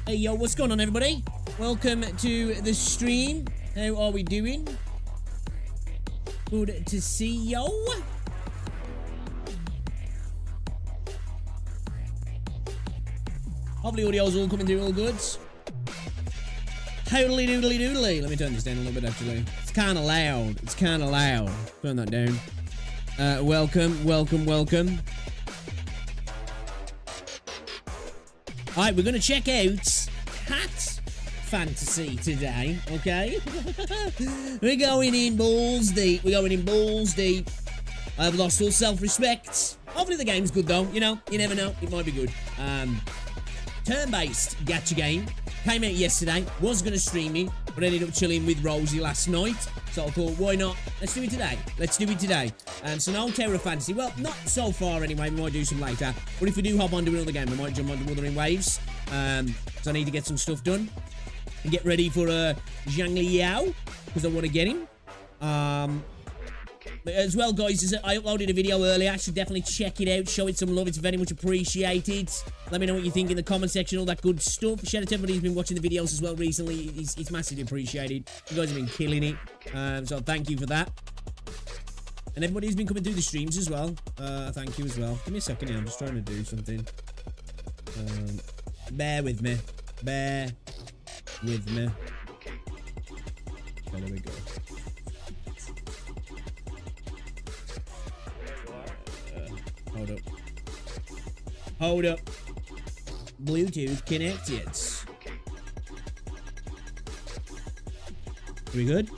Hey, yo, what's going on, everybody? Welcome to the stream. How are we doing? Good to see yo. Hopefully audio's all coming through all good. Holy doodly doodly. Let me turn this down a little bit, actually. It's kind of loud. It's kind of loud. Turn that down. Welcome. Alright, we're going to check out Cat Fantasy today, okay? We're going in balls deep. I've lost all self-respect. Hopefully the game's good, though. You know, you never know. It might be good. Turn-based gacha game. Came out yesterday. Was going to stream it, but ended up chilling with Rosie last night. So I thought, why not? Let's do it today. So no Terra Fantasy. Well, not so far anyway. We might do some later. But if we do hop onto another game, we might jump onto Wuthering Waves. So I need to get some stuff done. And get ready for Xiangli Yao. Because I want to get him. But as well, guys, I uploaded a video earlier. I should definitely check it out. Show it some love. It's very much appreciated. Let me know what you think in the comment section. All that good stuff. Shout out to everybody who's been watching the videos as well recently. It's massively appreciated. You guys have been killing it. So thank you for that. And everybody who's been coming through the streams as well. Thank you as well. Give me a second here. I'm just trying to do something. Bear with me. Oh, there we go. Hold up. Bluetooth connected. We good?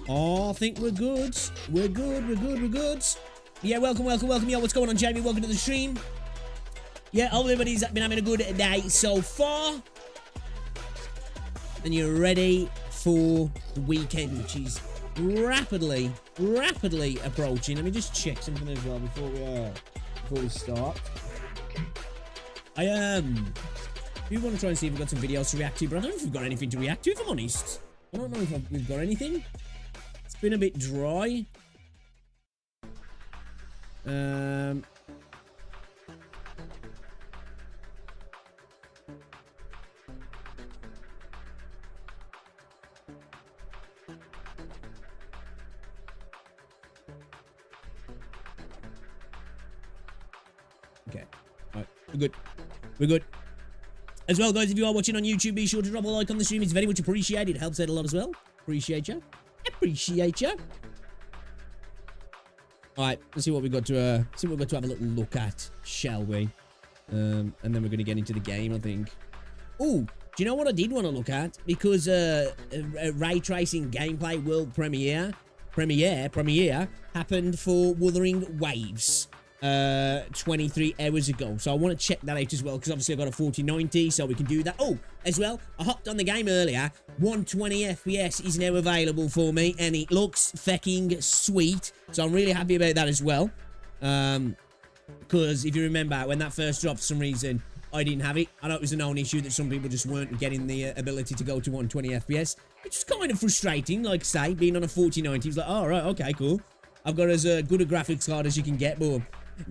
Oh, I think we're good. We're good. Yeah, welcome. Yo, what's going on, Jamie? Welcome to the stream. Yeah, hope everybody's been having a good day so far. And you're ready for the weekend, which is rapidly approaching. Let me just check something as well before we start. I do want to try and see if we've got some videos to react to, but I don't know if we've got anything to react to, if I'm honest. I don't know if we've got anything. It's been a bit dry. Okay. Alright. We're good. As well, guys, if you are watching on YouTube, be sure to drop a like on the stream. It's very much appreciated. It helps out a lot as well. Appreciate you. Alright, let's see what we've got to have a little look at, shall we? And then we're gonna get into the game, I think. Oh, do you know what I did want to look at? Because a ray tracing gameplay world premiere happened for Wuthering Waves 23 hours ago. So I want to check that out as well, because obviously I've got a 4090, so we can do that. Oh, as well, I hopped on the game earlier. 120 FPS is now available for me, and it looks fecking sweet. So I'm really happy about that as well. Because if you remember, when that first dropped, for some reason, I didn't have it. I know it was a known issue that some people just weren't getting the ability to go to 120 FPS. Which is kind of frustrating, like say, being on a 4090. It's like, oh, right, okay, cool. I've got as good a graphics card as you can get, but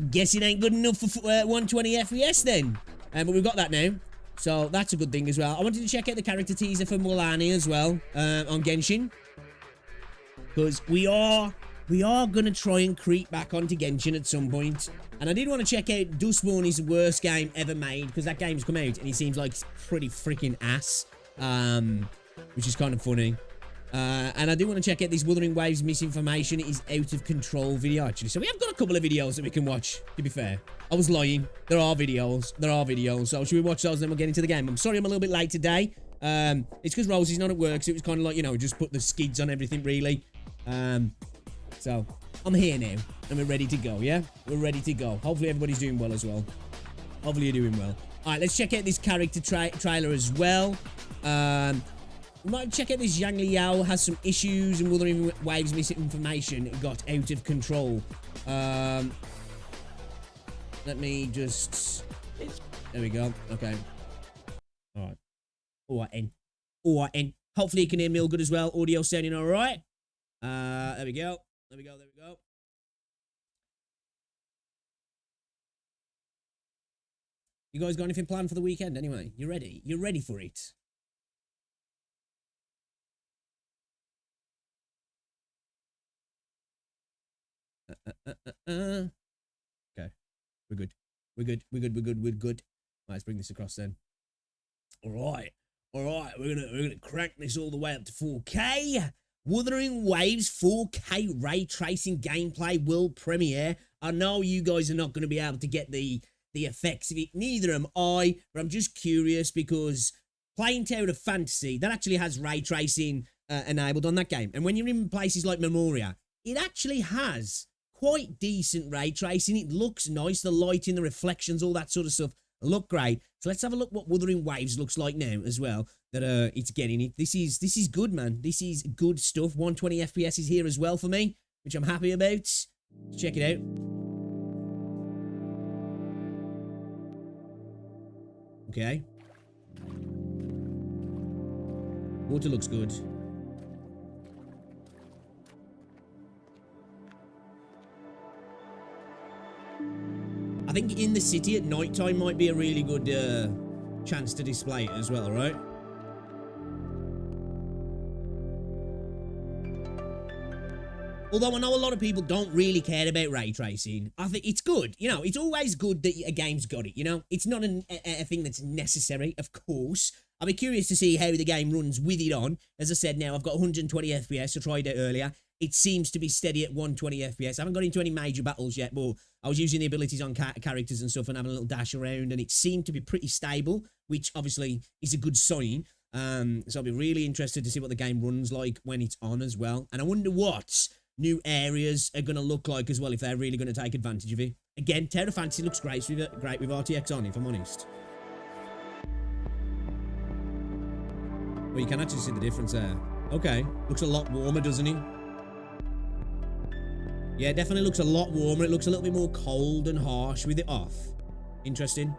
guess it ain't good enough for 120 FPS then. But we've got that now. So that's a good thing as well. I wanted to check out the character teaser for Mulani as well on Genshin. Because we are going to try and creep back onto Genshin at some point. And I did want to check out Dustborn, worst game ever made. Because that game's come out and he seems like it's pretty freaking ass. Which is kind of funny. And I do want to check out this Wuthering Waves misinformation is out of control video, actually. So we have got a couple of videos that we can watch, to be fair. I was lying. There are videos. So should we watch those and then we'll get into the game? I'm sorry I'm a little bit late today. It's because Rosie's not at work, so it was kind of like, you know, just put the skids on everything, really. So I'm here now, and we're ready to go, yeah? We're ready to go. Hopefully everybody's doing well as well. Hopefully you're doing well. All right, let's check out this character trailer as well. We might check out this Xiangli Yao has some issues and Wuthering Waves misinformation got out of control. Let me just... There we go. Okay. Alright. Alright. Hopefully you can hear me all good as well. Audio sounding alright. There we go. You guys got anything planned for the weekend anyway? You ready? You ready for it? Okay. We're good. We're good. We're good. We're good. We're good. Right, let's bring this across then. All right. All right. We're gonna crank this all the way up to 4K. Wuthering Waves 4K ray tracing gameplay world premiere. I know you guys are not going to be able to get the effects of it. Neither am I. But I'm just curious because playing Tower of Fantasy, that actually has ray tracing enabled on that game. And when you're in places like Memoria, it actually has quite decent ray tracing. It looks nice. The lighting, the reflections, all that sort of stuff look great. So let's have a look what Wuthering Waves looks like now as well. That it's getting it. This is good, man. This is good stuff. 120 FPS is here as well for me, which I'm happy about. Let's check it out. Okay. Water looks good. I think in the city at night time might be a really good chance to display it as well, right? Although I know a lot of people don't really care about ray tracing, I think it's good. You know, it's always good that a game's got it, you know? It's not a thing that's necessary, of course. I'll be curious to see how the game runs with it on. As I said now, I've got 120 FPS. I tried it earlier. It seems to be steady at 120 FPS. I haven't got into any major battles yet, but I was using the abilities on characters and stuff and having a little dash around, and it seemed to be pretty stable, which obviously is a good sign. So I'll be really interested to see what the game runs like when it's on as well. And I wonder what new areas are going to look like as well, if they're really going to take advantage of it. Again, Tower of Fantasy looks great with RTX on, if I'm honest. Well, you can actually see the difference there. Okay, looks a lot warmer, doesn't it? Yeah, it definitely looks a lot warmer. It looks a little bit more cold and harsh with it off. Interesting.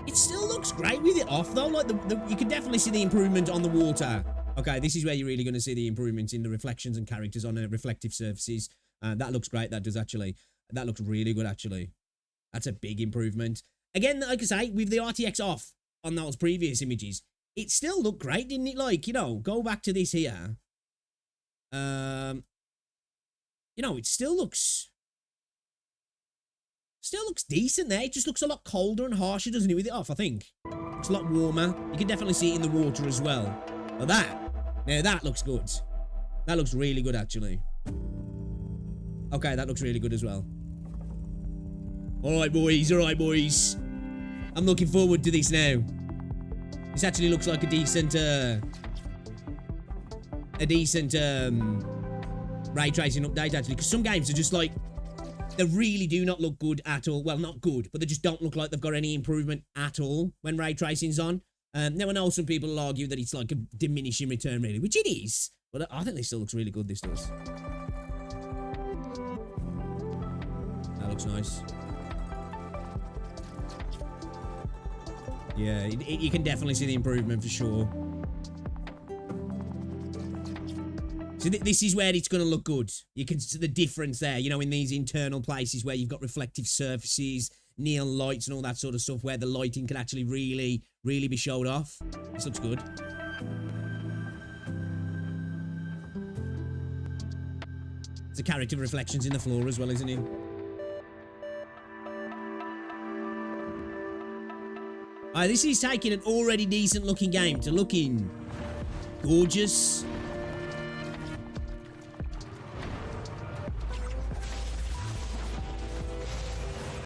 It still looks great with it off, though. Like, you can definitely see the improvement on the water. Okay, this is where you're really going to see the improvements in the reflections and characters on reflective surfaces. That looks great. That does actually. That looks really good, actually. That's a big improvement. Again, like I say, with the RTX off on those previous images, it still looked great, didn't it? Like, you know, go back to this here. You know, it still looks decent there. It just looks a lot colder and harsher, doesn't it, with it off, I think. Looks a lot warmer. You can definitely see it in the water as well. But now that looks good. That looks really good, actually. Okay, that looks really good as well. Alright, boys. Alright, boys. I'm looking forward to this now. This actually looks like a decent ray tracing update, actually, because some games are just like, they really do not look good at all. Well, not good, but they just don't look like they've got any improvement at all when ray tracing's on. Now, I know some people will argue that it's like a diminishing return, really, which it is, but I think this still looks really good, this does. That looks nice. Yeah, you can definitely see the improvement for sure. So this is where it's going to look good. You can see the difference there, you know, in these internal places where you've got reflective surfaces, neon lights and all that sort of stuff, where the lighting can actually really be showed off. This looks good. It's a character reflections in the floor as well, isn't it? This is taking an already decent looking game to looking gorgeous.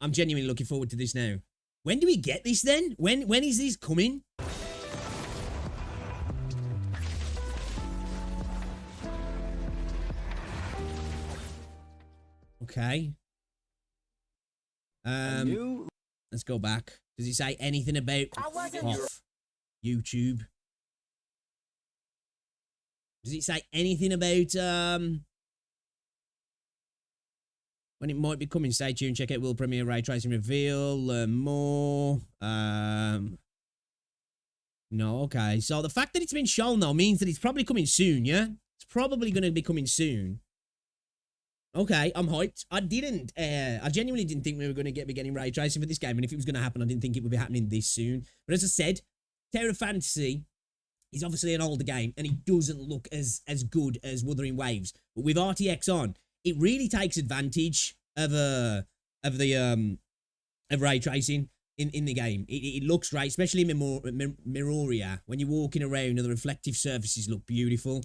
I'm genuinely looking forward to this now. When do we get this then? When is this coming? Okay. Let's go back. Does it say anything about off YouTube? Does it say anything about when it might be coming? Stay tuned. Check out World Premiere Ray Tracing Reveal. Learn more. No, okay. So the fact that it's been shown though means that it's probably coming soon, yeah? It's probably going to be coming soon. Okay, I'm hyped. I genuinely didn't think we were going to be getting ray tracing for this game, and if it was going to happen, I didn't think it would be happening this soon. But as I said, Terra Fantasy is obviously an older game, and it doesn't look as good as Wuthering Waves. But with RTX on, it really takes advantage of ray tracing in the game. It looks great, especially in Mirroria. When you're walking around, the reflective surfaces look beautiful.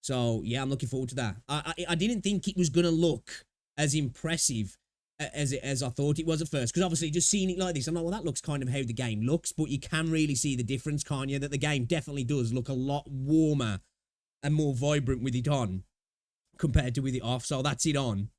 So yeah, I'm looking forward to that. I didn't think it was gonna look as impressive as I thought it was at first, because obviously just seeing it like this, I'm like, well, that looks kind of how the game looks, but you can really see the difference, can't you? That the game definitely does look a lot warmer and more vibrant with it on compared to with it off. So that's it on.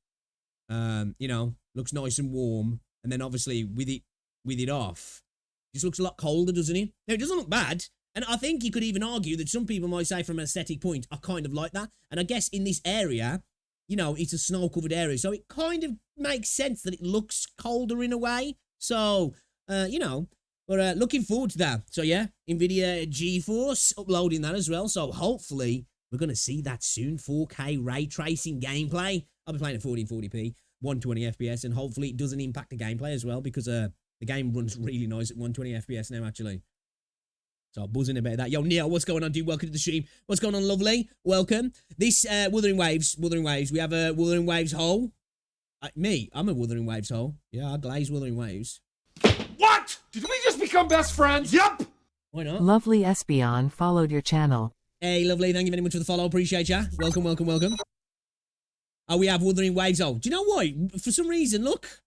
You know, looks nice and warm, and then obviously with it off, it just looks a lot colder, doesn't it? Now, it doesn't look bad. And I think you could even argue that some people might say from an aesthetic point, I kind of like that. And I guess in this area, you know, it's a snow-covered area, so it kind of makes sense that it looks colder in a way. So, you know, but looking forward to that. So, yeah, NVIDIA GeForce uploading that as well. So, hopefully, we're going to see that soon. 4K ray tracing gameplay. I'll be playing at 1440p, 120 FPS, and hopefully it doesn't impact the gameplay as well, because the game runs really nice at 120 FPS now, actually. So buzzing about that. Yo, Neil, what's going on, dude? Welcome to the stream. What's going on, lovely? Welcome. This Wuthering Waves. We have a Wuthering Waves hole. I'm a Wuthering Waves hole. Yeah, I glaze Wuthering Waves. What? Did we just become best friends? Yup. Why not? Lovely Espion followed your channel. Hey, lovely. Thank you very much for the follow. Appreciate ya. Welcome, welcome, welcome. Oh, we have Wuthering Waves hole. Do you know why? For some reason, look.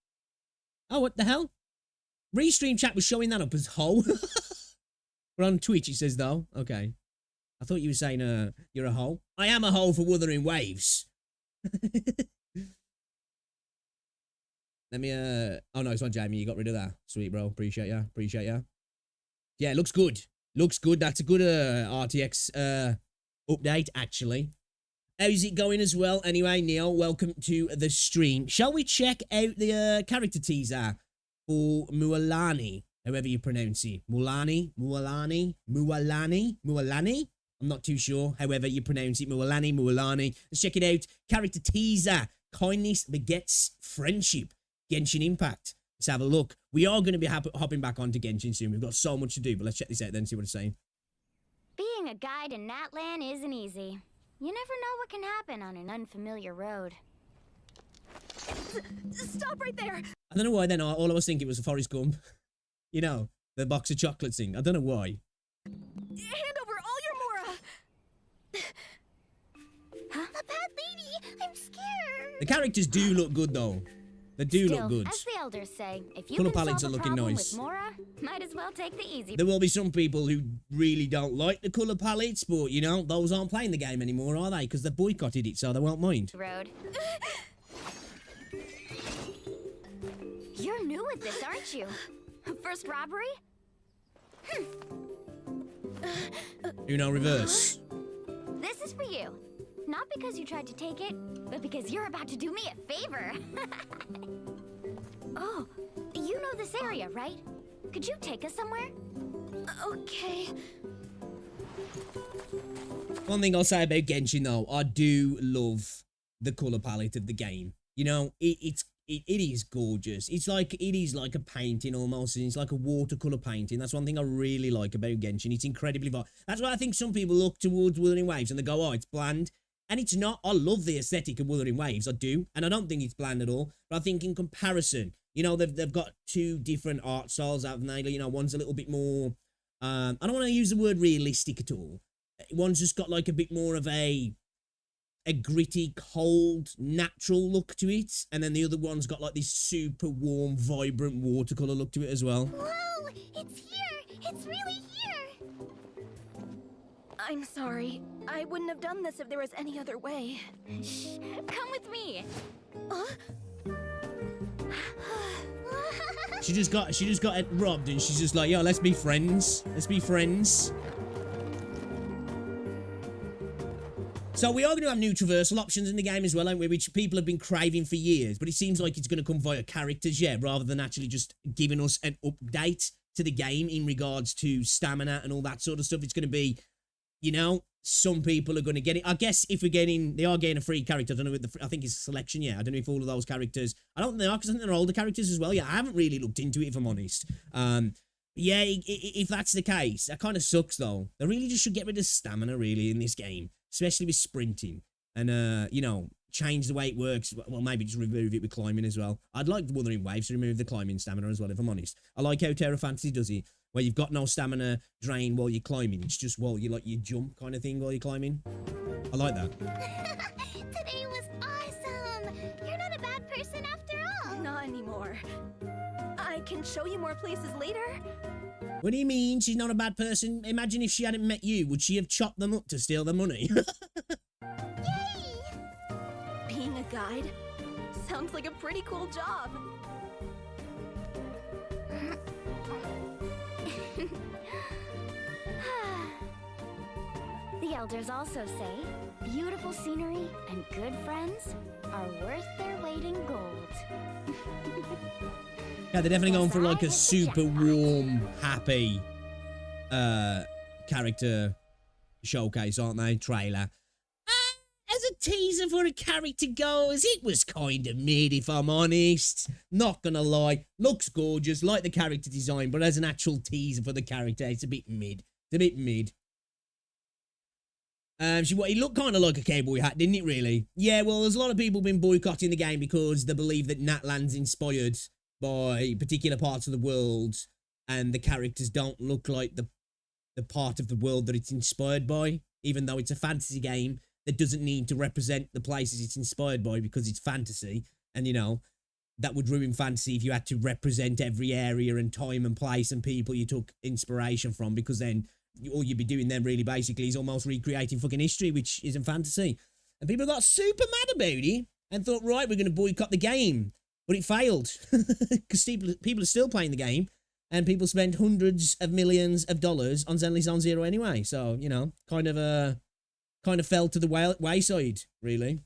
Oh, what the hell? Restream chat was showing that up as hole. We're on Twitch, it says, though. Okay. I thought you were saying you're a hole. I am a hole for Wuthering Waves. Let me, oh, no, it's not Jamie. You got rid of that. Sweet, bro. Appreciate ya. Appreciate ya. Yeah, looks good. Looks good. That's a good RTX update, actually. How's it going as well? Anyway, Neil, welcome to the stream. Shall we check out the character teaser for Mualani? However you pronounce it. Mualani? I'm not too sure. However you pronounce it. Mualani. Let's check it out. Character teaser. Kindness begets friendship. Genshin Impact. Let's have a look. We are going to be hopping back onto Genshin soon. We've got so much to do, but let's check this out then, see what it's saying. Being a guide in Natlan isn't easy. You never know what can happen on an unfamiliar road. Stop right there! I don't know why then all I was thinking was a Forrest Gump. You know, the box of chocolates thing. I don't know why. Hand over all your Mora! Huh? A bad lady! I'm scared! The characters do look good, though. They do look good. As the elders say, if you Colour can palettes solve are a looking problem nice. with Mora, might as well take the easy. There will be some people who really don't like the colour palettes, but, you know, those aren't playing the game anymore, are they? Because they boycotted it, so they won't mind. Road. You're new at this, aren't you? First robbery? Uno reverse. This is for you. Not because you tried to take it, but because you're about to do me a favor. Oh, you know this area, right? Could you take us somewhere? Okay. One thing I'll say about Genshin, though, I do love the colour palette of the game. You know, it is gorgeous. It is like a painting almost, and it's like a watercolour painting. That's one thing I really like about Genshin. It's incredibly vibrant. That's why I think some people look towards Wuthering Waves and they go, oh, it's bland. And it's not. I love the aesthetic of Wuthering Waves. I do. And I don't think it's bland at all. But I think in comparison, you know, they've got two different art styles, haven't they? You know, one's a little bit more, I don't want to use the word realistic at all. One's just got like a bit more of a gritty, cold, natural look to it. And then the other one's got like this super warm, vibrant watercolour look to it as well. Whoa! It's here! It's really here! I'm sorry. I wouldn't have done this if there was any other way. Shh! Come with me! She just got robbed and she's just like, yo, let's be friends. Let's be friends. So we are going to have new traversal options in the game as well, aren't we? Which people have been craving for years. But it seems like it's going to come via characters, yeah, rather than actually just giving us an update to the game in regards to stamina and all that sort of stuff. It's going to be, you know, some people are going to get it. I guess if we're they are getting a free character. I don't know what I think it's a selection, yeah. I don't know if all of those characters, I don't know, because I think they're older characters as well. Yeah, I haven't really looked into it, if I'm honest. Yeah, if that's the case, that kind of sucks, though. They really just should get rid of stamina, really, in this game, especially with sprinting. And, you know, change the way it works. Well, maybe just remove it with climbing as well. I'd like Wuthering Waves to remove the climbing stamina as well, if I'm honest. I like how Terra Fantasy does it, where you've got no stamina drain while you're climbing. It's just while you jump kind of thing while you're climbing. I like that. Today was awesome! You're not a bad person after all! Not anymore. I can show you more places later. What do you mean she's not a bad person? Imagine if she hadn't met you. Would she have chopped them up to steal their money? Yay! Being a guide sounds like a pretty cool job. The elders also say, beautiful scenery and good friends are worth their weight in gold. Yeah, they're definitely going for like a super warm, happy character showcase, aren't they? Trailer. As a teaser for a character goes, it was kind of mid, if I'm honest. Not gonna lie. Looks gorgeous, like the character design, but as an actual teaser for the character, it's a bit mid. It's a bit mid. He looked kind of like a cowboy hat, didn't it, really? Yeah, well, there's a lot of people been boycotting the game because they believe that Natlan's inspired by particular parts of the world, and the characters don't look like the part of the world that it's inspired by, even though it's a fantasy game that doesn't need to represent the places it's inspired by because it's fantasy. And, you know, that would ruin fantasy if you had to represent every area and time and place and people you took inspiration from, because then all you'd be doing then really basically is almost recreating fucking history, which isn't fantasy. And people got super mad about it and thought, right, we're going to boycott the game. But it failed because people are still playing the game, and people spend hundreds of millions of dollars on Xiangli Zone Zero anyway. So, you know, kind of fell to the wayside, really.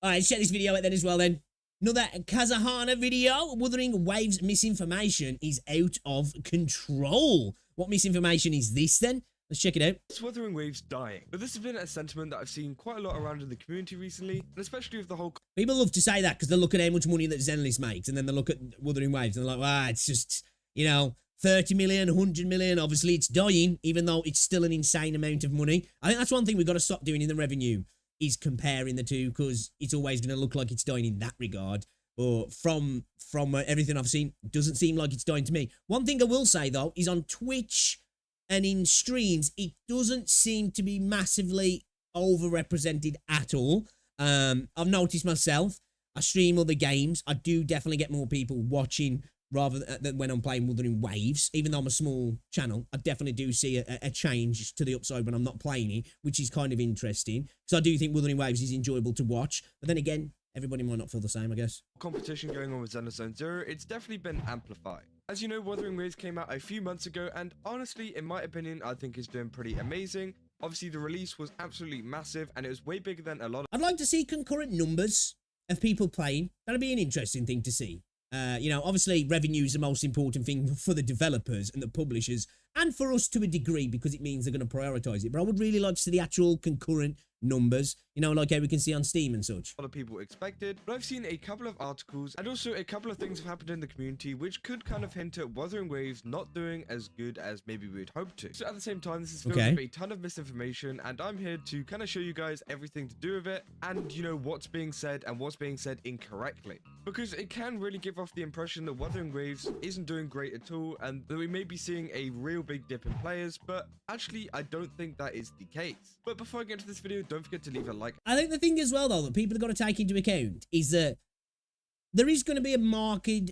All right, let's check this video out then as well then. Another Kazahana video. Wuthering Waves misinformation is out of control. What misinformation is this then? Let's check it out. It's Wuthering Waves dying. But this has been a sentiment that I've seen quite a lot around in the community recently, and especially with the whole... People love to say that because they look at how much money that Zenless makes, and then they look at Wuthering Waves and they're like, it's just, you know, 30 million, 100 million. Obviously, it's dying, even though it's still an insane amount of money. I think that's one thing we've got to stop doing in the revenue, is comparing the two, because it's always going to look like it's dying in that regard. But from everything I've seen, it doesn't seem like it's dying to me. One thing I will say, though, is on Twitch and in streams, it doesn't seem to be massively overrepresented at all. I've noticed myself, I stream other games, I do definitely get more people watching rather than when I'm playing Wuthering Waves. Even though I'm a small channel, I definitely do see a change to the upside when I'm not playing it, which is kind of interesting. Because I do think Wuthering Waves is enjoyable to watch. But then again, everybody might not feel the same, I guess. competition going on with Xiangli Zone Zero, it's definitely been amplified. As you know, Wuthering Waves came out a few months ago, and honestly, in my opinion, I think it's doing pretty amazing. Obviously, the release was absolutely massive, and it was way bigger than a lot of... I'd like to see concurrent numbers of people playing. That'd be an interesting thing to see. You know, obviously, revenue is the most important thing for the developers and the publishers, and for us to a degree, because it means they're going to prioritize it. But I would really like to see the actual concurrent numbers, you know, like how we can see on Steam and such. A lot of people expected, but I've seen a couple of articles and also a couple of things have happened in the community which could kind of hint at Wuthering Waves not doing as good as maybe we'd hoped to. So at the same time, this is filled with a ton of misinformation, and I'm here to kind of show you guys everything to do with it, and you know what's being said and what's being said incorrectly, because it can really give off the impression that Wuthering Waves isn't doing great at all, and that we may be seeing a real big dip in players, but actually I don't think that is the case. But before I get into this video, don't forget to leave a like. I think the thing as well, though, that people have got to take into account is that there is going to be a marked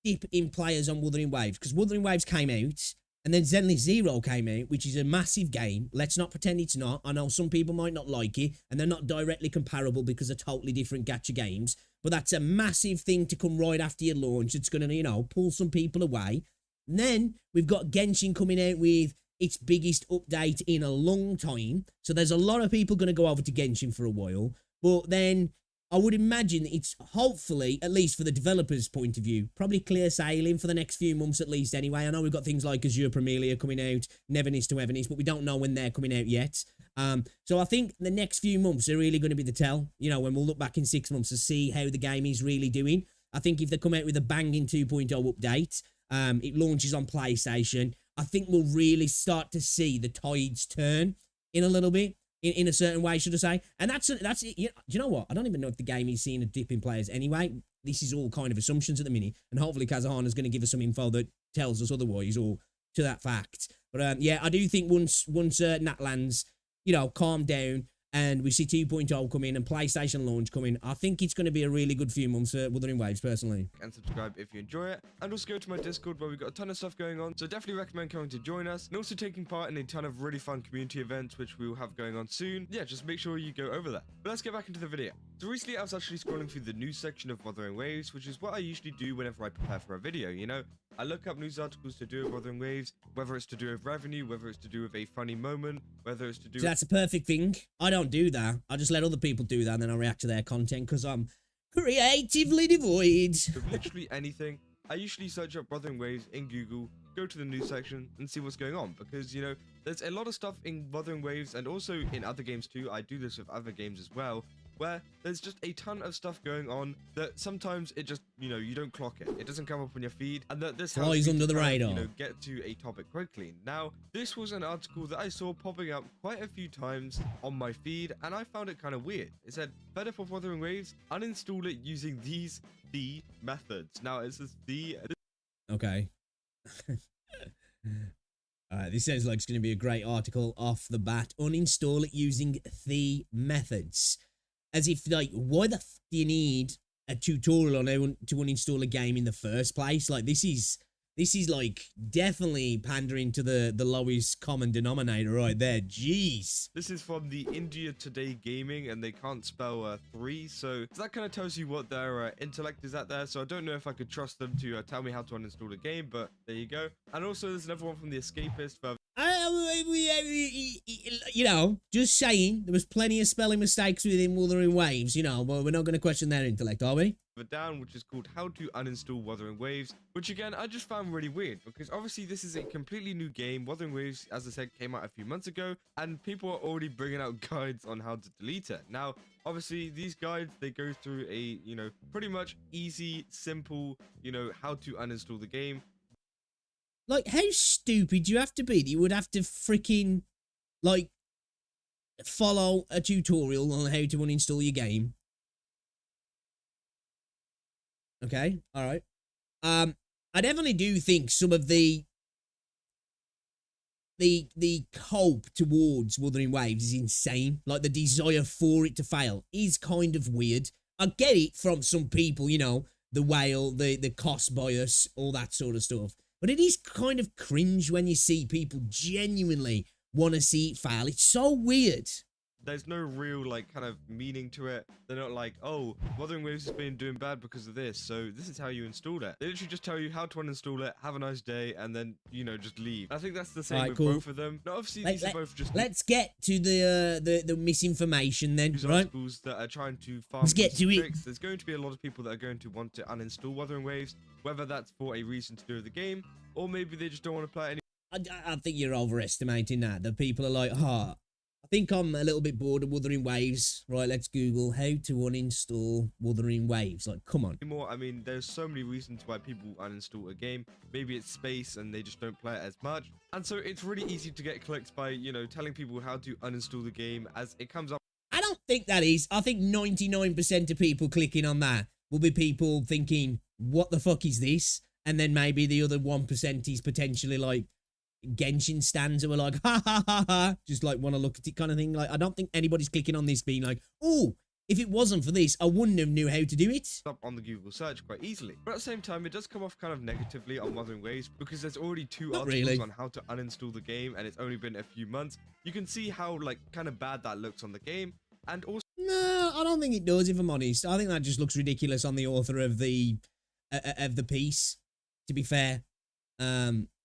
dip in players on Wuthering Waves, because Wuthering Waves came out, and then Xiangli Zero came out, which is a massive game. Let's not pretend it's not. I know some people might not like it, and they're not directly comparable because they're totally different gacha games, but that's a massive thing to come right after your launch. It's going to, you know, pull some people away. And then we've got Genshin coming out with its biggest update in a long time. So there's a lot of people going to go over to Genshin for a while. But then I would imagine it's hopefully, at least for the developers' point of view, probably clear sailing for the next few months at least anyway. I know we've got things like Azure Premiere coming out, Neverness to Everness, but we don't know when they're coming out yet. So I think the next few months are really going to be the tell, you know, when we'll look back in 6 months to see how the game is really doing. I think if they come out with a banging 2.0 update, it launches on PlayStation, I think we'll really start to see the tides turn in a little bit. In a certain way, should I say? And that's it. You know what? I don't even know if the game is seeing a dip in players anyway. This is all kind of assumptions at the minute, and hopefully Kazahana is going to give us some info that tells us otherwise, or to that fact. But yeah, I do think once Natlands, you know, calm down and we see 2.0 come in and PlayStation launch coming, I think it's going to be a really good few months for Wuthering Waves, personally. And subscribe if you enjoy it. And also go to my Discord where we've got a ton of stuff going on. So definitely recommend coming to join us. And also taking part in a ton of really fun community events, which we will have going on soon. Yeah, just make sure you go over there. But let's get back into the video. So recently I was actually scrolling through the news section of Wuthering Waves, which is what I usually do whenever I prepare for a video, you know? I look up news articles to do with Wuthering Waves, whether it's to do with revenue, whether it's to do with a funny moment, whether it's to do So that's a perfect thing. I don't do that. I just let other people do that and then I react to their content because I'm creatively devoid. with literally anything. I usually search up Wuthering Waves in Google, go to the news section and see what's going on because, you know, there's a lot of stuff in Wuthering Waves and also in other games too. I do this with other games as well, where there's just a ton of stuff going on that sometimes it just, you know, you don't clock it. It doesn't come up on your feed, and that this flies under the radar. You know, get to a topic quickly. Now, this was an article that I saw popping up quite a few times on my feed, and I found it kind of weird. It said, "Fed up of Wuthering Waves, uninstall it using these methods." Now, it says Okay. This sounds like it's going to be a great article off the bat. Uninstall it using the methods. As if, like, why the f do you need a tutorial on how to uninstall a game in the first place? Like, this is like definitely pandering to the lowest common denominator right there. Jeez. This is from the India Today Gaming, and they can't spell 3, so that kind of tells you what their intellect is at there. So I don't know if I could trust them to tell me how to uninstall a game, but there you go. And also there's another one from the Escapist for you know, just saying, there was plenty of spelling mistakes within Wuthering Waves, you know, but we're not going to question their intellect, are we? down, which is called How to Uninstall Wuthering Waves, which again I just found really weird because obviously this is a completely new game. Wuthering Waves, as I said, came out a few months ago, and people are already bringing out guides on how to delete it. Now, obviously these guides, they go through a, you know, pretty much easy, simple, you know, how to uninstall the game. Like, how stupid do you have to be that you would have to freaking, like, follow a tutorial on how to uninstall your game? Okay, alright. I definitely do think some of the hope towards Wuthering Waves is insane. Like, the desire for it to fail is kind of weird. I get it from some people, you know, the whale, the cost bias, all that sort of stuff. But it is kind of cringe when you see people genuinely want to see it fail. It's so weird. There's no real, like, kind of meaning to it. They're not like, oh, Wuthering Waves has been doing bad because of this, so this is how you install it. They literally just tell you how to uninstall it, have a nice day, and then, you know, just leave. I think that's the same with both of them. Now, obviously, these are both just... Let's get to the misinformation then, right? Articles that are trying to farm. Let's get to it. There's going to be a lot of people that are going to want to uninstall Wuthering Waves, whether that's for a reason to do with the game, or maybe they just don't want to play it anymore. I think you're overestimating that. The people are like, I think I'm a little bit bored of Wuthering Waves. Right, let's Google how to uninstall Wuthering Waves. Like, come on. I mean, there's so many reasons why people uninstall a game. Maybe it's space and they just don't play it as much. And so it's really easy to get clicks by, you know, telling people how to uninstall the game as it comes up. I don't think that is. I think 99% of people clicking on that will be people thinking, what the fuck is this? And then maybe the other 1% is potentially like Genshin stands who are like, ha ha ha ha, just like want to look at it kind of thing. Like, I don't think anybody's clicking on this being like, oh, if it wasn't for this, I wouldn't have knew how to do it. Up on the Google search quite easily. But at the same time, it does come off kind of negatively on Wuthering Waves because there's already two articles on how to uninstall the game, and it's only been a few months. You can see how, like, kind of bad that looks on the game, and also... No, I don't think it does, if I'm honest. I think that just looks ridiculous on the author of the piece, to be fair.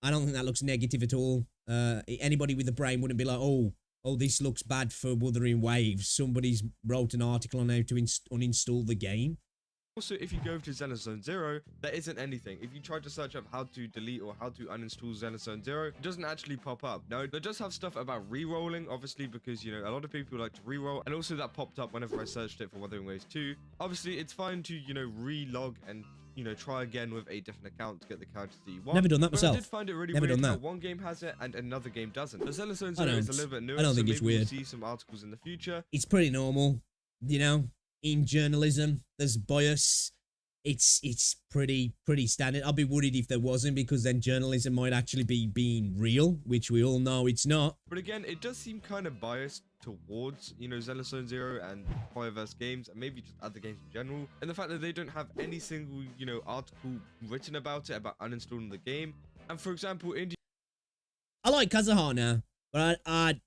I don't think that looks negative at all. Anybody with a brain wouldn't be like, oh, oh, this looks bad for Wuthering Waves. Somebody's wrote an article on how to uninstall the game. Also, if you go over to Xenozone Zero, there isn't anything. If you try to search up how to delete or how to uninstall Xenozone Zero, it doesn't actually pop up. Now, it does have stuff about re-rolling, obviously, because, you know, a lot of people like to re-roll, and also that popped up whenever I searched it for Wuthering Waves 2. Obviously, it's fine to, you know, re-log and, you know, try again with a different account to get the characters that you want. Never done that myself. I did find it really Never weird done how that. one game has it and another game doesn't. The Xenozone Zero is a little bit newer, I don't so think maybe it's weird. we'll see some articles in the future. It's pretty normal, you know. In journalism, there's bias. It's pretty standard. I'd be worried if there wasn't, because then journalism might actually be being real, which we all know it's not. But again, it does seem kind of biased towards, you know, Xenozone Zero and Fireverse games, and maybe just other games in general. And the fact that they don't have any single, you know, article written about it, about uninstalling the game. And for example, I like Kazuhana, but I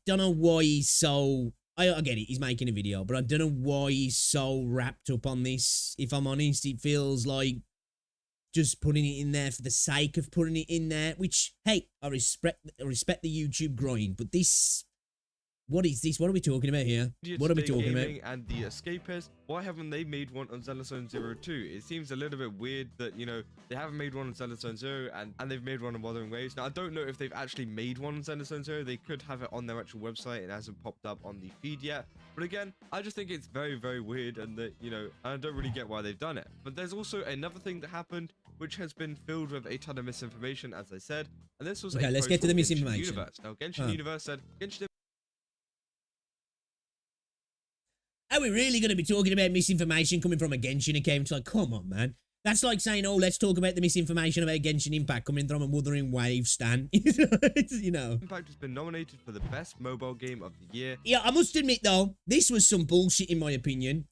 don't know why he's so... I get it, he's making a video, but I don't know why he's so wrapped up on this. If I'm honest, it feels like just putting it in there for the sake of putting it in there, which, hey, I respect the YouTube grind, but this... What is this? What are we talking about here? What are we talking about? And the Escapist, why haven't they made one on Xenozone Zero 2? It seems a little bit weird that, you know, they haven't made one on Xenozone Zero and they've made one on Wuthering Waves. Now, I don't know if they've actually made one on Xenozone Zero. They could have it on their actual website. It hasn't popped up on the feed yet. But again, I just think it's very, very weird, and that, you know, I don't really get why they've done it. But there's also another thing that happened, which has been filled with a ton of misinformation, as I said. And this was okay, let's get to the misinformation. Universe. Now, Genshin Universe said, Are we really going to be talking about misinformation coming from a Genshin account? It's like, come on, man. That's like saying, oh, let's talk about the misinformation about Genshin Impact coming from a Wuthering Waves stan. You know. Impact has been nominated for the best mobile game of the year. Yeah, I must admit, though, this was some bullshit in my opinion.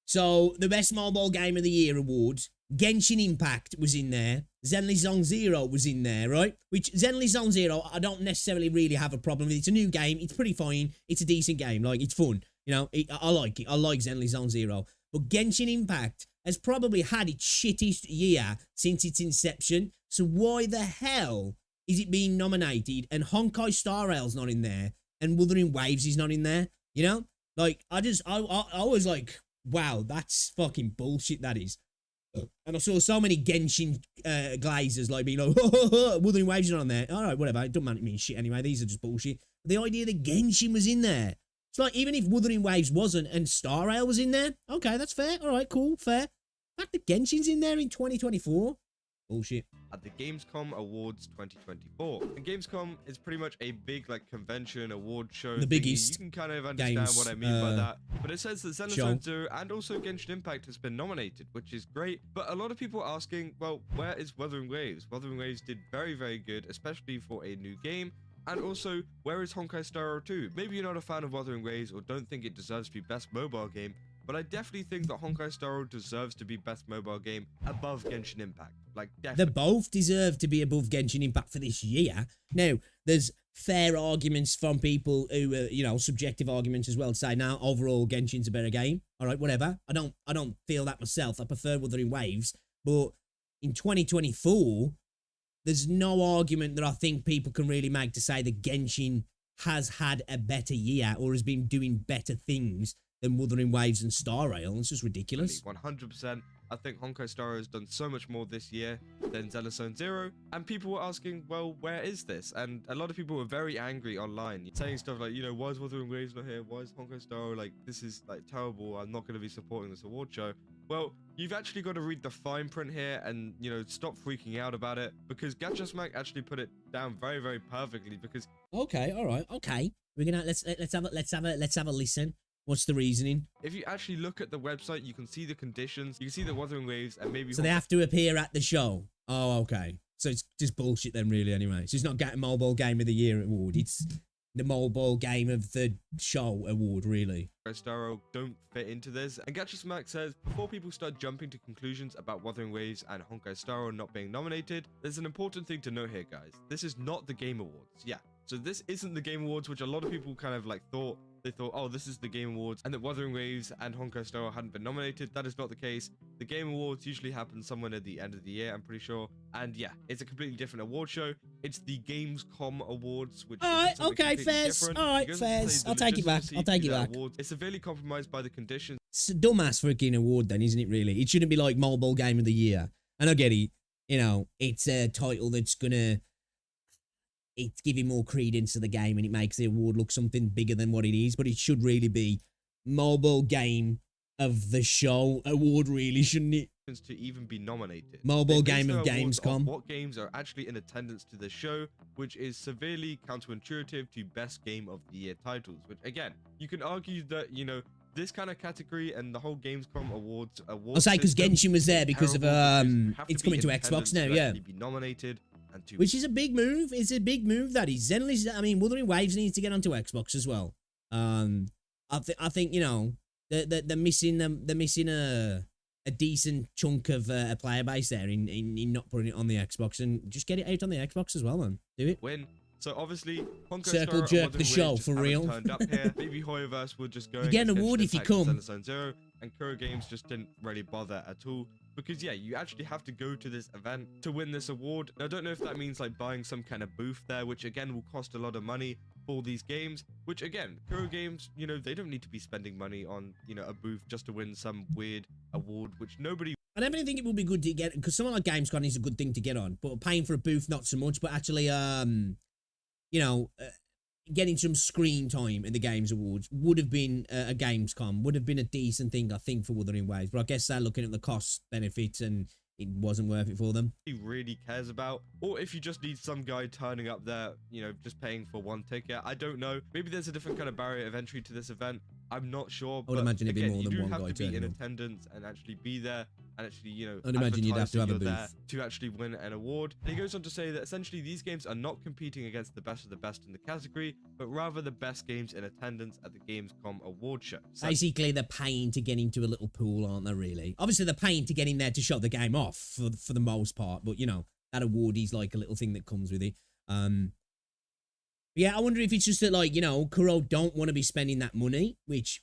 So, the best mobile game of the year award, Genshin Impact was in there. Xiangli Zone Zero was in there, right? Which, Xiangli Zone Zero, I don't necessarily really have a problem with. It's a new game. It's pretty fine. It's a decent game. Like, it's fun. You know, I like it. I like Xiangli Zone Zero. But Genshin Impact has probably had its shittest year since its inception. So why the hell is it being nominated and Honkai Star Rail's not in there and Wuthering Waves is not in there? You know? Like, I was like, wow, that's fucking bullshit, that is. And I saw so many Genshin glazers like being like, Wuthering Waves is not on there. All right, whatever. It doesn't mean shit anyway. These are just bullshit. But the idea that Genshin was in there. It's like, even if Wuthering Waves wasn't and Star Rail was in there, okay, that's fair. All right, cool, fair. The fact that Genshin's in there in 2024, bullshit. At the Gamescom Awards 2024. And Gamescom is pretty much a big, like, convention, award show. The biggest. You can kind of understand what I mean by that. But it says that Xenozone Zero and also Genshin Impact has been nominated, which is great. But a lot of people are asking, well, where is Wuthering Waves? Wuthering Waves did very, very good, especially for a new game. And also, where is Honkai Star Rail 2? Maybe you're not a fan of Wuthering Waves or don't think it deserves to be best mobile game, but I definitely think that Honkai Star Rail deserves to be best mobile game above Genshin Impact. Like, definitely. They both deserve to be above Genshin Impact for this year. Now, there's fair arguments from people who, you know, subjective arguments as well to say, now, overall, Genshin's a better game. All right, whatever. I don't feel that myself. I prefer Wuthering Waves. But in 2024... there's no argument that I think people can really make to say that Genshin has had a better year or has been doing better things than Wuthering Waves and Star Rail. It's just ridiculous. 100%. I think Honkai Star Rail has done so much more this year than Xenozone Zero. And people were asking, well, where is this? And a lot of people were very angry online, saying stuff like, you know, why is Wuthering Waves not here? Why is Honkai Star Rail, like, this is, like, terrible. I'm not going to be supporting this award show. Well, you've actually got to read the fine print here and, you know, stop freaking out about it, because Gacha Smack actually put it down very, very perfectly. Because okay, all right, okay, we're gonna let's have a listen. What's the reasoning? If you actually look at the website, you can see the conditions, you can see the Wuthering Waves, and maybe so they have to appear at the show. Oh, okay. So it's just bullshit then, really. Anyway, so it's not getting Mobile Game of the Year award. It's the Mobile Game of the Show award, really. Star Rail don't fit into this. And Gacha Smack says, before people start jumping to conclusions about Wuthering Waves and Honkai Star Rail not being nominated, there's an important thing to note here, guys. This is not the Game Awards. Yeah. So this isn't the Game Awards, which a lot of people kind of like thought. they thought, oh, this is the Game Awards, and that Wuthering Waves and Honkai Star Rail hadn't been nominated. That is not the case. The Game Awards usually happen somewhere at the end of the year, I'm pretty sure. And yeah, it's a completely different award show. It's the Gamescom Awards, which Alright, okay, fairs. Alright, fairs. I'll take it back. I'll take it back. It's severely compromised by the conditions. It's a dumbass freaking award then, isn't it, really? It shouldn't be like Mobile Game of the Year. And I get it. You know, it's a title that's gonna... It's giving more credence to the game and it makes the award look something bigger than what it is. But it should really be Mobile Game of the Show award, really, shouldn't it? To even be nominated. Mobile Game of Gamescom. What games are actually in attendance to the show, which is severely counterintuitive to best game of the year titles, which again, you can argue that, you know, this kind of category and the whole Gamescom awards I'll say because Genshin was there because of it's coming to Xbox now, yeah. Be nominated and to which is a big move. It's a big move that is. Zenless, I mean, Wuthering Waves needs to get onto Xbox as well. I think you know they're missing a decent chunk of a player base there in not putting it on the Xbox, and just get it out on the Xbox as well, man. Do it. Win. So obviously, Honkai Circle Star jerk the show for real. Turned up here. Maybe Hoyoverse would just go. You get an award if you come. Zero, and Kuro Games just didn't really bother at all. Because yeah, you actually have to go to this event to win this award. Now, I don't know if that means like buying some kind of booth there, which again will cost a lot of money for these games. Which again, Kuro Games, you know, they don't need to be spending money on, you know, a booth just to win some weird award, which nobody. I definitely think it will be good to get, because someone like Gamescom is a good thing to get on, but paying for a booth not so much. But actually, you know, getting some screen time in the Games Awards would have been a Gamescom, would have been a decent thing, I think, for Wuthering Waves. But I guess they're looking at the cost benefits and it wasn't worth it for them. He really cares about, or if you just need some guy turning up there, you know, just paying for one ticket. I don't know. Maybe there's a different kind of barrier of entry to this event. I'm not sure. I would imagine it'd be more than one guy turning up. You do have to be in up. attendance and actually be there and actually, you know, I'd imagine you'd have to have a booth to actually win an award. And he goes on to say that essentially these games are not competing against the best of the best in the category, but rather the best games in attendance at the Gamescom award show. So basically, they're paying to get into a little pool, aren't they, really? Obviously, they're paying to get in there to show the game off for the most part, but, you know, that award is like a little thing that comes with it. Yeah, I wonder if it's just that, like, you know, Kuro don't want to be spending that money, which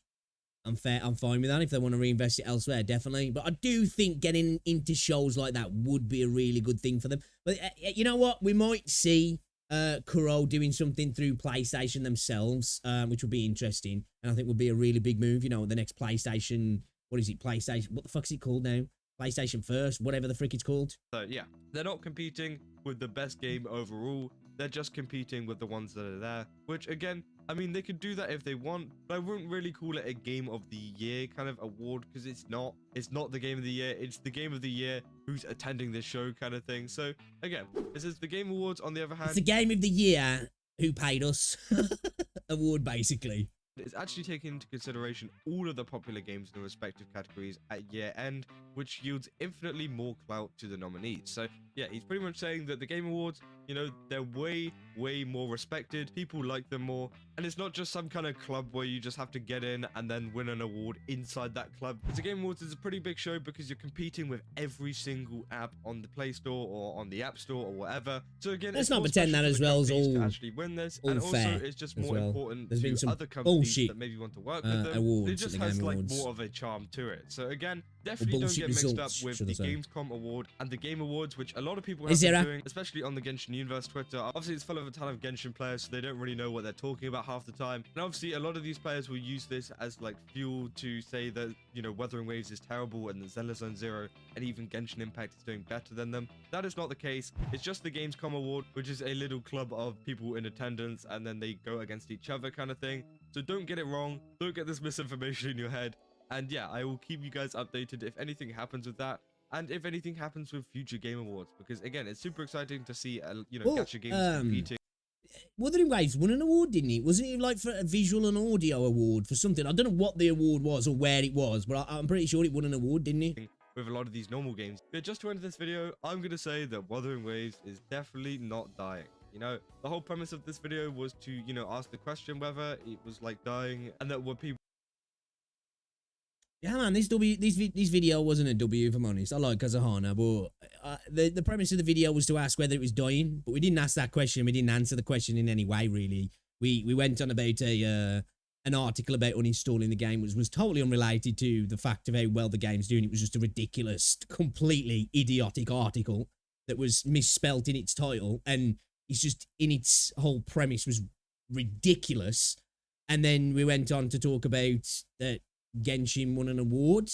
I'm fine with that. If they want to reinvest it elsewhere, definitely. But I do think getting into shows like that would be a really good thing for them. But you know what? We might see Kuro doing something through PlayStation themselves, which would be interesting. And I think would be a really big move, you know, the next PlayStation, what is it, PlayStation, what the fuck's it called now? PlayStation First, whatever the frick it's called. So yeah, they're not competing with the best game overall. They're just competing with the ones that are there, which again, I mean, they could do that if they want, but I wouldn't really call it a game of the year kind of award, because it's not the game of the year. It's the game of the year who's attending this show kind of thing. So again, this is the Game Awards. On the other hand, it's the game of the year who paid us award, basically. It's actually taking into consideration all of the popular games in the respective categories at year end, which yields infinitely more clout to the nominees. So yeah, he's pretty much saying that the Game Awards, you know, they're way more respected. People like them more, and it's not just some kind of club where you just have to get in and then win an award inside that club. The Game Awards is a pretty big show because you're competing with every single app on the Play Store or on the App Store or whatever. So again, let's not pretend that as well as all to actually win this, and also it's just more important There's been to some other companies that maybe want to work with them. Awards it just at the has Game like Awards. more of a charm to it. So again, definitely don't get mixed up with the Gamescom award and the Game Awards, which a lot of people have been doing, especially on the Genshin Universe Twitter. Obviously, it's full of a ton of Genshin players, so they don't really know what they're talking about half the time. And obviously, a lot of these players will use this as like fuel to say that, you know, Wuthering Waves is terrible and that Zenless Zone Zero and even Genshin Impact is doing better than them. That is not the case. It's just the Gamescom award, which is a little club of people in attendance, and then they go against each other kind of thing. So don't get it wrong. Don't get this misinformation in your head. And yeah, I will keep you guys updated if anything happens with that, and if anything happens with future Game Awards, because again, it's super exciting to see, you know, Gacha games competing. Wuthering Waves won an award, didn't he? Wasn't it like for a visual and audio award for something? I don't know what the award was or where it was, but I'm pretty sure it won an award, didn't he? With a lot of these normal games. But just to end this video, I'm going to say that Wuthering Waves is definitely not dying. You know, the whole premise of this video was to, you know, ask the question whether it was like dying, and that what people... Yeah, man, this video wasn't a W, if I'm honest. I like Kazahana, but the premise of the video was to ask whether it was dying, but we didn't ask that question. We didn't answer the question in any way, really. We went on about an article about uninstalling the game was totally unrelated to the fact of how well the game's doing. It was just a ridiculous, completely idiotic article that was misspelt in its title, and it's just in its whole premise was ridiculous. And then we went on to talk about that Genshin won an award.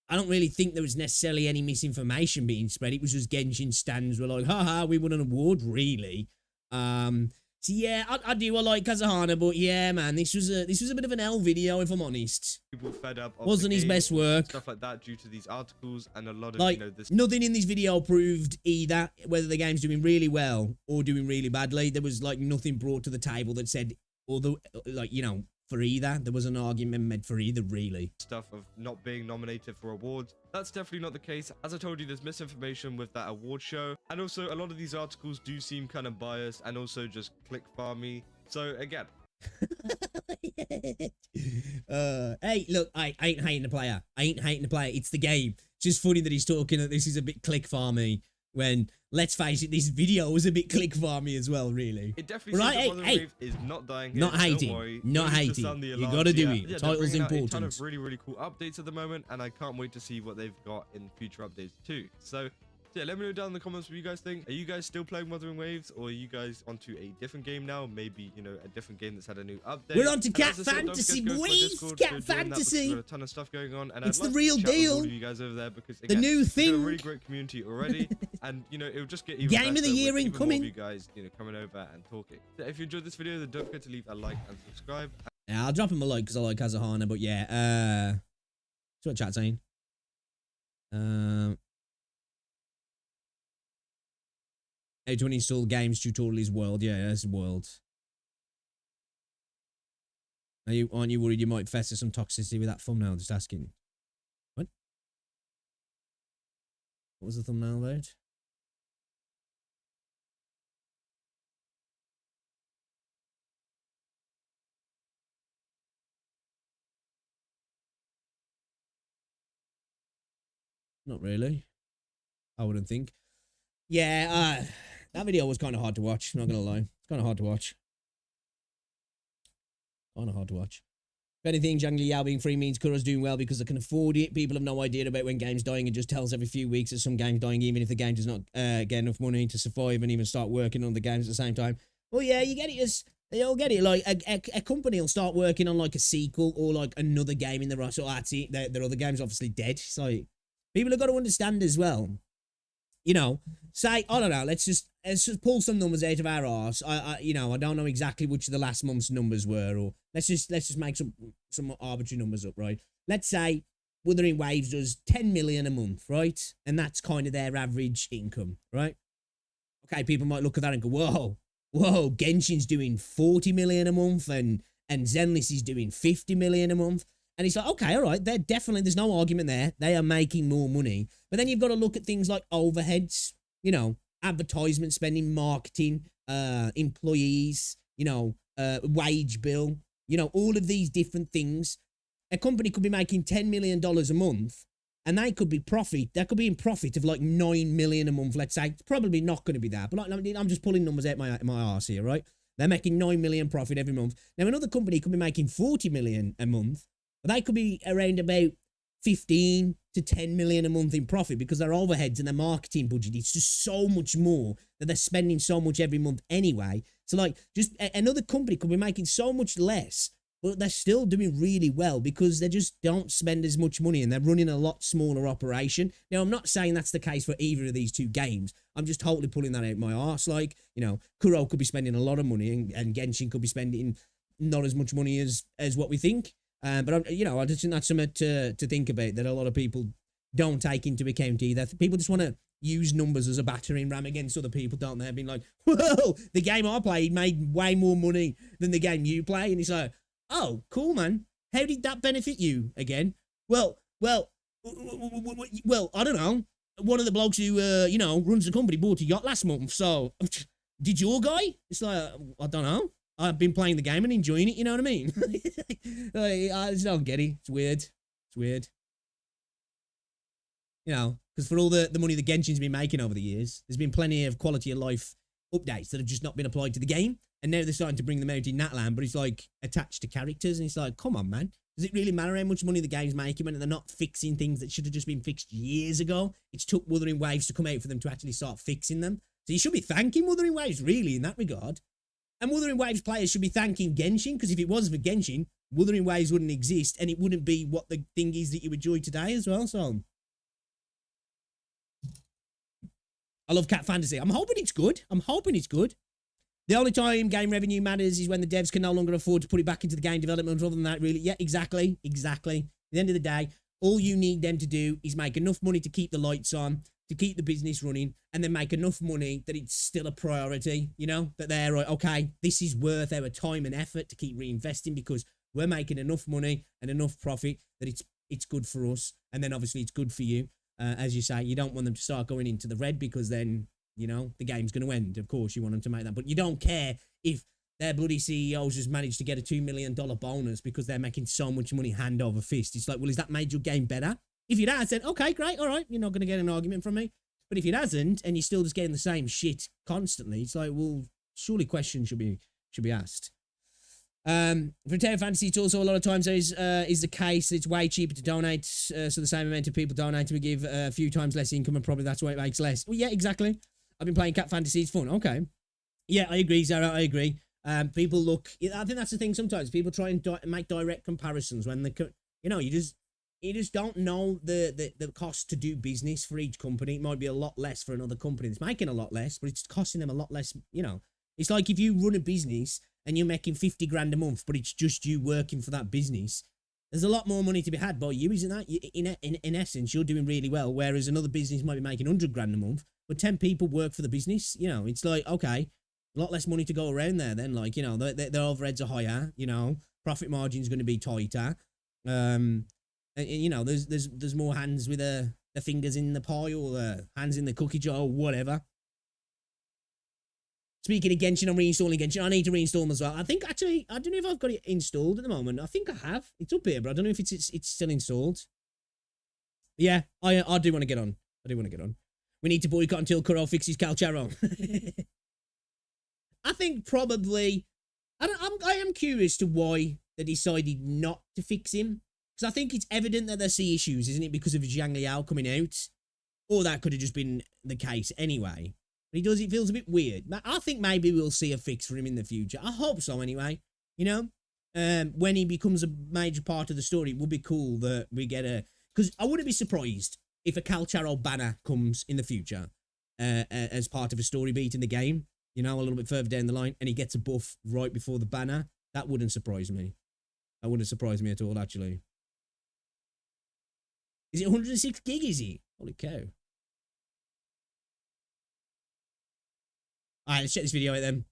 I don't really think there was necessarily any misinformation being spread. It was just Genshin stands were like, haha, we won an award, really. So yeah, I do. I like Kazuhana, but yeah, man, this was a bit of an L video, if I'm honest. People fed up. Of Wasn't his best work. Stuff like that due to these articles and a lot of, like, you know, this. Nothing in this video proved either whether the game's doing really well or doing really badly. There was like nothing brought to the table that said, although, like, you know, for either. There was an argument made for either, really. Stuff of not being nominated for awards. That's definitely not the case. As I told you, there's misinformation with that award show. And also, a lot of these articles do seem kind of biased and also just click farmy. So, again. Hey, look, I ain't hating the player. I ain't hating the player. It's the game. It's just funny that he's talking that this is a bit click farmy when, let's face it, this video was a bit click farmy as well, really. It definitely seems that Wave is not dying here. Not hating. Don't worry. Not hating. You gotta do it. Yeah, Title's important. A ton of really cool updates at the moment, and I can't wait to see what they've got in future updates too. So yeah, let me know down in the comments what you guys think. Are you guys still playing Wuthering Waves, or are you guys onto a different game now? Maybe, you know, a different game that's had a new update. We're onto Cat Fantasy, boys! Cat Fantasy! We've got a ton of stuff going on, and it's I'd the love real to chat with deal. all of you guys over there, because again, the new thing. we've got a really great community already, and you know, it'll just get even Game of the better year with even more of incoming. you guys, you know, coming over and talking. So if you enjoyed this video, then don't forget to leave a like and subscribe. Yeah, I'll drop him a like because I like Kazuhana, but yeah, what's what chat's saying? How to uninstall games tutorial is world. Yeah, that's world. Aren't you worried you might fester some toxicity with that thumbnail? Just asking. What? What was the thumbnail about? Not really. I wouldn't think. Yeah, that video was kind of hard to watch, not gonna lie. It's kind of hard to watch. Kind of hard to watch. If anything, Xiangli Yao being free means Kuro's doing well because they can afford it. People have no idea about when games dying and just tells every few weeks that some game's dying, even if the game does not get enough money to survive and even start working on the games at the same time. Well, yeah, you get it. They all get it. Like, a company will start working on, like, a sequel or, like, another game in the rush. So that's it. Their other game's obviously dead. So people have got to understand as well. You know, say, I don't know, let's just pull some numbers out of our arse. You know, I don't know exactly which of the last month's numbers were, or let's just make some arbitrary numbers up, right? Let's say Wuthering Waves does 10 million a month, right? And that's kind of their average income, right? Okay, people might look at that and go, whoa, Genshin's doing 40 million a month and Zenless is doing 50 million a month. And it's like, okay, all right, there's no argument there. They are making more money. But then you've got to look at things like overheads, you know, advertisement spending, marketing, employees, you know, wage bill, you know, all of these different things. A company could be making $10 million a month and they could be in profit of like 9 million a month, let's say. It's probably not going to be that, but I'm just pulling numbers out my arse here, right? They're making 9 million profit every month. Now, another company could be making 40 million a month. They could be around about 15 to 10 million a month in profit because their overheads and their marketing budget, it's just so much more that they're spending so much every month anyway. So like, just another company could be making so much less, but they're still doing really well because they just don't spend as much money and they're running a lot smaller operation. Now, I'm not saying that's the case for either of these two games. I'm just totally pulling that out my arse. Like, you know, Kuro could be spending a lot of money and Genshin could be spending not as much money as what we think. But, you know, I just think that's something to think about that a lot of people don't take into account either. People just want to use numbers as a battering ram against other people, don't they? Being like, whoa, the game I played made way more money than the game you play. And it's like, oh, cool, man. How did that benefit you again? Well, I don't know. One of the blokes who, you know, runs the company bought a yacht last month. So, did your guy? It's like, I don't know. I've been playing the game and enjoying it, you know what I mean? I just don't get it. It's weird. It's weird. You know, because for all the money that Genshin's been making over the years, there's been plenty of quality of life updates that have just not been applied to the game. And now they're starting to bring them out in that land, but it's like attached to characters. And it's like, come on, man. Does it really matter how much money the game's making when they're not fixing things that should have just been fixed years ago? It's took Wuthering Waves to come out for them to actually start fixing them. So you should be thanking Wuthering Waves, really, in that regard. And Wuthering Waves players should be thanking Genshin, because if it wasn't for Genshin, Wuthering Waves wouldn't exist, and it wouldn't be what the thing is that you enjoy today as well. So I love Cat Fantasy. I'm hoping it's good. I'm hoping it's good. The only time game revenue matters is when the devs can no longer afford to put it back into the game development. Other than that, really, yeah, exactly. At the end of the day, all you need them to do is make enough money to keep the lights on, to keep the business running, and then make enough money that it's still a priority, you know, that they're like, okay, this is worth our time and effort to keep reinvesting because we're making enough money and enough profit that it's good for us. And then obviously it's good for you. As you say, you don't want them to start going into the red because then, you know, the game's going to end. Of course, you want them to make that. But you don't care if their bloody CEOs just managed to get a $2 million bonus because they're making so much money hand over fist. It's like, well, has that made your game better? If it has, then okay, great, all right, you're not going to get an argument from me. But if it hasn't, and you're still just getting the same shit constantly, it's like, well, surely questions should be asked. For Tower Fantasy, it's also a lot of times is the case. It's way cheaper to donate, so the same amount of people donate to give a few times less income, and probably that's why it makes less. Well, yeah, exactly. I've been playing Cat Fantasy. It's fun. Okay. Yeah, I agree, Zara. I agree. People look. I think that's the thing. Sometimes people try and make direct comparisons when they, you know, you just don't know the cost to do business for each company. It might be a lot less for another company that's making a lot less, but it's costing them a lot less. You know, it's like if you run a business and you're making 50 grand a month, but it's just you working for that business. There's a lot more money to be had by you, isn't that? In essence, you're doing really well, whereas another business might be making 100 grand a month, but 10 people work for the business. You know, it's like, okay, a lot less money to go around there then. Like, you know, their overheads are higher, you know, profit margin's going to be tighter. And, you know, there's more hands with the fingers in the pie or hands in the cookie jar or whatever. Speaking of Genshin, I'm reinstalling Genshin. I need to reinstall them as well. I think, actually, I don't know if I've got it installed at the moment. I think I have. It's up here, but I don't know if it's still installed. Yeah, I do want to get on. We need to boycott until Kuro fixes Calcharo. I think probably... I am curious to why they decided not to fix him. Because I think it's evident that they see issues, isn't it? Because of Xiangli Yao coming out. Or that could have just been the case anyway. But it feels a bit weird. I think maybe we'll see a fix for him in the future. I hope so anyway. You know? When he becomes a major part of the story, it would be cool that we get a... Because I wouldn't be surprised if a Calcharo banner comes in the future as part of a story beat in the game. You know, a little bit further down the line. And he gets a buff right before the banner. That wouldn't surprise me. That wouldn't surprise me at all, actually. Is it 106 gig, is he? Holy cow. Alright, let's check this video out then.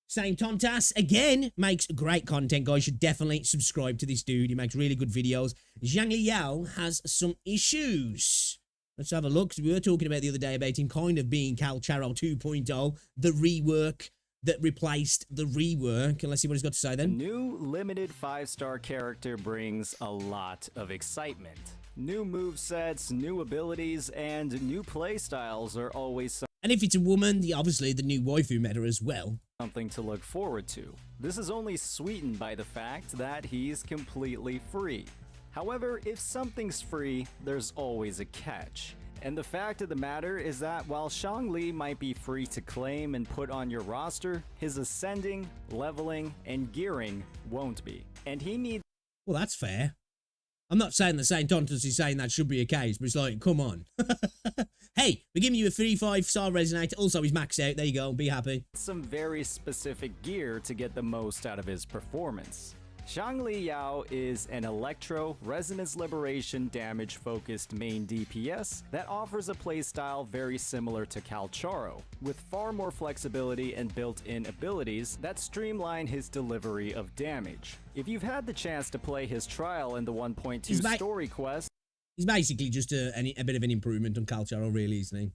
Saying Tontas, again, makes great content, guys. You should definitely subscribe to this dude. He makes really good videos. Xiangli Yao has some issues. Let's have a look. We were talking about the other day about him kind of being Calcharo 2.0, the rework that replaced the rework. And let's see what he's got to say then. A new limited 5-star character brings a lot of excitement. New movesets, new abilities, and new playstyles are always and if it's a woman, obviously the new waifu meta as well. Something to look forward to. This is only sweetened by the fact that he's completely free. However, if something's free, there's always a catch. And the fact of the matter is that while Xiangli might be free to claim and put on your roster, his ascending, leveling, and gearing won't be. And he needs... Well, that's fair. I'm not saying the St. Tontas is saying that should be a case, but it's like, come on. Hey, we're giving you a free 5-star resonator. Also, he's maxed out. There you go. Be happy. Some very specific gear to get the most out of his performance. Xiangli Yao is an Electro Resonance Liberation damage-focused main DPS that offers a playstyle very similar to Calcharo, with far more flexibility and built-in abilities that streamline his delivery of damage. If you've had the chance to play his trial in the 1.2 story quest... He's basically just a bit of an improvement on Calcharo, really, isn't he?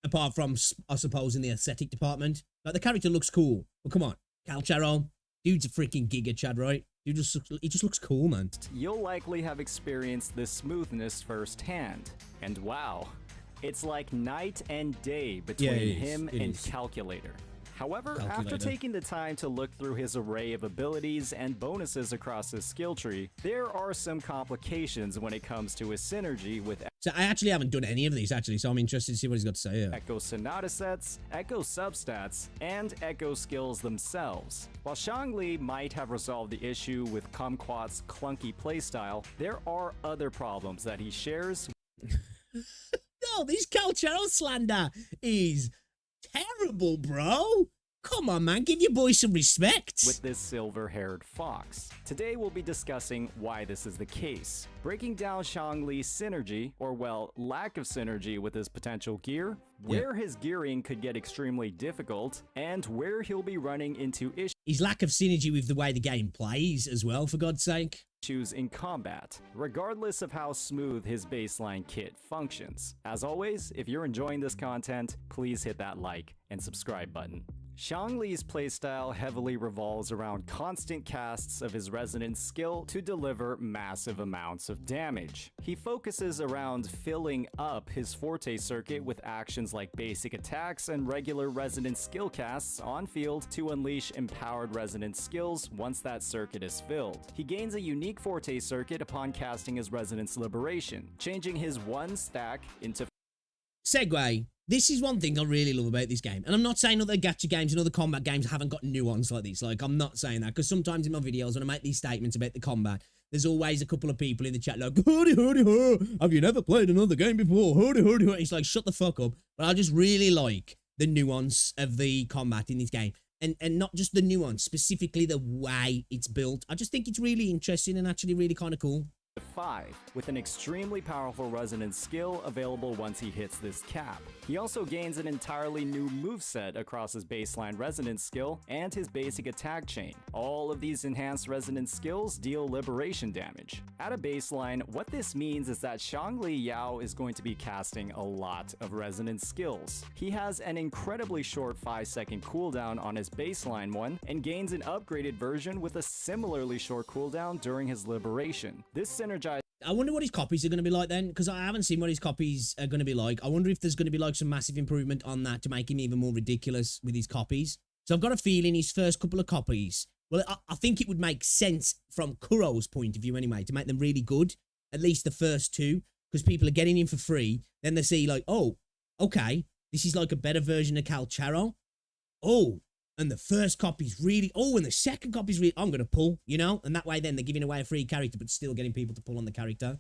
Apart from, I suppose, in the aesthetic department. Like, the character looks cool. But come on, Calcharo... Dude's a freaking giga chad, right? He just looks cool, man. You'll likely have experienced this smoothness firsthand. And wow, it's like night and day between him and Calculator. However, after Calculator. taking the time to look through his array of abilities and bonuses across his skill tree, there are some complications when it comes to his synergy with So I actually haven't done any of these, actually, so I'm interested to see what he's got to say here. Echo Sonata sets, Echo substats, and Echo skills themselves. While Xiangli might have resolved the issue with Kumquat's clunky playstyle, there are other problems that he shares. No, this Calchero slander is terrible, bro. Come on, man, give your boy some respect. With this silver-haired fox. Today we'll be discussing why this is the case, breaking down Xiangli's synergy, or well, lack of synergy with his potential gear, where his gearing could get extremely difficult, and where he'll be running into His lack of synergy with the way the game plays as well, for God's sake. issues in combat, regardless of how smooth his baseline kit functions. As always, if you're enjoying this content, please hit that like and subscribe button. Xiangli's playstyle heavily revolves around constant casts of his resonance skill to deliver massive amounts of damage. He focuses around filling up his forte circuit with actions like basic attacks and regular resonance skill casts on field to unleash empowered resonance skills once that circuit is filled. He gains a unique forte circuit upon casting his resonance liberation, changing his one stack into Segue. This is one thing I really love about this game. And I'm not saying other gacha games and other combat games haven't got nuance like this. Like, I'm not saying that. Because sometimes in my videos, when I make these statements about the combat, there's always a couple of people in the chat like, hoody, hoody, ho. Have you never played another game before? Hoody, hoody, ho. It's like, shut the fuck up. But I just really like the nuance of the combat in this game. And not just the nuance, specifically the way it's built. I just think it's really interesting and actually really kind of cool. 5, with an extremely powerful resonance skill available once he hits this cap. He also gains an entirely new moveset across his baseline resonance skill and his basic attack chain. All of these enhanced resonance skills deal liberation damage. At a baseline, what this means is that Xiangli Yao is going to be casting a lot of resonance skills. He has an incredibly short 5-second cooldown on his baseline one and gains an upgraded version with a similarly short cooldown during his liberation. This synergizes. I wonder what his copies are going to be like then, because I haven't seen what his copies are going to be like. I wonder if there's going to be like some massive improvement on that to make him even more ridiculous with his copies. So I've got a feeling his first couple of copies, well, I think it would make sense from Kuro's point of view anyway, to make them really good, at least the first two, because people are getting in for free. Then they see like, oh, okay, this is like a better version of Calchero. Oh, and the first copy's really, oh, and the second copy's really, I'm going to pull, you know? And that way then they're giving away a free character, but still getting people to pull on the character.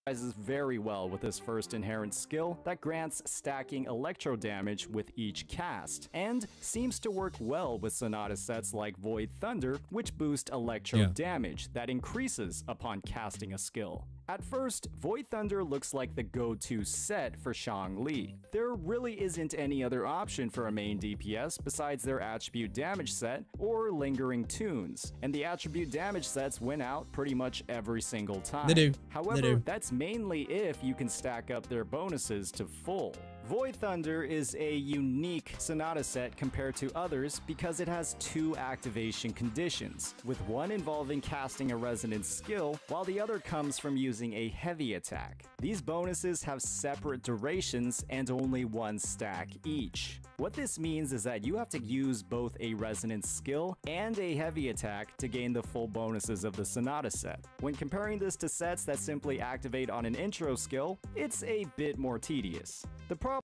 Very well with his first inherent skill that grants stacking electro damage with each cast, and seems to work well with Sonata sets like Void Thunder, which boost electro damage that increases upon casting a skill. At first, Void Thunder looks like the go-to set for Xiangli. There really isn't any other option for a main DPS besides their attribute damage set or lingering tunes, and the attribute damage sets win out pretty much every single time. They do. However, that's mainly if you can stack up their bonuses to full. Void Thunder is a unique Sonata set compared to others because it has two activation conditions, with one involving casting a resonance skill, while the other comes from using a heavy attack. These bonuses have separate durations and only one stack each. What this means is that you have to use both a resonance skill and a heavy attack to gain the full bonuses of the Sonata set. When comparing this to sets that simply activate on an intro skill, it's a bit more tedious. The problem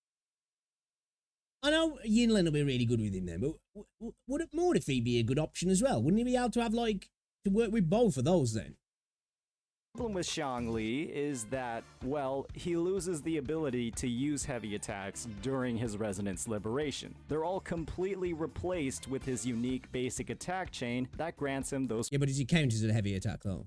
I know Yinlin will be really good with him then, but would Mortifee be a good option as well? Wouldn't he be able to have, like, to work with both of those then? The problem with Xiangli is that, well, he loses the ability to use heavy attacks during his resonance liberation. They're all completely replaced with his unique basic attack chain that grants him those Yeah, but does he count as a heavy attack though?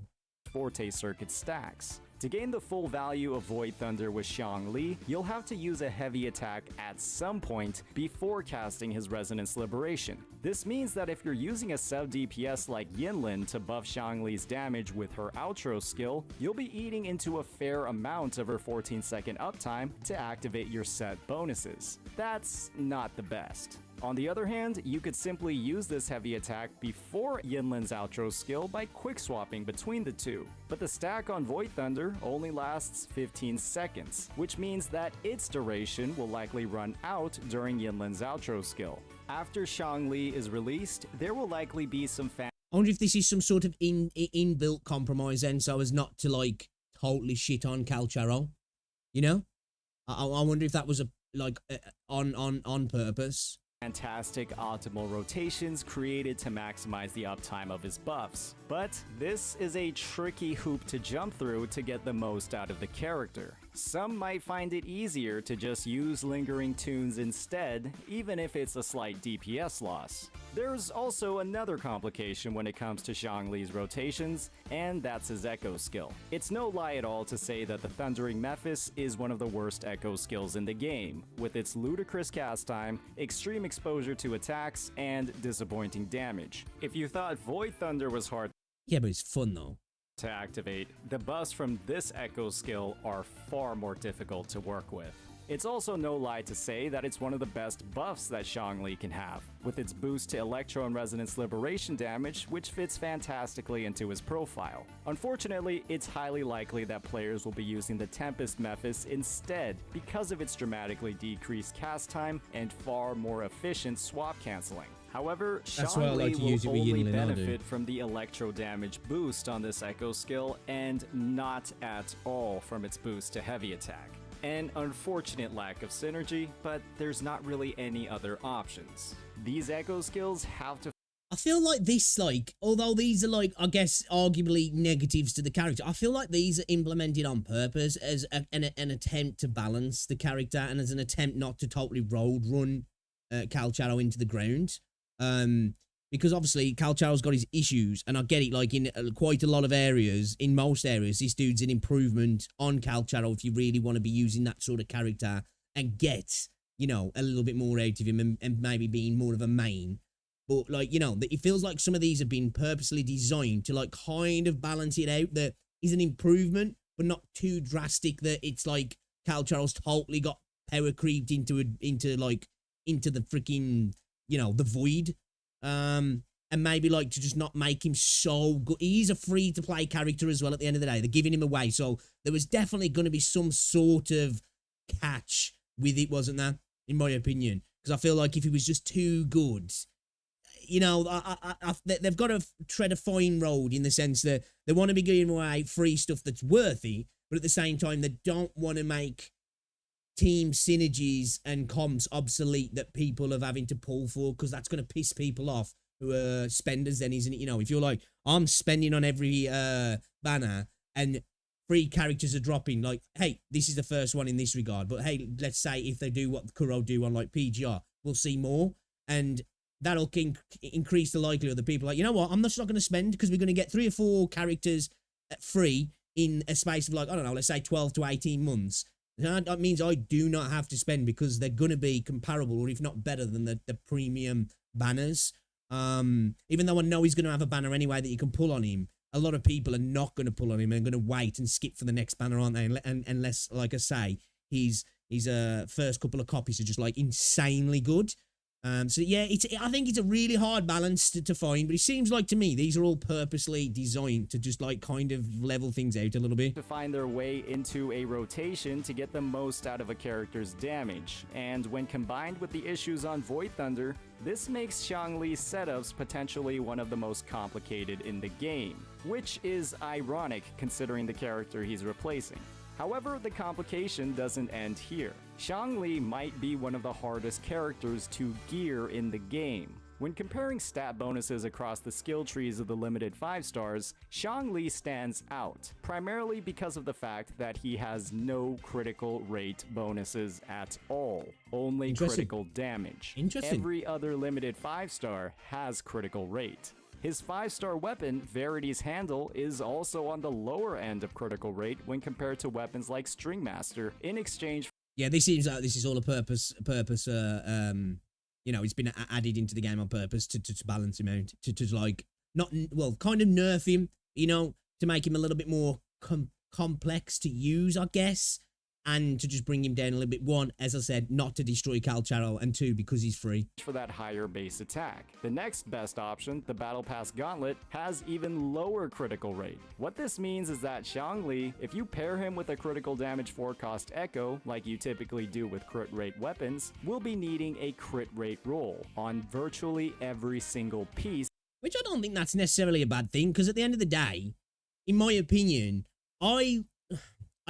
forte circuit stacks. To gain the full value of Void Thunder with Xiangli, you'll have to use a heavy attack at some point before casting his Resonance Liberation. This means that if you're using a sub DPS like Yinlin to buff Xiangli's damage with her outro skill, you'll be eating into a fair amount of her 14-second uptime to activate your set bonuses. That's not the best. On the other hand, you could simply use this heavy attack before Yinlin's outro skill by quick swapping between the two. But the stack on Void Thunder only lasts 15 seconds, which means that its duration will likely run out during Yinlin's outro skill. After Xiangli is released, there will likely be some I wonder if this is some sort of inbuilt compromise then, so as not to like totally shit on Calcharo. You know? I wonder if that was on purpose. fantastic optimal rotations created to maximize the uptime of his buffs. But this is a tricky hoop to jump through to get the most out of the character. Some might find it easier to just use lingering tunes instead, even if it's a slight DPS loss. There's also another complication when it comes to Xiangli's rotations, and that's his echo skill. It's no lie at all to say that the Thundering Mephis is one of the worst echo skills in the game, with its ludicrous cast time, extreme exposure to attacks, and disappointing damage. If you thought Void Thunder was hard Yeah, but it's fun though. to activate, the buffs from this echo skill are far more difficult to work with. It's also no lie to say that it's one of the best buffs that Xiangli can have, with its boost to Electro and Resonance Liberation damage, which fits fantastically into his profile. Unfortunately, it's highly likely that players will be using the Tempest Mephis instead because of its dramatically decreased cast time and far more efficient swap canceling. However, That's why I like Xiangli to use it will with only Yinli now, dude. benefit from the electro damage boost on this echo skill and not at all from its boost to heavy attack. An unfortunate lack of synergy, but there's not really any other options. These echo skills have to I feel like this, like, although these are, like, I guess, arguably negatives to the character, I feel like these are implemented on purpose as an attempt to balance the character and as an attempt not to totally road run Calcharo into the ground. Because obviously Calcharo's got his issues, and I get it, like, in quite a lot of areas, in most areas, this dude's an improvement on Calcharo if you really want to be using that sort of character and get, you know, a little bit more out of him and maybe being more of a main. But, like, you know, it feels like some of these have been purposely designed to, like, kind of balance it out that is an improvement, but not too drastic that it's like Calcharo's totally got power creeped into the freaking, you know, the void. And maybe, like, to just not make him so good. He's a free-to-play character as well at the end of the day. They're giving him away. So there was definitely going to be some sort of catch with it, wasn't there? In my opinion. Because I feel like if he was just too good, you know, they've got to tread a fine road in the sense that they want to be giving away free stuff that's worthy, but at the same time, they don't want to make team synergies and comps obsolete that people are having to pull for, because that's going to piss people off who are spenders then, isn't it? You know, if you're like, I'm spending on every banner and free characters are dropping, like, hey, this is the first one in this regard, but hey, let's say if they do what Kuro do on like PGR, we'll see more, and that'll increase the likelihood that people are like, you know what, I'm just not going to spend because we're going to get 3 or 4 characters free in a space of, like, I don't know, let's say 12 to 18 months. That means I do not have to spend because they're going to be comparable or if not better than the premium banners. Even though I know he's going to have a banner anyway that you can pull on him, a lot of people are not going to pull on him and going to wait and skip for the next banner, aren't they? And unless, like I say, his first couple of copies are just, like, insanely good. So yeah, I think it's a really hard balance to find, but it seems like to me these are all purposely designed to just, like, kind of level things out a little bit. to find their way into a rotation to get the most out of a character's damage, and when combined with the issues on Void Thunder, this makes Xiangli's setups potentially one of the most complicated in the game, which is ironic considering the character he's replacing. However, the complication doesn't end here. Xiangli might be one of the hardest characters to gear in the game. When comparing stat bonuses across the skill trees of the limited 5 stars, Xiangli stands out, primarily because of the fact that he has no critical rate bonuses at all, only critical damage. Interesting. Every other limited 5 star has critical rate. His 5-star weapon, Verity's Handle, is also on the lower end of critical rate when compared to weapons like Stringmaster, in exchange for Yeah, this seems like this is all a purpose, you know, it's been added into the game on purpose to balance him out, to like, not, well, kind of nerf him, you know, to make him a little bit more complex to use, I guess, and to just bring him down a little bit. One, as I said, not to destroy Calcharo, and two, because he's free. For that higher base attack. The next best option, the Battle Pass Gauntlet, has even lower critical rate. What this means is that Xiangli, if you pair him with a critical damage forecast echo, like you typically do with crit rate weapons, will be needing a crit rate roll on virtually every single piece. Which I don't think that's necessarily a bad thing, because at the end of the day, in my opinion, I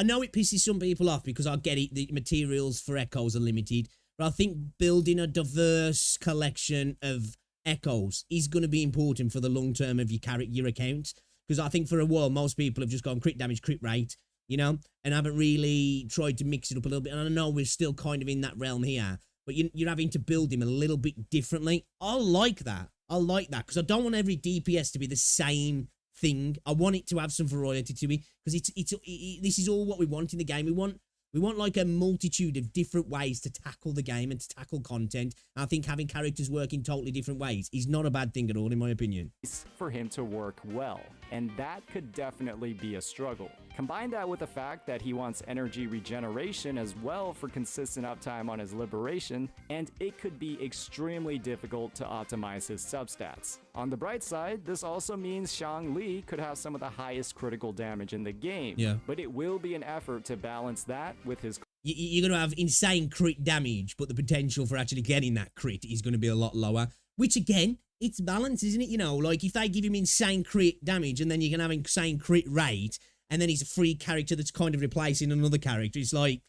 know it pisses some people off because I get it, the materials for echoes are limited, but I think building a diverse collection of echoes is going to be important for the long term of your account, because I think for a while, most people have just gone crit damage, crit rate, you know, and haven't really tried to mix it up a little bit. And I know we're still kind of in that realm here, but you're having to build him a little bit differently. I like that. I like that because I don't want every DPS to be the same thing. I want it to have some variety to it because this is all what we want in the game. We want like a multitude of different ways to tackle the game and to tackle content. And I think having characters work in totally different ways is not a bad thing at all, in my opinion. For him to work well, and that could definitely be a struggle. Combine that with the fact that he wants energy regeneration as well for consistent uptime on his liberation, and it could be extremely difficult to optimize his substats. On the bright side, this also means Xiangli could have some of the highest critical damage in the game, but it will be an effort to balance that with his... You're going to have insane crit damage, but the potential for actually getting that crit is going to be a lot lower, which again, it's balance, isn't it? You know, like if they give him insane crit damage and then you can have insane crit rate, and then he's a free character that's kind of replacing another character, it's like,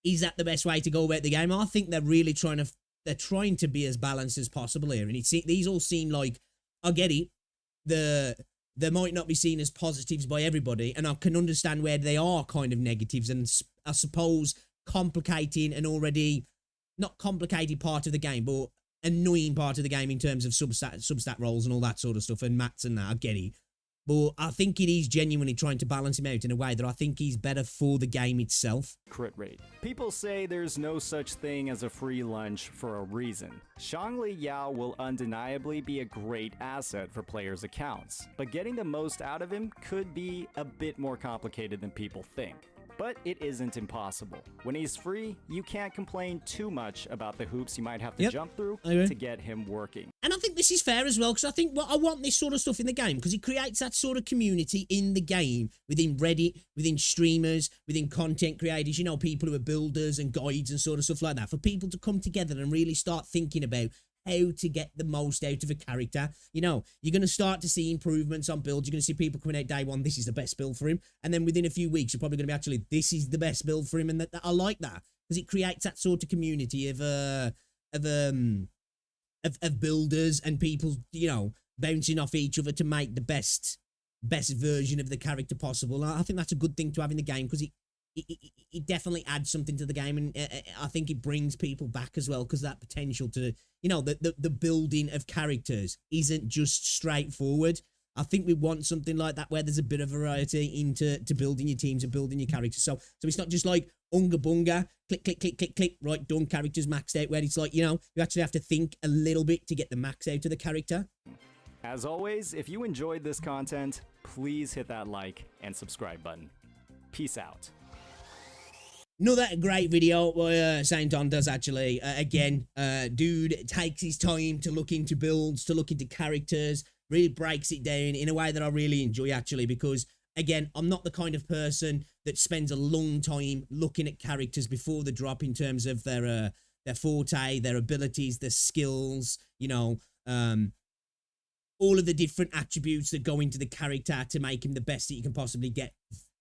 is that the best way to go about the game? I think they're really trying to be as balanced as possible here, and these all seem like, I get it, they might not be seen as positives by everybody, and I can understand where they are kind of negatives, and I suppose complicating an already not complicated part of the game, but annoying part of the game in terms of substat rolls and all that sort of stuff, and mats and that, I get it. But I think it is genuinely trying to balance him out in a way that I think is better for the game itself. Crit rate. People say there's no such thing as a free lunch for a reason. Xiangli Yao will undeniably be a great asset for players' accounts, but getting the most out of him could be a bit more complicated than people think. But it isn't impossible. When he's free, you can't complain too much about the hoops you might have to jump through to get him working. And I think this is fair as well, because I think I want this sort of stuff in the game, because it creates that sort of community in the game, within Reddit, within streamers, within content creators, you know, people who are builders and guides and sort of stuff like that, for people to come together and really start thinking about how to get the most out of a character. You know, you're going to start to see improvements on builds. You're going to see people coming out day one, this is the best build for him. And then within a few weeks, you're probably going to be actually, this is the best build for him. And that I like that, because it creates that sort of community of builders and people, you know, bouncing off each other to make the best version of the character possible. I think that's a good thing to have in the game, because it definitely adds something to the game, and I think it brings people back as well, because that potential to, you know, the building of characters isn't just straightforward. I think we want something like that where there's a bit of variety into building your teams and building your characters. So it's not just like unga bunga, click, click, click, click, click, right, done, characters maxed out, where it's like, you know, you actually have to think a little bit to get the max out of the character. As always, if you enjoyed this content, please hit that like and subscribe button. Peace out. Another great video by Saint On does, actually. Again, dude takes his time to look into builds, to look into characters, really breaks it down in a way that I really enjoy, actually, because, again, I'm not the kind of person that spends a long time looking at characters before the drop in terms of their forte, their abilities, their skills, you know, all of the different attributes that go into the character to make him the best that you can possibly get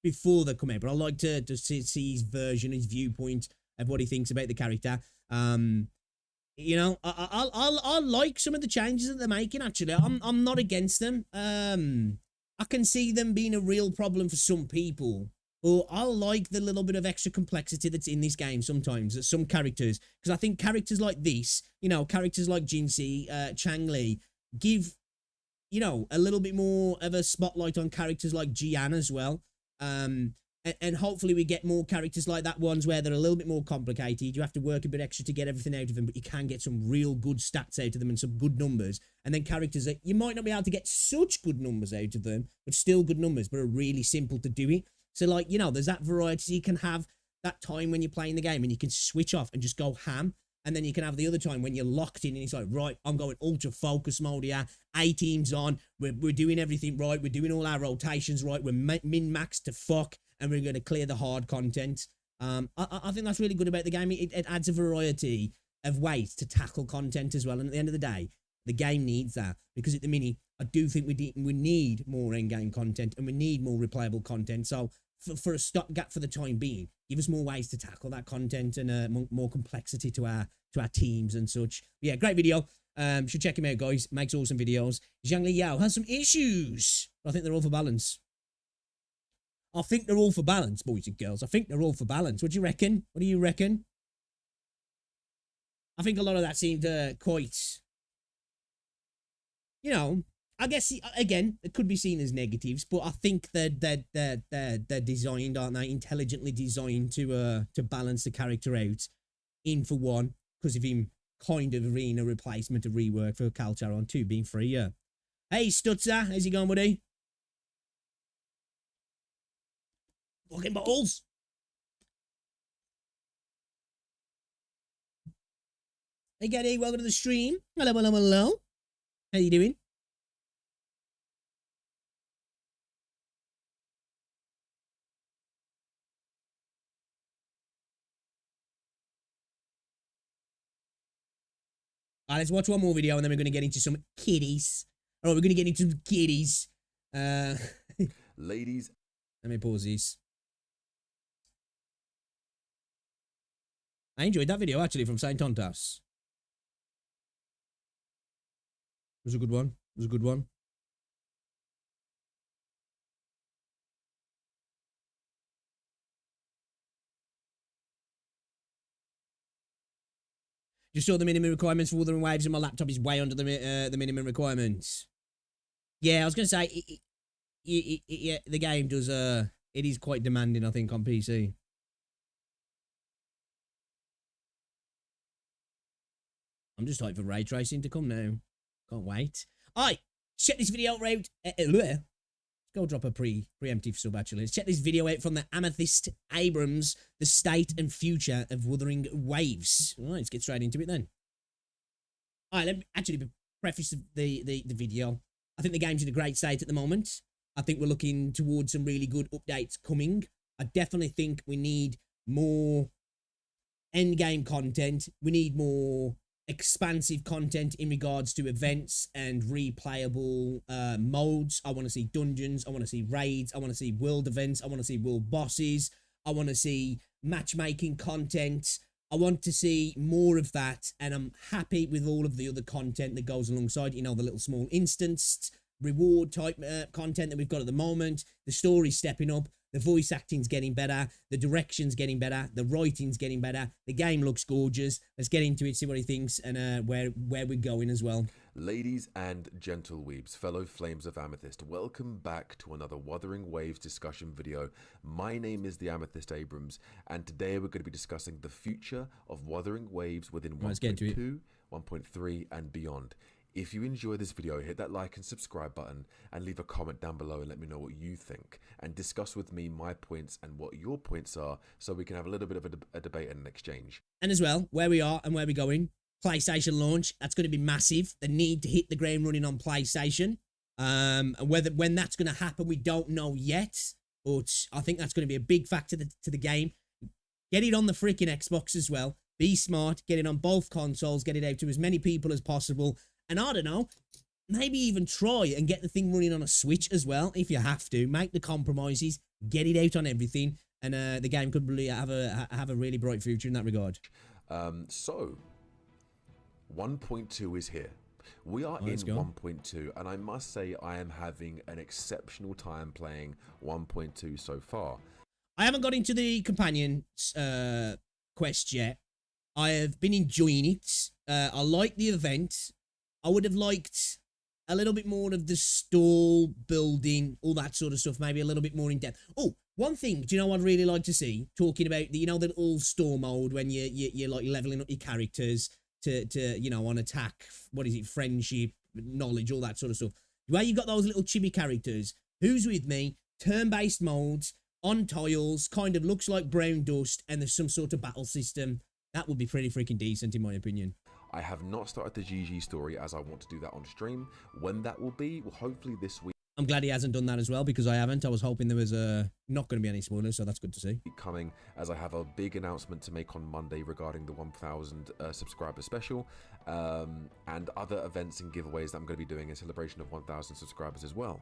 before they come out. But I like to see his version, his viewpoint of what he thinks about the character. You know, I like some of the changes that they're making, actually. I'm not against them. I can see them being a real problem for some people, but I like the little bit of extra complexity that's in this game sometimes, that some characters, because I think characters like this, you know, characters like Jinsei, Xiangli, give, you know, a little bit more of a spotlight on characters like Jian as well. And hopefully we get more characters like that, ones where they're a little bit more complicated. You have to work a bit extra to get everything out of them, but you can get some real good stats out of them and some good numbers. And then characters that you might not be able to get such good numbers out of them, but still good numbers, but are really simple to do it. So, like, you know, there's that variety. You can have that time when you're playing the game and you can switch off and just go ham. And then you can have the other time when you're locked in and it's like, right, I'm going ultra focus mode here. A team's on. We're doing everything right. We're doing all our rotations right. We're min-maxed to fuck. And we're going to clear the hard content. I think that's really good about the game. It adds a variety of ways to tackle content as well. And at the end of the day, the game needs that. Because at the minute, I do think we need more end-game content. And we need more replayable content. So for a stopgap for the time being, give us more ways to tackle that content and more complexity to our teams and such. But yeah, great video. Should check him out, guys. Makes awesome videos. Xiangli Yao has some issues. I think they're all for balance. I think they're all for balance, boys and girls. I think they're all for balance. What do you reckon? What do you reckon? I think a lot of that seemed quite, you know, I guess, again, it could be seen as negatives, but I think they're designed, aren't they? Intelligently designed to balance the character out in for one, because of him kind of being a replacement, a rework for Gacha on 2 being free, yeah. Hey, Stutzer, how's he going, buddy? Fucking balls. Hey, Gaddy, welcome to the stream. Hello, hello, hello. How you doing? Let's watch one more video and then we're going to get into some kitties. All right, we're going to get into some kitties. Ladies. Let me pause these. I enjoyed that video, actually, from Saint Tontas. It was a good one. It was a good one. Just saw the minimum requirements for Wuthering Waves and my laptop is way under the minimum requirements. Yeah, I was going to say, yeah, the game does, it is quite demanding, I think, on PC. I'm just hyped for ray tracing to come now. Can't wait. Alright, check this video out. Let's go drop a preemptive sub, actually. Let's check this video out from the Amethyst Abrams, The State and Future of Wuthering Waves. Alright, let's get straight into it then. Alright, let me actually preface the video. I think the game's in a great state at the moment. I think we're looking towards some really good updates coming. I definitely think we need more endgame content. We need more expansive content in regards to events and replayable modes. I want to see dungeons. I want to see raids. I want to see world events. I want to see world bosses. I want to see matchmaking content. I want to see more of that, and I'm happy with all of the other content that goes alongside, you know, the little small instanced reward type content that we've got at the moment. The story's stepping up. The voice acting's getting better. The direction's getting better. The writing's getting better. The game looks gorgeous. Let's get into it, see what he thinks, and where we're going as well. Ladies and gentle weebs, fellow flames of Amethyst, welcome back to another Wuthering Waves discussion video. My name is the Amethyst Abrams, and today we're going to be discussing the future of Wuthering Waves within 1.2, 1.3, and beyond. If you enjoy this video, hit that like and subscribe button and leave a comment down below and let me know what you think, and discuss with me my points and what your points are, so we can have a little bit of a debate and an exchange. And as well, where we are and where we're going. PlayStation launch, that's going to be massive. The need to hit the ground running on PlayStation. And when that's going to happen, we don't know yet, but I think that's going to be a big factor to the game. Get it on the freaking Xbox as well. Be smart, get it on both consoles, get it out to as many people as possible. And I don't know, maybe even try and get the thing running on a Switch as well, if you have to. Make the compromises, get it out on everything, and the game could really have a really bright future in that regard. So, 1.2 is here. We are in 1.2, and I must say I am having an exceptional time playing 1.2 so far. I haven't got into the companion quest yet. I have been enjoying it. I like the event. I would have liked a little bit more of the stall building, all that sort of stuff, maybe a little bit more in depth. Oh, one thing, do you know what I'd really like to see? Talking about, you know, the all-store mode when you're like leveling up your characters to you know, on attack, what is it, friendship, knowledge, all that sort of stuff. Where you've got those little chibi characters. Who's with me? Turn-based modes on tiles, kind of looks like brown dust, and there's some sort of battle system. That would be pretty freaking decent in my opinion. I have not started the GG story as I want to do that on stream. When that will be, well, hopefully this week. I'm glad he hasn't done that as well, because I haven't. I was hoping there was not going to be any spoilers, so that's good to see. Coming, as I have a big announcement to make on Monday regarding the 1000 subscriber special, and other events and giveaways that I'm going to be doing in celebration of 1000 subscribers as well.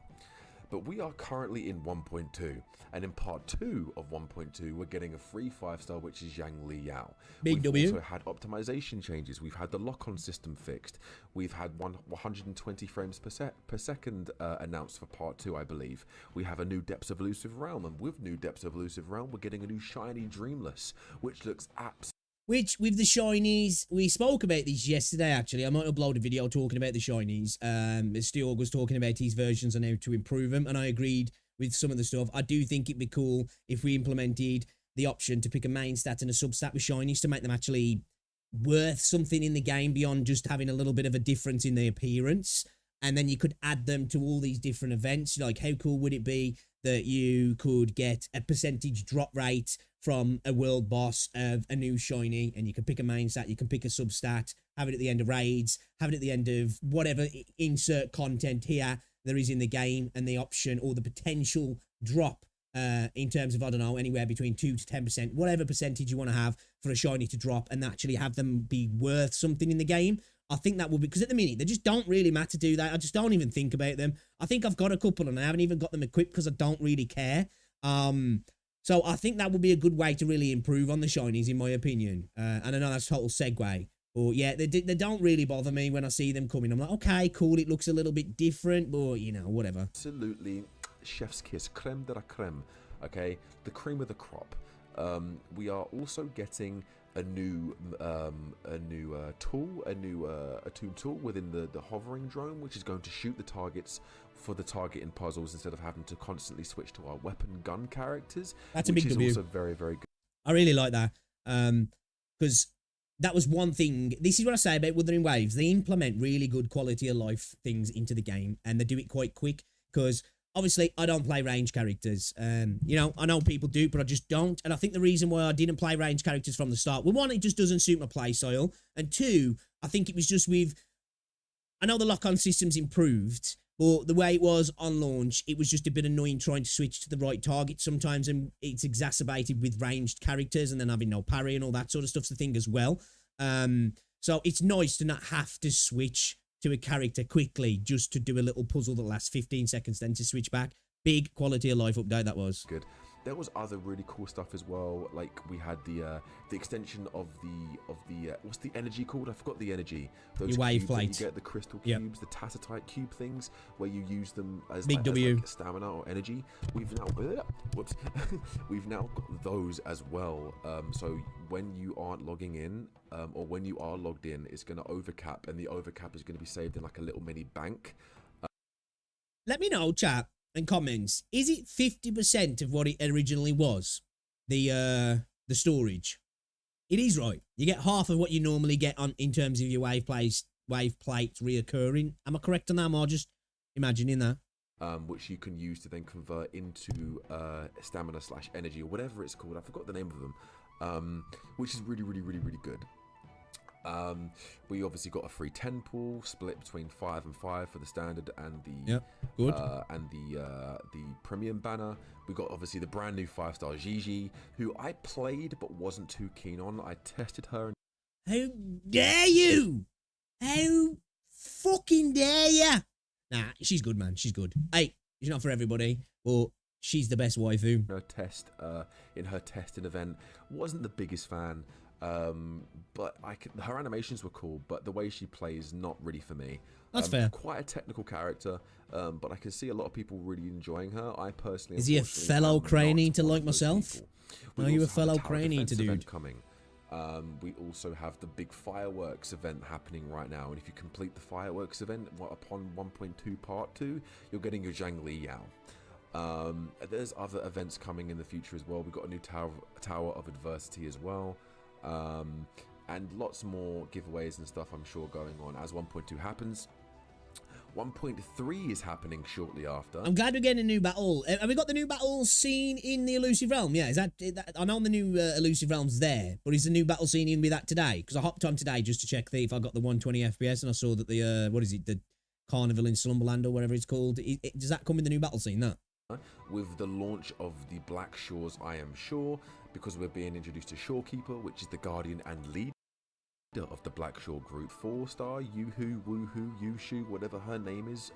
But we are currently in 1.2, and in part 2 of 1.2, we're getting a free 5-star, which is Xiangli Yao. Big W. We've also had optimization changes. We've had the lock-on system fixed. We've had 120 frames per second announced for part 2, I believe. We have a new Depths of Elusive Realm, and with new Depths of Elusive Realm, we're getting a new shiny Dreamless, which looks absolutely. Which, with the shinies, we spoke about these yesterday, actually. I might upload a video talking about the shinies. Steorg was talking about his versions and how to improve them, and I agreed with some of the stuff. I do think it'd be cool if we implemented the option to pick a main stat and a substat with shinies to make them actually worth something in the game beyond just having a little bit of a difference in the appearance. And then you could add them to all these different events. Like, how cool would it be that you could get a percentage drop rate from a world boss of a new shiny, and you can pick a main stat, you can pick a substat, have it at the end of raids, have it at the end of whatever insert content here there is in the game, and the option or the potential drop in terms of, I don't know, anywhere between 2 to 10%, whatever percentage you want to have for a shiny to drop, and actually have them be worth something in the game. I think that would be, because at the minute, they just don't really matter, do they? I just don't even think about them. I think I've got a couple and I haven't even got them equipped because I don't really care. So I think that would be a good way to really improve on the shinies, in my opinion. And I know that's a total segue. But yeah, they don't really bother me when I see them coming. I'm like, okay, cool, it looks a little bit different, but, you know, whatever. Absolutely chef's kiss, creme de la creme, okay? The cream of the crop. We are also getting a new tool, a tool within the hovering drone, which is going to shoot the targets for the target in puzzles instead of having to constantly switch to our weapon gun characters. That's a big W. Which is also very, very good. I really like that, because that was one thing. This is what I say about Wuthering Waves. They implement really good quality of life things into the game, and they do it quite quick, because obviously I don't play range characters. You know, I know people do, but I just don't. And I think the reason why I didn't play range characters from the start, well, one, it just doesn't suit my play style, and two, I think it was just with, I know the lock-on system's improved, but the way it was on launch, it was just a bit annoying trying to switch to the right target sometimes, and it's exacerbated with ranged characters and then having no parry and all that sort of stuff's the thing as well. So it's nice to not have to switch to a character quickly just to do a little puzzle that lasts 15 seconds, then to switch back. Big quality of life update that was. Good. There was other really cool stuff as well. Like we had the extension of the what's the energy called? I forgot the energy. Those your wave cubes that plate. you get, the crystal cubes, the tacitite cube things, where you use them as Big W. like stamina or energy. We've now whoops, we've now got those as well. So when you aren't logging in, or when you are logged in, it's going to overcap, and the overcap is going to be saved in like a little mini bank. Let me know, chat and comments. Is it 50% of what it originally was? The storage. It is, right. You get half of what you normally get on in terms of your wave plates reoccurring. Am I correct on that? Am I just imagining that? Which you can use to then convert into stamina / energy or whatever it's called. I forgot the name of them. Which is really, really, really, really good. We obviously got a free 10 pool split between 5 and 5 for the standard and the the premium banner. We got obviously the brand new 5-star Gigi, who I played but wasn't too keen on. I tested her. How dare you? How fucking dare you? Nah, she's good, man. She's good. Hey, she's not for everybody, but she's the best waifu. Her test, in her testing event, wasn't the biggest fan. But her animations were cool, but the way she plays, not really for me. That's fair. Quite a technical character, but I can see a lot of people really enjoying her. I personally, is he a fellow Crane to like myself? Are you a fellow Crane to dude? Coming. We also have the big fireworks event happening right now, and if you complete the fireworks event upon 1.2 part 2, you're getting your Xiangli Yao. There's other events coming in the future as well. We've got a new Tower of Adversity as well. And lots more giveaways and stuff I'm sure going on as 1.2 happens. 1.3 is happening shortly after. I'm glad we're getting a new battle. Have we got the new battle scene in the Elusive Realm? Yeah, is that I know the new Elusive Realm's there, but is the new battle scene in with that today? Because I hopped on today just to check if I got the 120 FPS, and I saw that the what is it, the Carnival in Slumberland or whatever it's called. Does that come in the new battle scene? That with the launch of the Black Shores, I am sure, because we're being introduced to Shorekeeper, which is the guardian and leader of the Black Shore group. 4-star Yoo-hoo, Woohoo, Yushu, whatever her name is,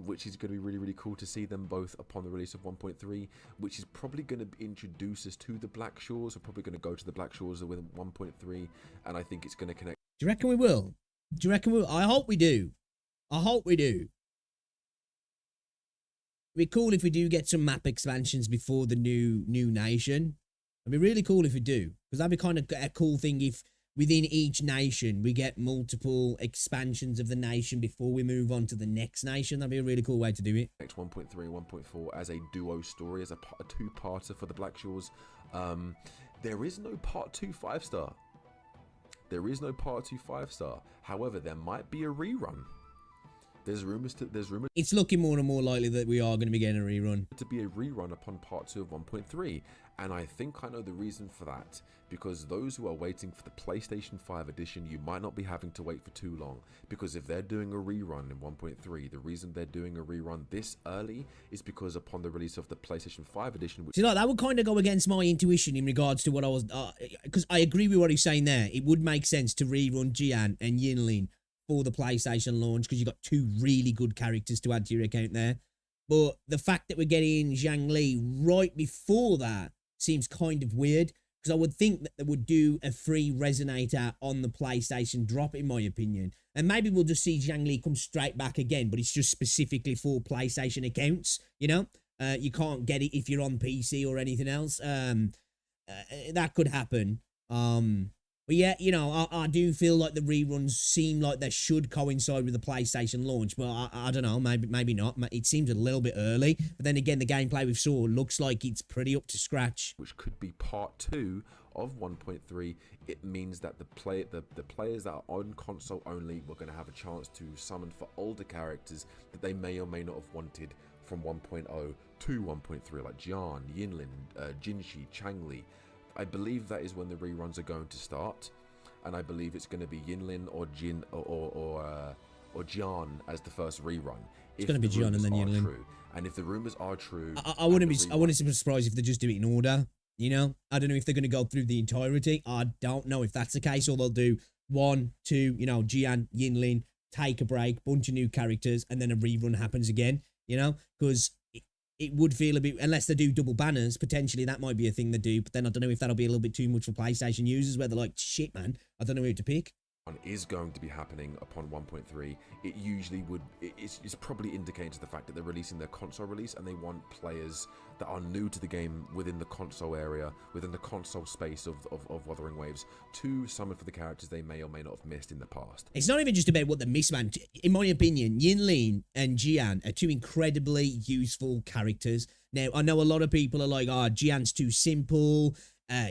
which is going to be really, really cool to see them both upon the release of 1.3, which is probably going to introduce us to the Black Shores. We're probably going to go to the Black Shores with 1.3, and I think it's going to connect. do you reckon we will? Do you reckon we will? I hope we do. I hope we do. It'd be cool if we do get some map expansions before the new nation. It'd be really cool if we do, because that'd be kind of a cool thing if within each nation we get multiple expansions of the nation before we move on to the next nation. That'd be a really cool way to do it. 1.3 and 1.4 as a duo story, as a two-parter for the Black Shores. There is no part 2 5-star. There is no part 2 5-star. However, there might be a rerun. There's rumors. It's looking more and more likely that we are going to be getting a rerun. To be a rerun upon part 2 of 1.3, and I think I know the reason for that, because those who are waiting for the PlayStation 5 edition, you might not be having to wait for too long, because if they're doing a rerun in 1.3, the reason they're doing a rerun this early is because upon the release of the PlayStation 5 edition, which see, like, that would kind of go against my intuition in regards to what I was, because I agree with what he's saying there. It would make sense to rerun Jian and Yinlin for the PlayStation launch, because you've got 2 really good characters to add to your account there. But the fact that we're getting Xiangli right before that seems kind of weird, because I would think that they would do a free Resonator on the PlayStation drop, in my opinion. And maybe we'll just see Xiangli come straight back again, but it's just specifically for PlayStation accounts, you know? You can't get it if you're on PC or anything else. That could happen. But yeah, you know, I do feel like the reruns seem like they should coincide with the PlayStation launch, but I don't know, maybe not. It seems a little bit early, but then again, the gameplay we saw looks like it's pretty up to scratch. which could be part 2 of 1.3, it means that the players that are on console only were going to have a chance to summon for older characters that they may or may not have wanted from 1.0 to 1.3, like Jian, Yinlin, Jinshi, Xiangli. I believe that is when the reruns are going to start, and I believe it's going to be Yinlin or Jin or Jian as the first rerun. It's going to be Jian and then Yinlin. True, and if the rumors are true, I wouldn't be surprised if they just do it in order. You know, I don't know if they're going to go through the entirety. I don't know if that's the case, or they'll do 1, 2, you know, Jian, Yinlin, take a break, bunch of new characters, and then a rerun happens again. You know, because it would feel a bit, unless they do double banners, potentially that might be a thing they do, but then I don't know if that'll be a little bit too much for PlayStation users, where they're like, shit, man, I don't know who to pick. Is going to be happening upon 1.3. It usually would, it's probably indicating to the fact that they're releasing their console release, and they want players that are new to the game within the console area, within the console space of Wuthering Waves, to summon for the characters they may or may not have missed in the past. It's not even just about what they miss, man. In my opinion, Yinlin and Jian are 2 incredibly useful characters. Now, I know a lot of people are like, oh, Jian's too simple.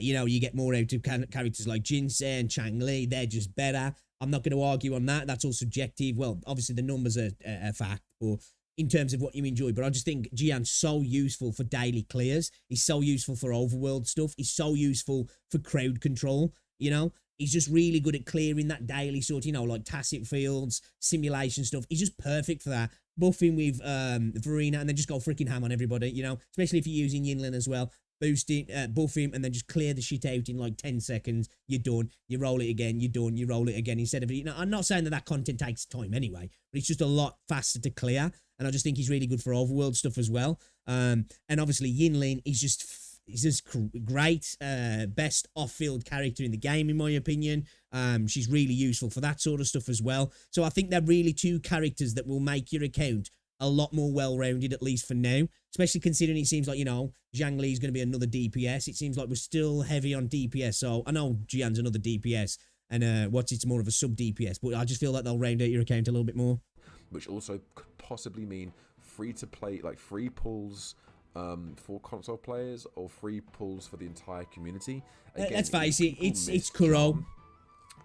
You know, you get more out of characters like Jinsei and Xiangli. They're just better. I'm not going to argue on that. That's all subjective. Well, obviously the numbers are a fact, or in terms of what you enjoy. But I just think Jian's so useful for daily clears. He's so useful for overworld stuff. He's so useful for crowd control. You know, he's just really good at clearing that daily sort, you know, like tacit fields, simulation stuff. He's just perfect for that. Buff him with Verena and then just go freaking ham on everybody, you know, especially if you're using Yinlin as well. Boost it, buff him, and then just clear the shit out in like 10 seconds. You're done. You roll it again. You're done. You roll it again. Instead of, you know, I'm not saying that content takes time anyway, but it's just a lot faster to clear. And I just think he's really good for overworld stuff as well. And obviously Yinlin is just great. Best off-field character in the game, in my opinion. She's really useful for that sort of stuff as well. So I think they're really 2 characters that will make your account a lot more well-rounded, at least for now, especially considering it seems like, you know, Xiangli is going to be another DPS. It seems like we're still heavy on DPS, so I know Jian's another DPS, and it's more of a sub-DPS, but I just feel like they'll round out your account a little bit more. Which also could possibly mean free-to-play, like free pulls for console players, or free pulls for the entire community. Again, let's face it, it's Kuro.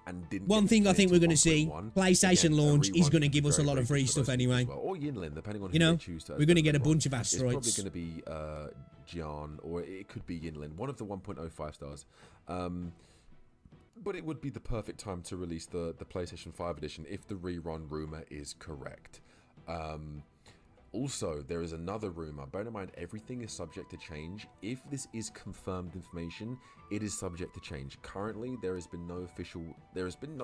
and didn't. One get thing I played think we're till going to see, 1.1. PlayStation Again, a launch is rerun going to could be give us a very, lot very of free good for stuff those people anyway. as well. Or Yinlin, depending on You who know, they choose to. we're going to get a rerun. bunch of It's probably asteroids. going to be Jian, or it could be Yinlin, one of the 1.05 stars. But it would be the perfect time to release the PlayStation 5 edition if the rerun rumor is correct. Also, there is another rumor. Bear in mind, everything is subject to change. If this is confirmed information, it is subject to change. Currently, there has been no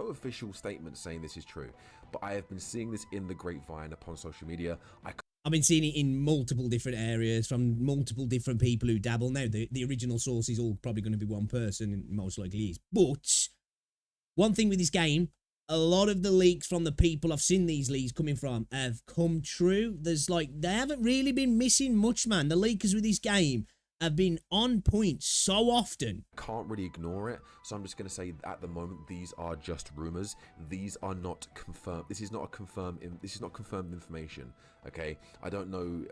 official statement saying this is true. But I have been seeing this in the grapevine upon social media. I've been seeing it in multiple different areas from multiple different people who dabble. Now, the original source is all probably going to be one person, and most likely is. But one thing with this game, a lot of the leaks from the people I've seen these leaks coming from have come true. There's like, they haven't really been missing much, man. The leakers with this game have been on point so often. Can't really ignore it, so I'm just going to say at the moment these are just rumors. These are not confirmed. This is not confirmed information. Okay, I don't know.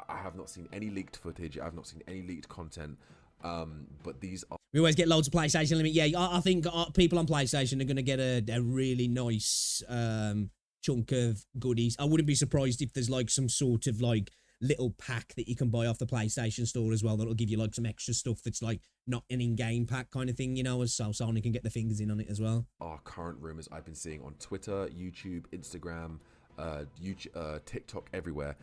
I have not seen any leaked footage. I have not seen any leaked content. But these are. We always get loads of PlayStation limit. Yeah, I think people on PlayStation are going to get a really nice chunk of goodies. I wouldn't be surprised if there's like some sort of like little pack that you can buy off the PlayStation Store as well. That'll give you like some extra stuff that's like not an in-game pack kind of thing, you know, so Sony can get their fingers in on it as well. Our current rumors I've been seeing on Twitter, YouTube, Instagram, TikTok, everywhere.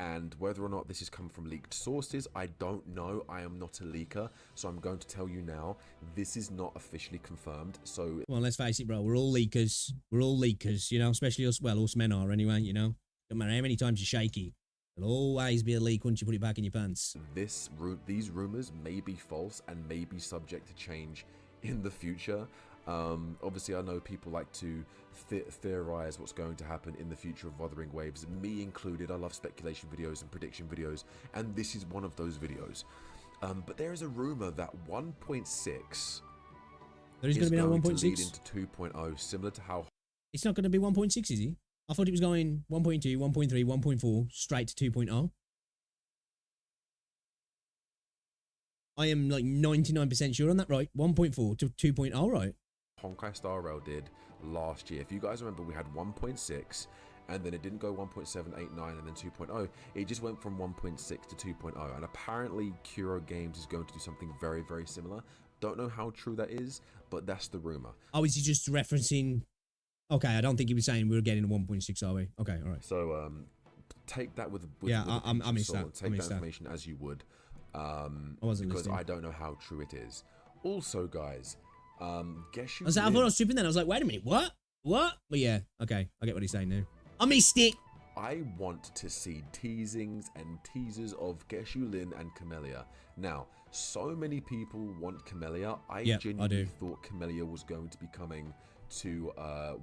And whether or not this has come from leaked sources, I don't know. I am not a leaker, so I'm going to tell you now, this is not officially confirmed. So, well, let's face it, bro. We're all leakers. We're all leakers, you know, especially us. Well, us men are anyway, you know. Don't matter how many times you're shaky. There'll always be a leak once you put it back in your pants. These rumors may be false and may be subject to change in the future. Obviously, I know people like to theorize what's going to happen in the future of Wuthering Waves, me included. I love speculation videos and prediction videos, and this is one of those videos. But there is a rumor that 1.6 there is going to be no 1.6 lead into 2.0, similar to how it's not going to be 1.6, is it? I thought it was going 1.2, 1.3, 1.4 straight to 2.0. I am like 99% sure on that, right? 1.4 to 2.0, right? Honkai Star Rail did last year. If you guys remember, we had 1.6 and then it didn't go 1.7, 8, 9 and then 2.0. It just went from 1.6 to 2.0, and apparently Kuro Games is going to do something very, very similar. Don't know how true that is, but that's the rumor. Oh, is he just referencing? Okay, I don't think he was saying we were getting a 1.6, are we? Okay, all right. So take that with yeah, I missed that. Take that information as you would, I wasn't because listening. I don't know how true it is. Also, guys, Genshin. I thought I was tripping then. I was like, wait a minute, what? But yeah, okay, I get what he's saying now. I missed it. I want to see teasings and teasers of Genshin and Camellia. Now, so many people want Camellia. I genuinely thought Camellia was going to be coming to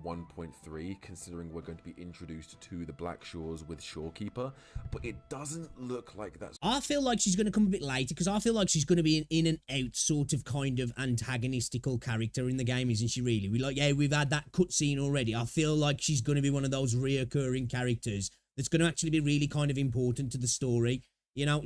1.3, considering we're going to be introduced to the Black Shores with Shorekeeper, but it doesn't look like that's. I feel like she's going to come a bit later, because I feel like she's going to be an in and out sort of kind of antagonistical character in the game, isn't she really? We've had that cutscene already. I feel like she's going to be one of those reoccurring characters that's going to actually be really kind of important to the story. You know,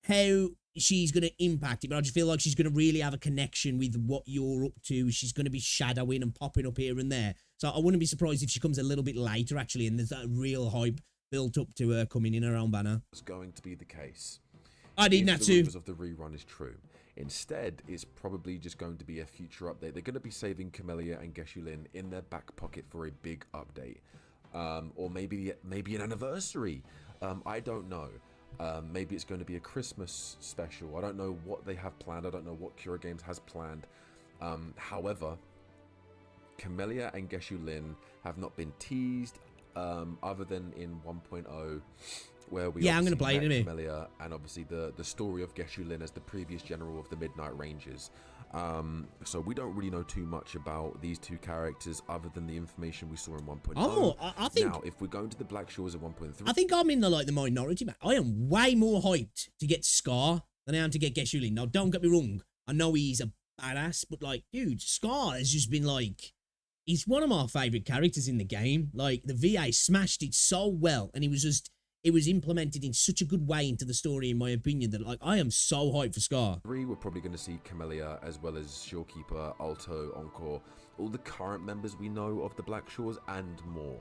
how she's going to impact it, but I just feel like she's going to really have a connection with what you're up to. She's going to be shadowing and popping up here and there. So I wouldn't be surprised if she comes a little bit later, actually, and there's that real hype built up to her coming in her own banner. It's going to be the case. I need that too. If the rumors of the rerun is true. Instead, it's probably just going to be a future update. They're going to be saving Camellia and Genshin in their back pocket for a big update. Or maybe an anniversary. I don't know. Maybe it's going to be a Christmas special. I don't know what they have planned. I don't know what Kuro Games has planned. However, Camellia and Genshin have not been teased, other than in 1.0, where we I'm going to play it in Camellia, and obviously the story of Genshin as the previous general of the Midnight Rangers. So we don't really know too much about these two characters other than the information we saw in 1.0. Oh, I think now, if we're going to the Black Shores of 1.3, I think I'm in the minority, man. I am way more hyped to get Scar than I am to get Genshin. Now, don't get me wrong. I know he's a badass, but like, dude, Scar has just been like, he's one of my favorite characters in the game. Like, the VA smashed it so well, and he was just it was implemented in such a good way into the story, in my opinion, that like I am so hyped for Scar. 3, we're probably going to see Camellia as well as Shorekeeper, Alto, Encore, all the current members we know of the Black Shores and more.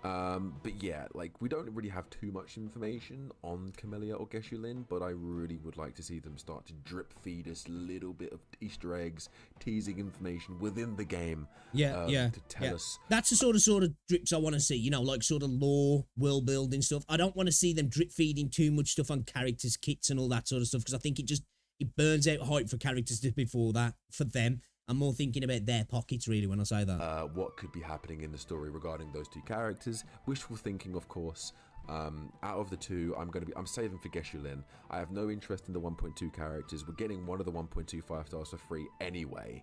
But yeah, like we don't really have too much information on Camellia or Geshulin, but I really would like to see them start to drip feed us a little bit of Easter eggs, teasing information within the game. To tell us. That's the sort of drips I want to see, you know, like sort of lore, world building stuff. I don't want to see them drip feeding too much stuff on characters, kits and all that sort of stuff, because I think it burns out hype for characters before that, for them. I'm more thinking about their pockets, really, when I say that. What could be happening in the story regarding those 2 characters? Wishful thinking, of course. Out of the 2, I'm saving for Geshulin. I have no interest in the 1.2 characters. We're getting one of the 1.25 stars for free anyway.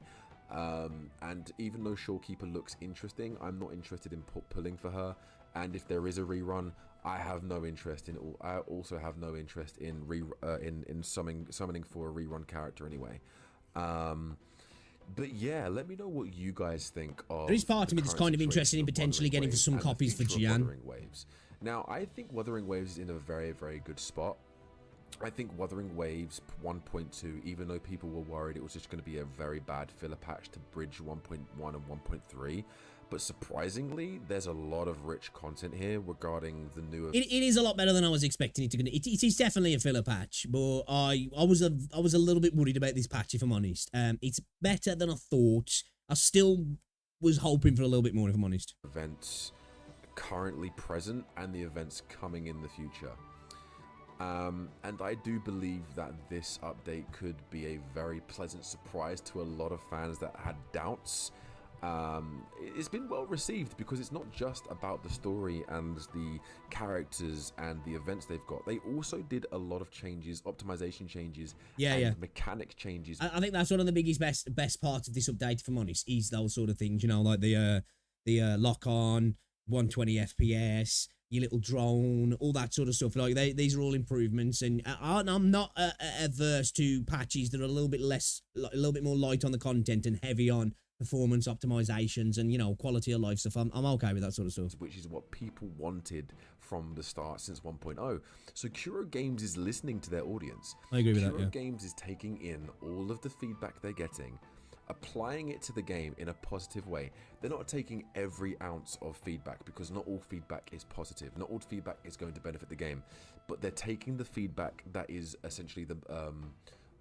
And even though Shorekeeper looks interesting, I'm not interested in pulling for her. And if there is a rerun, I have no interest in. I also have no interest in summoning for a rerun character anyway. But yeah, let me know what you guys think of. There is part of me that's kind of interested in potentially getting for some copies for Gian. Now, I think Wuthering Waves is in a very, very good spot. I think Wuthering Waves 1.2, even though people were worried it was just going to be a very bad filler patch to bridge 1.1 and 1.3, but surprisingly, there's a lot of rich content here regarding the newer. It is a lot better than I was expecting it to be. It is definitely a filler patch, but I was a little bit worried about this patch, if I'm honest. It's better than I thought. I still was hoping for a little bit more, if I'm honest. Events currently present and the events coming in the future. And I do believe that this update could be a very pleasant surprise to a lot of fans that had doubts. It's been well received because it's not just about the story and the characters and the events they've got. They also did a lot of changes, optimization changes, and mechanic changes. I think that's one of the biggest, best parts of this update, if I'm honest, is those sort of things, you know, like the lock on, 120 FPS, your little drone, all that sort of stuff. Like these are all improvements, and I'm not averse to patches that are a little bit more light on the content and heavy on performance optimizations and, you know, quality of life stuff. I'm okay with that sort of stuff. Which is what people wanted from the start since 1.0. So Kuro Games is listening to their audience. I agree with that, Kuro Games is taking in all of the feedback they're getting, applying it to the game in a positive way. They're not taking every ounce of feedback, because not all feedback is positive. Not all feedback is going to benefit the game, but they're taking the feedback that is essentially the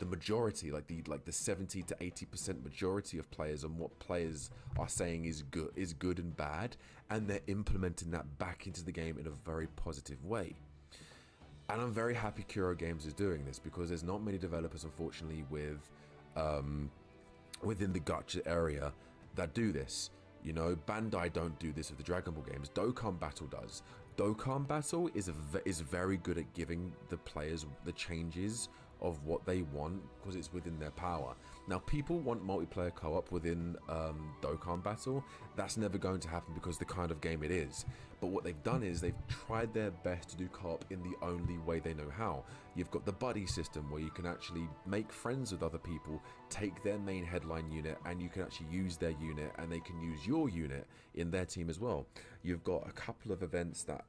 majority, like the 70 to 80% majority of players, and what players are saying is good and bad, and they're implementing that back into the game in a very positive way. And I'm very happy Kuro Games is doing this, because there's not many developers, unfortunately, with within the gacha area that do this. You know, Bandai don't do this with the Dragon Ball games. Dokkan Battle does. Dokkan Battle is very good at giving the players the changes of what they want, because it's within their power. Now, people want multiplayer co-op within Dokkan Battle. That's never going to happen because the kind of game it is. But what they've done is they've tried their best to do co-op in the only way they know how. You've got the buddy system, where you can actually make friends with other people, take their main headline unit, and you can actually use their unit, and they can use your unit in their team as well. You've got a couple of events that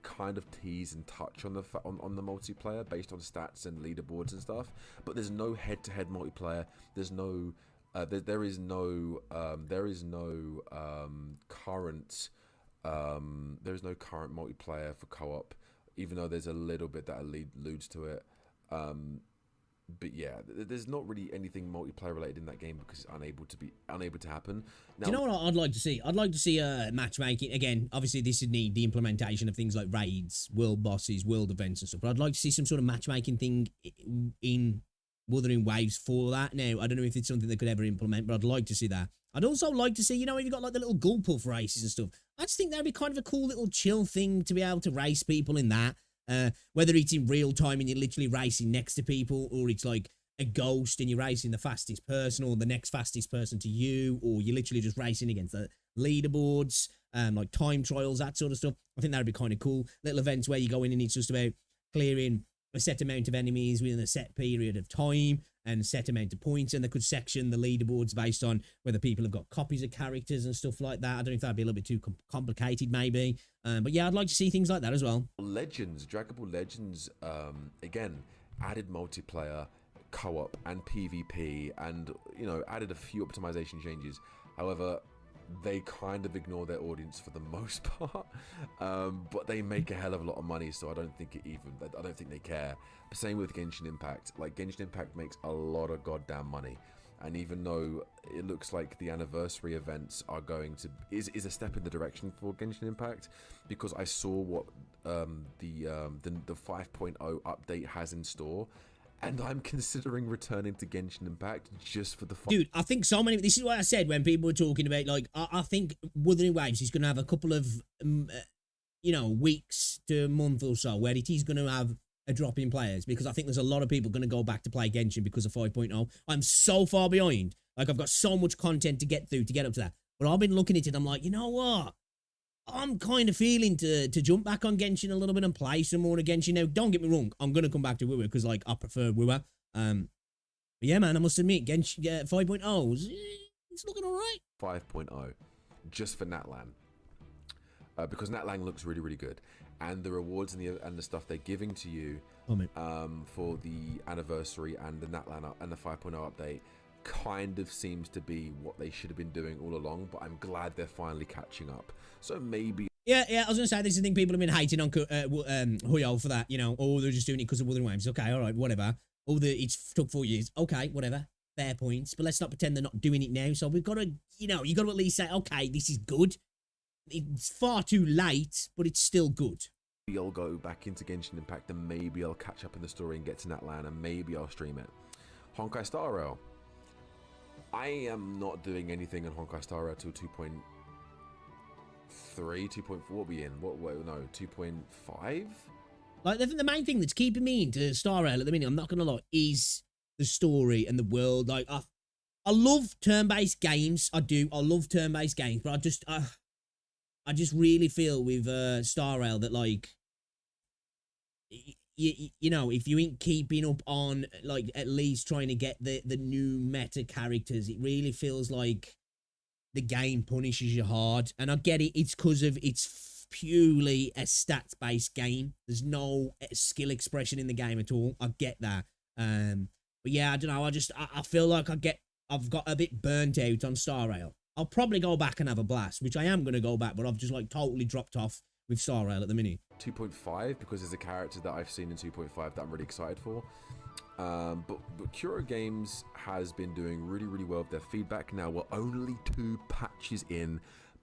kind of tease and touch on the multiplayer based on stats and leaderboards and stuff, but there's no head-to-head multiplayer. There's no there is no current multiplayer for co-op, even though there's a little bit that alludes to it. But yeah, there's not really anything multiplayer related in that game because it's unable to happen. Now, do you know what I'd like to see? I'd like to see matchmaking. Again, obviously this would need the implementation of things like raids, world bosses, world events and stuff, but I'd like to see some sort of matchmaking thing in Wuthering Waves for that. Now, I don't know if it's something they could ever implement, but I'd like to see that. I'd also like to see, you know, if you've got like the little Gulpuff races and stuff, I just think that'd be kind of a cool little chill thing to be able to race people in that. Whether it's in real time and you're literally racing next to people, or it's like a ghost and you're racing the fastest person or the next fastest person to you, or you're literally just racing against the leaderboards, like time trials, that sort of stuff. I think that'd be kind of cool. Little events where you go in and it's just about clearing a set amount of enemies within a set period of time and set amount of points, and they could section the leaderboards based on whether people have got copies of characters and stuff like that. I don't know if that'd be a little bit too complicated, maybe. But yeah, I'd like to see things like that as well. Legends, Dragon Ball Legends, again, added multiplayer, co-op, and PvP, and, you know, added a few optimization changes. However, they kind of ignore their audience for the most part, but they make a hell of a lot of money, so I don't think they care. But same with Genshin Impact. Like, Genshin Impact makes a lot of goddamn money, and even though it looks like the anniversary events are going to is a step in the direction for Genshin Impact, because I saw what the 5.0 update has in store. And I'm considering returning to Genshin Impact just for the fun. Dude, I think so many... This is what I said when people were talking about, like, I think Wuthering Waves is going to have a couple of, you know, weeks to a month or so where it is going to have a drop in players, because I think there's a lot of people going to go back to play Genshin because of 5.0. I'm so far behind. Like, I've got so much content to get through to get up to that. But I've been looking at it, I'm like, you know what? I'm kind of feeling to jump back on Genshin a little bit and play some more of Genshin. Now, don't get me wrong, I'm going to come back to WoW because, like, I prefer WoW. But yeah, man, I must admit, Genshin 5.0, it's looking all right. 5.0, just for Natlan. Because Natlan looks really, really good. And the rewards and the stuff they're giving to you for the anniversary and the Natlan and the 5.0 update kind of seems to be what they should have been doing all along, but I'm glad they're finally catching up. So maybe... Yeah, I was going to say, this is the thing people have been hating on Huyo for that, you know, oh, they're just doing it because of Wuthering Waves. Okay, all right, whatever. Oh, it's took 4 years. Okay, whatever. Fair points. But let's not pretend they're not doing it now. So we've got to, you know, you got to at least say, okay, this is good. It's far too late, but it's still good. I'll go back into Genshin Impact and maybe I'll catch up in the story and get to Natlan and maybe I'll stream it. Honkai Star Rail. I am not doing anything in Honkai Star Rail till 2.3, 2.4 will be in. What, no, 2.5? Like, the main thing that's keeping me into Star Rail at the minute, I'm not going to lie, is the story and the world. Like, I love turn-based games. I do. I love turn-based games, but I just really feel with Star Rail that, like, you know, if you ain't keeping up on, like, at least trying to get the new meta characters, it really feels like the game punishes you hard. And I get it, it's because of it's purely a stats-based game. There's no skill expression in the game at all. I get that. But yeah, I don't know, I feel like I've got a bit burnt out on Star Rail. I'll probably go back and have a blast, which I am going to go back, but I've just, like, totally dropped off with Star Rail at the minute. 2.5, because there's a character that I've seen in 2.5 that I'm really excited for. But Kuro Games has been doing really, really well with their feedback. Now, we're only 2 patches in,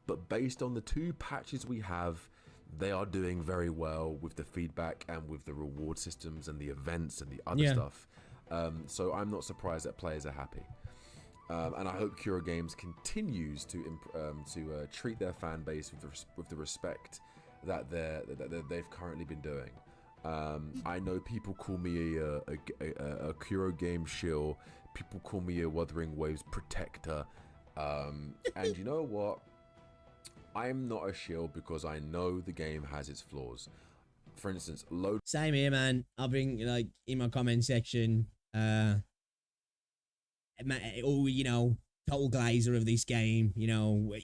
but based on the 2 patches we have, they are doing very well with the feedback and with the reward systems and the events and the other stuff. So I'm not surprised that players are happy. And I hope Kuro Games continues to treat their fan base with the respect that they've currently been doing. I know people call me a Kuro Game shill. People call me a Wuthering Waves protector. And you know what? I'm not a shill because I know the game has its flaws. For instance, Same here, man. I'll bring, like, in my comment section, oh, you know, total glazer of this game, you know,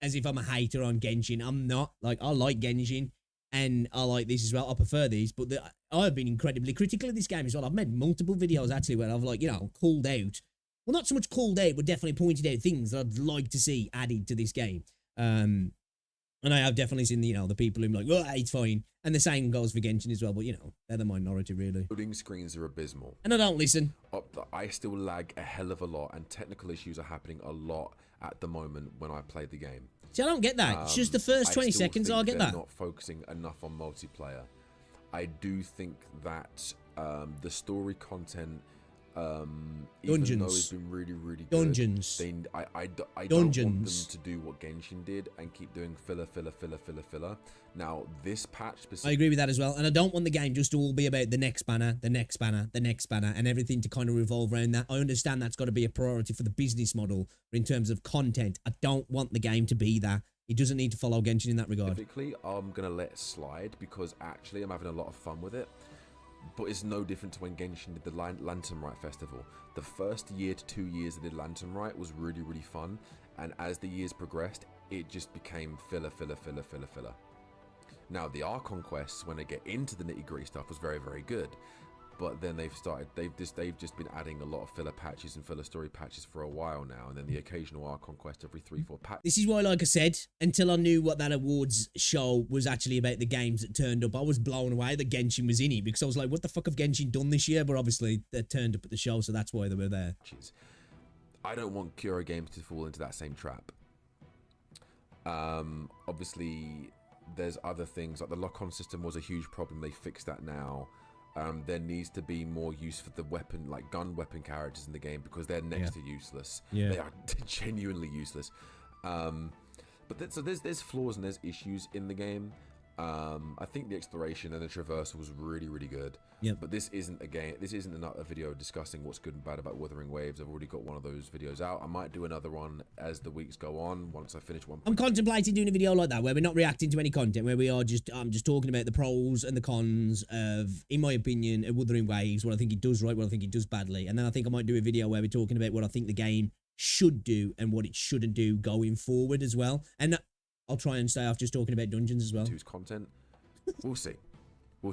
as if I'm a hater on Genshin. I'm not. Like, I like Genshin, and I like this as well. I prefer these, but I've been incredibly critical of this game as well. I've made multiple videos, actually, where I've, like, you know, called out. Well, not so much called out, but definitely pointed out things that I'd like to see added to this game. And I have definitely seen, you know, the people who are like, oh, it's fine. And the same goes for Genshin as well, but, you know, they're the minority, really. Loading screens are abysmal. And I don't listen. I still lag a hell of a lot, and technical issues are happening a lot at the moment when I play the game. See, I don't get that. It's just the first 20 seconds I'll get that. Not focusing enough on multiplayer. I do think that the story content, even though it's been really, really good, I don't want them to do what Genshin did and keep doing filler. Now, this patch specifically, I agree with that as well, and I don't want the game just to all be about the next banner, and everything to kind of revolve around that. I understand that's got to be a priority for the business model, but in terms of content, I don't want the game to be that. He doesn't need to follow Genshin in that regard. Typically, I'm gonna let it slide because actually I'm having a lot of fun with it. But it's no different to when Genshin did the Lantern Rite Festival. The first year to 2 years they did Lantern Rite was really, really fun. And as the years progressed, it just became filler. Now, the Archon quests, when they get into the nitty-gritty stuff, was very, very good. But then they've just been adding a lot of filler patches and filler story patches for a while now, and then the occasional Archon quest every 3-4 patches. This is why, like I said, until I knew what that awards show was actually about, the games that turned up, I was blown away that Genshin was in it, because I was like, what the fuck have Genshin done this year? But obviously they turned up at the show, so that's why they were there. I don't want Kuro Games to fall into that same trap. Obviously there's other things, like the lock-on system was a huge problem. They fixed that now. There needs to be more use for the weapon, like gun weapon characters in the game, because they're next to useless. They are genuinely useless. So there's flaws and there's issues in the game. I think the exploration and the traversal was really, really good. But this isn't a video discussing what's good and bad about Wuthering Waves. I've already got one of those videos out. I might do another one as the weeks go on, once I finish one. I'm contemplating doing a video like that, where we're not reacting to any content, where we are just talking about the pros and the cons of, in my opinion, Wuthering Waves, what I think it does right, what I think it does badly. And then I think I might do a video where we're talking about what I think the game should do and what it shouldn't do going forward as well. And I'll try and stay off just talking about dungeons as well. Content. We'll see.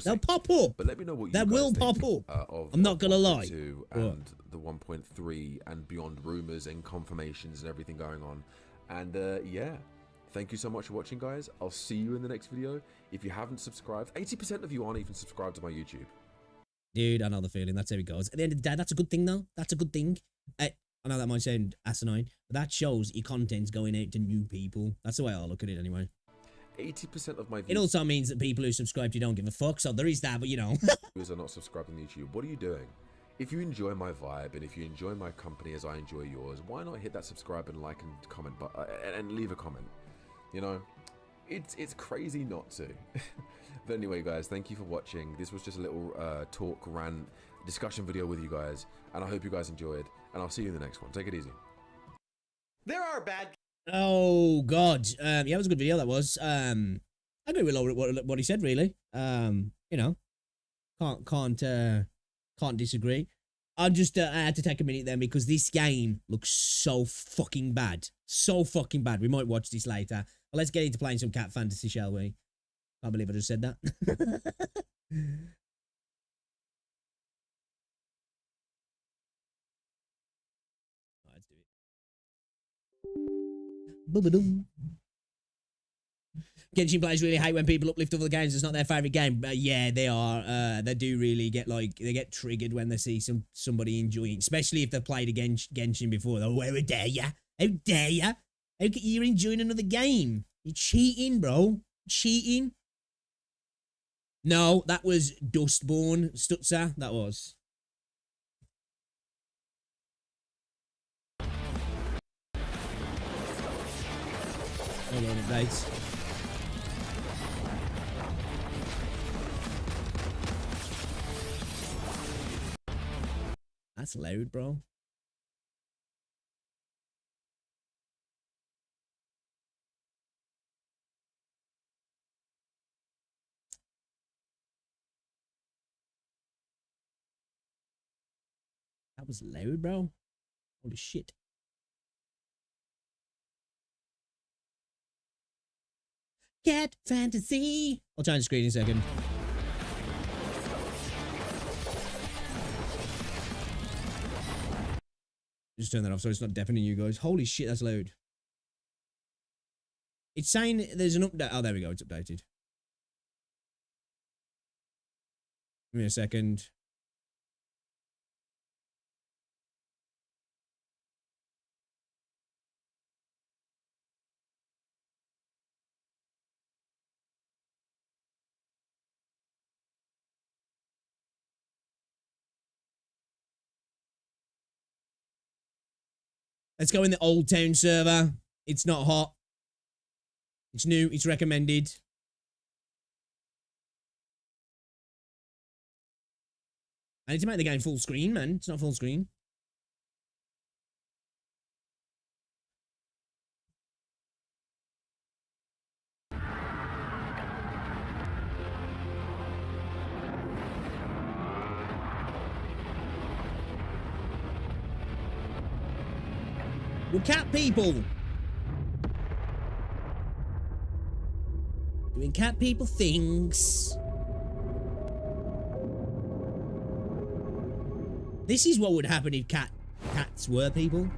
They'll pop up. But let me know what you that guys will think, pop up. Of I'm not gonna lie. And the 1.3 and beyond rumors and confirmations and everything going on. And yeah, thank you so much for watching, guys. I'll see you in the next video. If you haven't subscribed, 80% of you aren't even subscribed to my YouTube. Dude, I know the feeling. That's how it goes. At the end of the day, that's a good thing, though. That's a good thing. I know that might sound asinine, but that shows your content's going out to new people. That's the way I look at it, anyway. 80% of my views. It also means that people who subscribe to you don't give a fuck, so there is that, but you know. Viewers are not subscribed on YouTube. What are you doing? If you enjoy my vibe and if you enjoy my company as I enjoy yours, why not hit that subscribe and like and comment and leave a comment? You know, it's crazy not to. But anyway, guys, thank you for watching. This was just a little talk, rant, discussion video with you guys, and I hope you guys enjoyed. And I'll see you in the next one. Take it easy. There are bad. Oh God, yeah, it was a good video. That was. I agree with what he said. Really, you know, can't disagree. I had to take a minute then because this game looks so fucking bad, so fucking bad. We might watch this later. But let's get into playing some cat fantasy, shall we? Can't believe I just said that. Let's do it. Boom. Genshin players really hate when people uplift other games. It's not their favorite game. But yeah, they are. They do really get they get triggered when they see somebody enjoying, especially if they've played a Genshin before. They're, how dare ya? How dare ya? You're enjoying another game? You're cheating, bro. Cheating. No, that was Dustborn Stutzer. That was. Hold on, updates. That's loud, bro. That was loud, bro. Holy shit. Cat fantasy. I'll change the screen in a second. Just turn that off so it's not deafening you guys. Holy shit, that's loud. It's saying there's an update. Oh, there we go. It's updated. Give me a second. Let's go in the Old Town server. It's not hot. It's new. It's recommended. I need to make the game full screen, man. It's not full screen. We're cat people. Doing cat people things. This is what would happen if cats were people.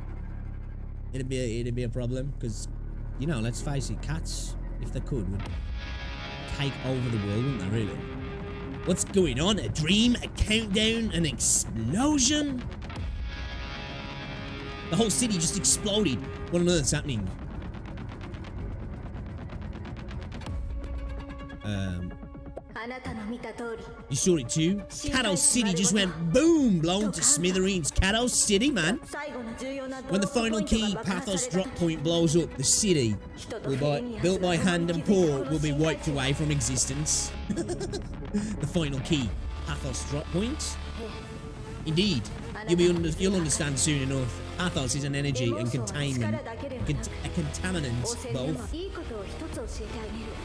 It'd be a problem because, you know, let's face it, cats, if they could, would take over the world, wouldn't they? Really? What's going on? A dream? A countdown? An explosion? The whole city just exploded. What on earth's happening? You saw it too? Kato City just went boom, blown to smithereens. Kato City, man. When the final key Pathos drop point blows up, the city, built by hand and paw, will be wiped away from existence. The final key Pathos drop point? Indeed. You'll understand soon enough. Pathos is an energy and containment, a contaminant, both.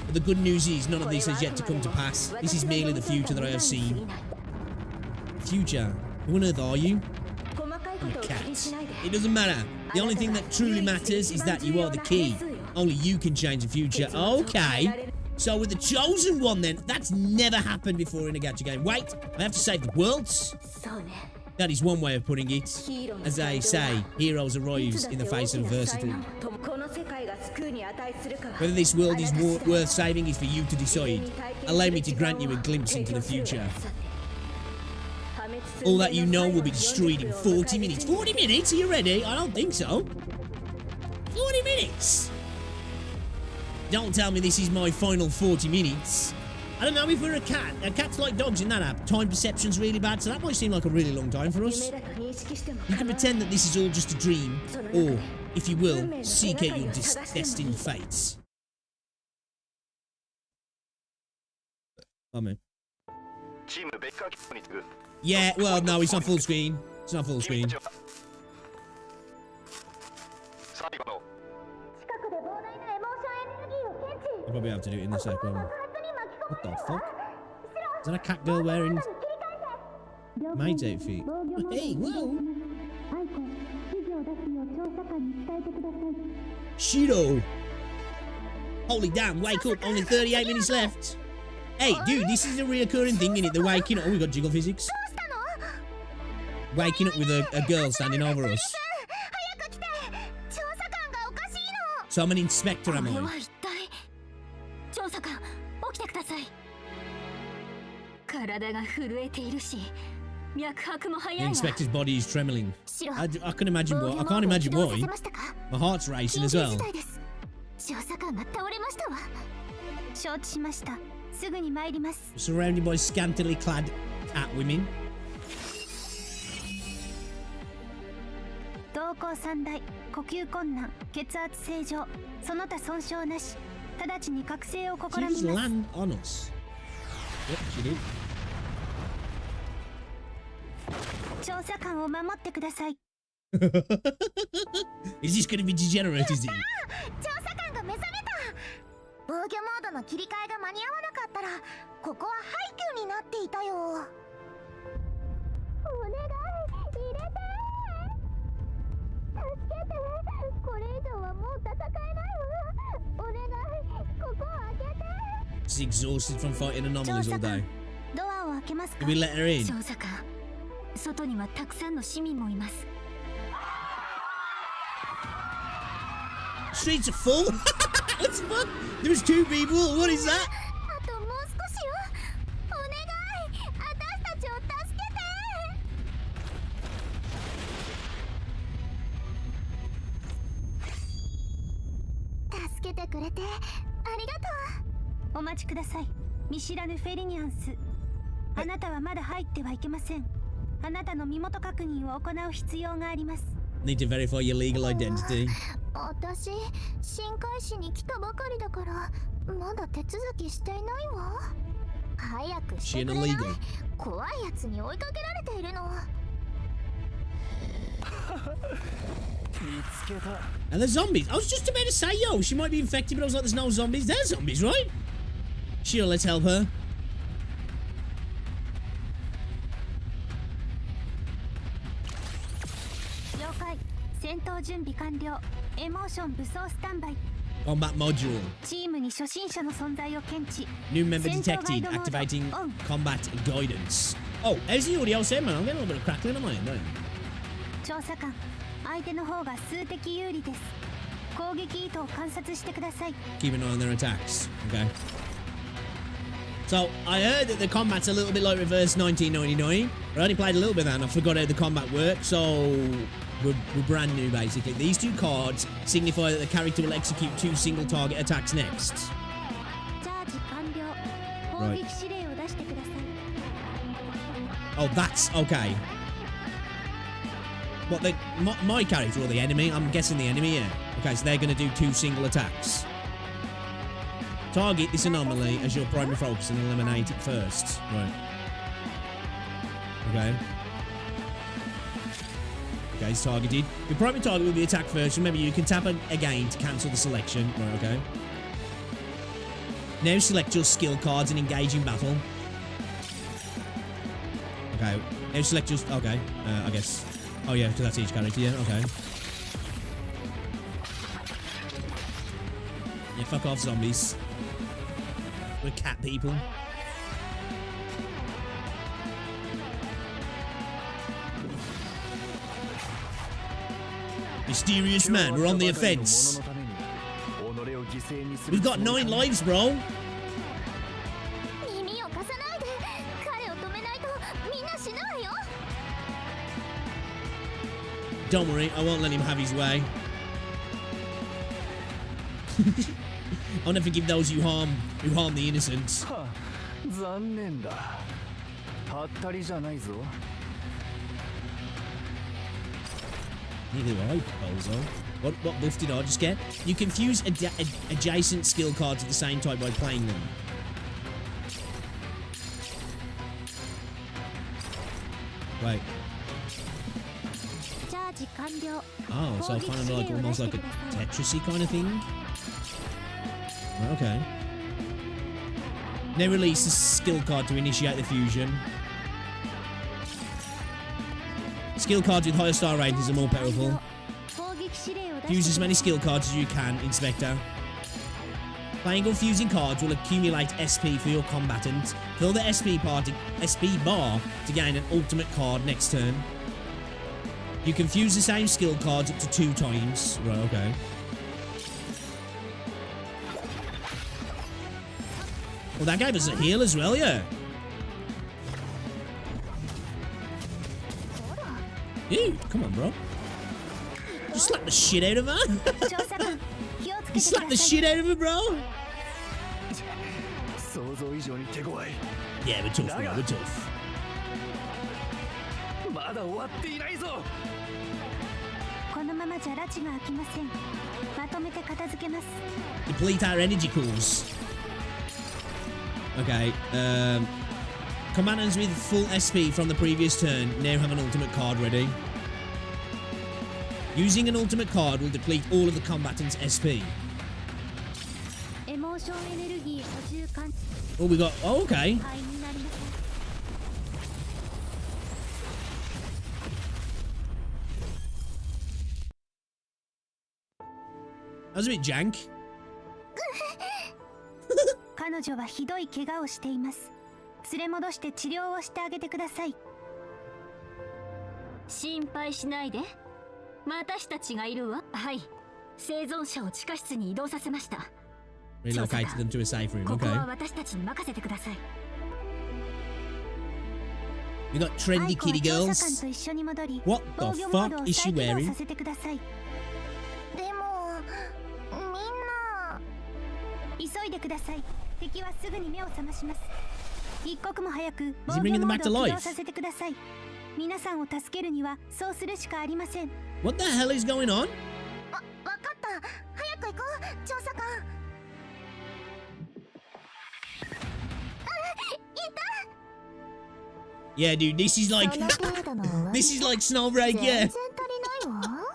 But the good news is none of this has yet to come to pass. This is merely the future that I have seen. Future? Who on earth are you? I'm a cat. It doesn't matter. The only thing that truly matters is that you are the key. Only you can change the future. Okay. So with the chosen one then, that's never happened before in a gacha game. Wait, I have to save the world? That is one way of putting it. As they say, heroes arise in the face of adversity. Whether this world is worth saving is for you to decide. Allow me to grant you a glimpse into the future. All that you know will be destroyed in 40 minutes. 40 minutes? Are you ready? I don't think so. 40 minutes? Don't tell me this is my final 40 minutes. I don't know if we're a cat. Cats like dogs in that app. Time perception's really bad, so that might seem like a really long time for us. You can pretend that this is all just a dream, or, if you will, seek out your destined fates. Oh, man. Yeah, well, no, it's not full screen. It's not full screen. I'll probably have to do it in the second one. What the fuck? Is that a cat girl wearing maid's outfit? Hey, whoa! Shiro! Holy damn, wake up, only 38 minutes left. Hey, dude, this is a reoccurring thing, innit? The waking up. Oh, we got jiggle physics. Waking up with a girl standing over us. So I'm an inspector, am I? The inspector's body is trembling. I can imagine why. I can't imagine why. My heart's racing as well. Surrounded by scantily clad cat women. She just land on us. Yep, she did. Is this going to be degenerate, is it? She's exhausted from fighting anomalies all day. Can we let her in? Streets are full? What's the fuck? There was 2 people. What is that? Need to verify your legal identity. She an illegal? And the zombies. I was just about to say, yo, she might be infected, but I was like, there's no zombies. There's zombies, right? Sure, let's help her. 戦闘準備完了。エモーション武装スタンバイ。 Combat module. チームに初心者の存在を検知。 New member 戦闘ガイ detected. ドモード Activating オン。 combat guidance. Oh, how's the audio set, man? I'm getting a little bit of crackling on my end, don't I? 調査官、相手の方が数的有利です。攻撃意図を観察してください。 Keep an eye on their attacks. Okay. So, I heard that the combat's a little bit like Reverse 1999. I only played a little bit of that and I forgot how the combat works, so we're brand new basically. These two cards signify that the character will execute 2 single target attacks next. チャージ完了。攻撃指令を出してください。 Oh, that's okay. What, my character or the enemy? I'm guessing the enemy, yeah. Okay, so they're going to do 2 single attacks. Target this anomaly as your primary focus and eliminate it first. Right. Okay. Okay, it's targeted. Your primary target will be attacked first. Remember, you can tap again to cancel the selection. Right, okay. Now select your skill cards and engage in battle. Okay. Now select your... Okay. I guess... Oh, yeah, because that's each character, yeah. Okay. Yeah, fuck off, zombies. We're cat people. Mysterious man, we're on the offense. We've got 9 lives, bro. 耳を貸さないで。彼を止めないとみんな死ぬわよ。 Don't worry, I won't let him have his way. I'll never forgive those who harm the innocent. 残念だ。たったりじゃないぞ。 Neither do I, bozo. What buff did I just get? You confuse adjacent skill cards of the same type by playing them. Right. チャージ完了。 Oh, so kind of like almost like a Tetrisy kind of thing. Right, okay. Now release the skill card to initiate the fusion. Skill cards with higher star ratings are more powerful. 攻撃指令を出 Use し as て many skill cards as you can, Inspector. Playing or fusing cards will accumulate SP for your combatant. Fill the SP bar to gain an ultimate card next turn. You can fuse the same skill cards up to 2 times. Right, okay. Well, that gave us a heal as well, yeah. Ew, come on, bro. Just slap the shit out of her. 調査官、気をつけ You て slap く the ださい。 shit out of her, bro. 想像以上に手強い。 Yeah, we're tough, bro. We're tough. まだ終わっていないぞ。このままじゃ拉致が開きません。まとめて片付けます。 Deplete our energy cores. Okay, commanders with full SP from the previous turn now have an ultimate card ready. Using an ultimate card will deplete all of the combatants' SP. エモーションエネルギー補充完 Oh, we got... Oh, okay. 廃になりません。 That was a bit jank. 彼女はひどい怪我をしています。連れ戻して治療をしてあげてください。心配しないで。私たちがいるわ。はい。生存者を地下室に移動させました。 Relocated them to a safe room. ここは Okay. 私たちに任せてください。 We got trendy アイコは kitty 調査官 girls. と一緒に戻り、 What 防 the 御モード fuck を is she 再起動 wearing? させてください。でも、みんな急いでください。敵はすぐに目を覚まします。一刻も早く防 Is he 御 bringing モ them ー back ド to を起 life? 動させてください。皆さんを助けるにはそうするしかありません。 What the hell is going on? わかった。早く行こう、調査官。Yeah, dude, this is like... その程度の終わり this is like Snowbreak, 全 yeah. 然足りないわ。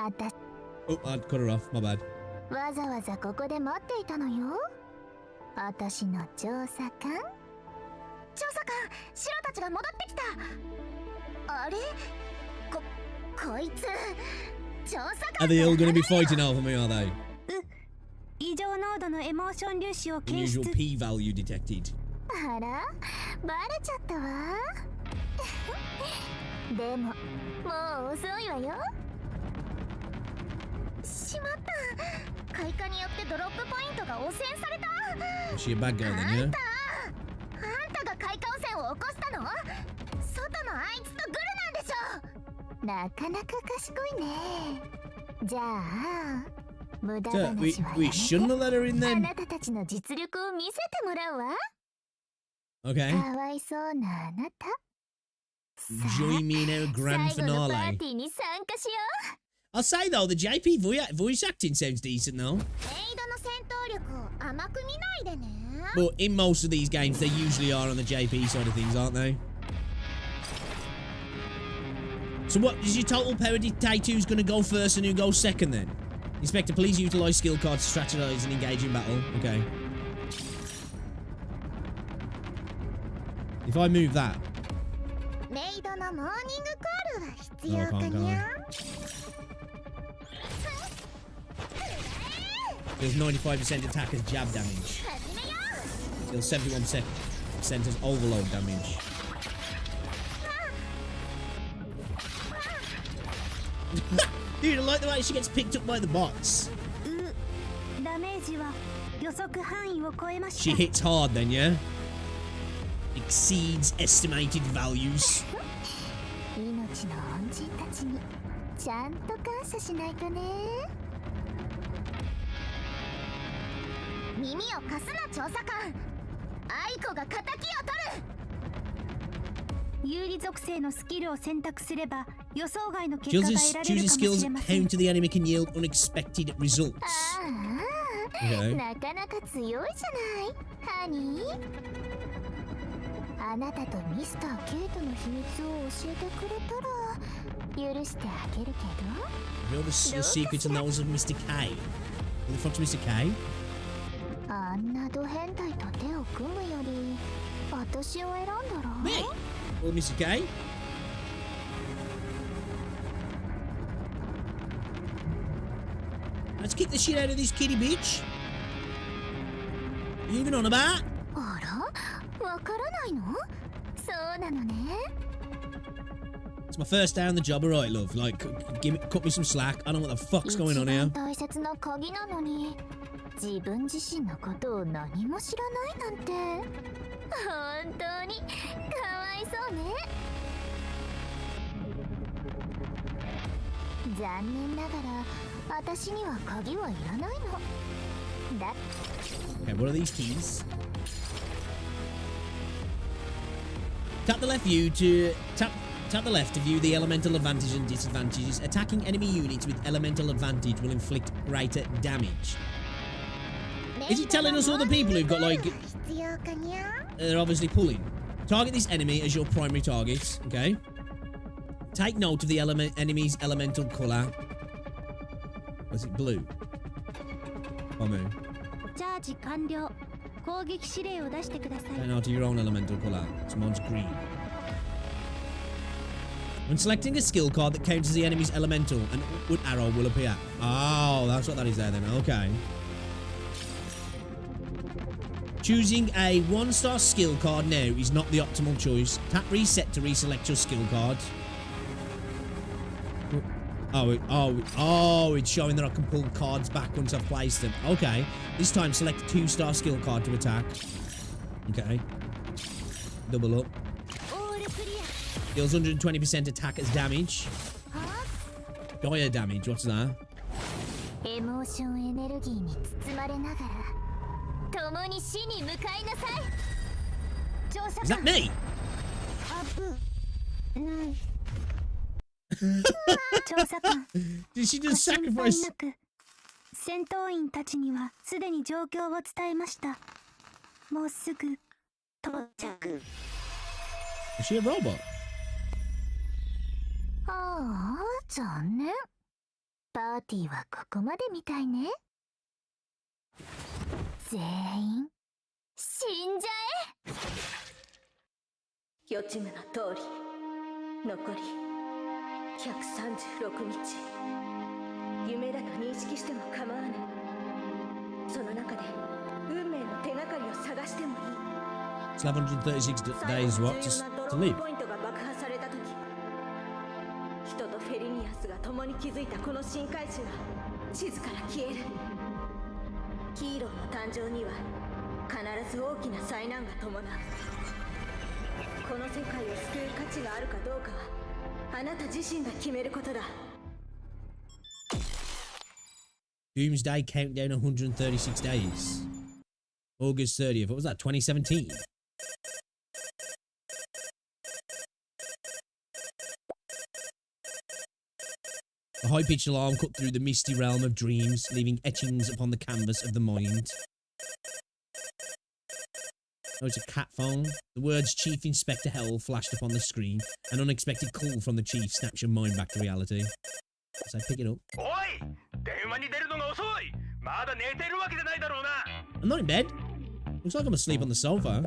あた Oh, I cut her off. My bad. わざわざここで待っていたのよ。私の調査官。調査官、シロたちが戻ってきた。あれ？こ Are they all going to be fighting over me, are they? 異常濃度のエモーション粒子を検 Unusual 出 P value detected. あらバレちゃったわでももう遅いわよしまった開花によってドロップポイントが汚染された Was she a bad guy then, yeah? あんたが開花汚染を起こしたの外のあいつとグルなんでしょなかなか賢いねじゃあ無駄 So, 話 we は we shouldn't have let her in あ then. なたたちの実力を見せてもらうわ Okay. かわいそうなあなた Join me in our grand 最後のパー finale. ティーに参加しよ I'll say though, the JP voice acting sounds decent though. うメイドの戦闘力を甘く見ないでね But in most of these games, they usually are on the JP side of things, aren't they? So what, is your total power dictate who's going to go first and who goes second then? Inspector, please utilise skill cards to strategize and engage in battle. Okay. If I move that... メイドのモーニングコールは必要 Oh, か can't にゃ Deals 95% attack as jab damage. 始めよう Deals 71% as overload damage. Dude, I like the way she gets picked up by the bots. ダメージは予測範囲を超えました She hits hard then, yeah? Exceeds estimated values. 命の恩人たちにちゃんと感謝しないとね耳を貸すな調査官愛子が敵を取る有利属性のスキルを選択すれば予想外の結果が得られるか Choosing もし skills れません counter the enemy can yield unexpected results. ああ、なかなか強いじゃないハニーあなたとミスター・ケイトの秘密を教えてくれたら許してあげるけど You're the secrets and those of Mr. K. Who the fuck's Mr. K? あんなド変態と手を組むより私を選んだら Me? Or Mr. K? Let's kick the shit out of this kitty bitch. You even on about? あらわからないのそうなのね It's my first day on the job, alright, love. Like, cut me some slack. I don't know what the fuck's going on 一 here. 番大切な鍵なのに自分自身のことを何も知らないなんて本当にかわいそうね残念ながら私には鍵はいらないのだ Okay, what are these keys? Tap the left view to tap the left to view the elemental advantages and disadvantages. Attacking enemy units with elemental advantage will inflict greater damage. Is he telling us all the people who've got like they're obviously pulling? Target this enemy as your primary target. Okay. Take note of the enemy's elemental color. Was it blue? Or moon? チャージ完了攻撃指令を出してください Take note of your own elemental color. Someone's green. When selecting a skill card that counters the enemy's elemental, an upward arrow will appear. Oh, that's what that is there then. Okay. Choosing a 1-star skill card now is not the optimal choice. Tap reset to reselect your skill card. Oh, it's showing that I can pull cards back once I've placed them. Okay. This time, select a 2-star skill card to attack. Okay. Double up. Deals 120% attack as damage. Dire damage, what's that? エモーションエネルギーに包まれながら共に死に向かいなさい調査 Is that me? 調査官 Did she ご just 心配 sacrifice? なく戦闘員たちにはすでに状況を伝えましたもうすぐ到着 Is she a robot? ああ残念パーティーはここまでみたいね全員死んじゃえ予知夢の通り残り136日夢だと認識しても構わないその中で運命の手がかりを探してもいい It's 136 days what to live. ポイントが爆破された時人とフェリニアスが共に築いたこの新開地は地図から消えるヒーローの誕生には必ず大きな災難が伴うこの世界を救う価値があるかどうかはあなた自身が決めることだ Doomsday countdown 136 days. August 30th. What was that? 2017. A high-pitched alarm cut through the misty realm of dreams, leaving etchings upon the canvas of the mind. Oh, it's a cat phone. The words Chief Inspector Hell flashed upon the screen. An unexpected call from the chief snaps your mind back to reality. So I pick it up. I'm not in bed. Looks like I'm asleep on the sofa.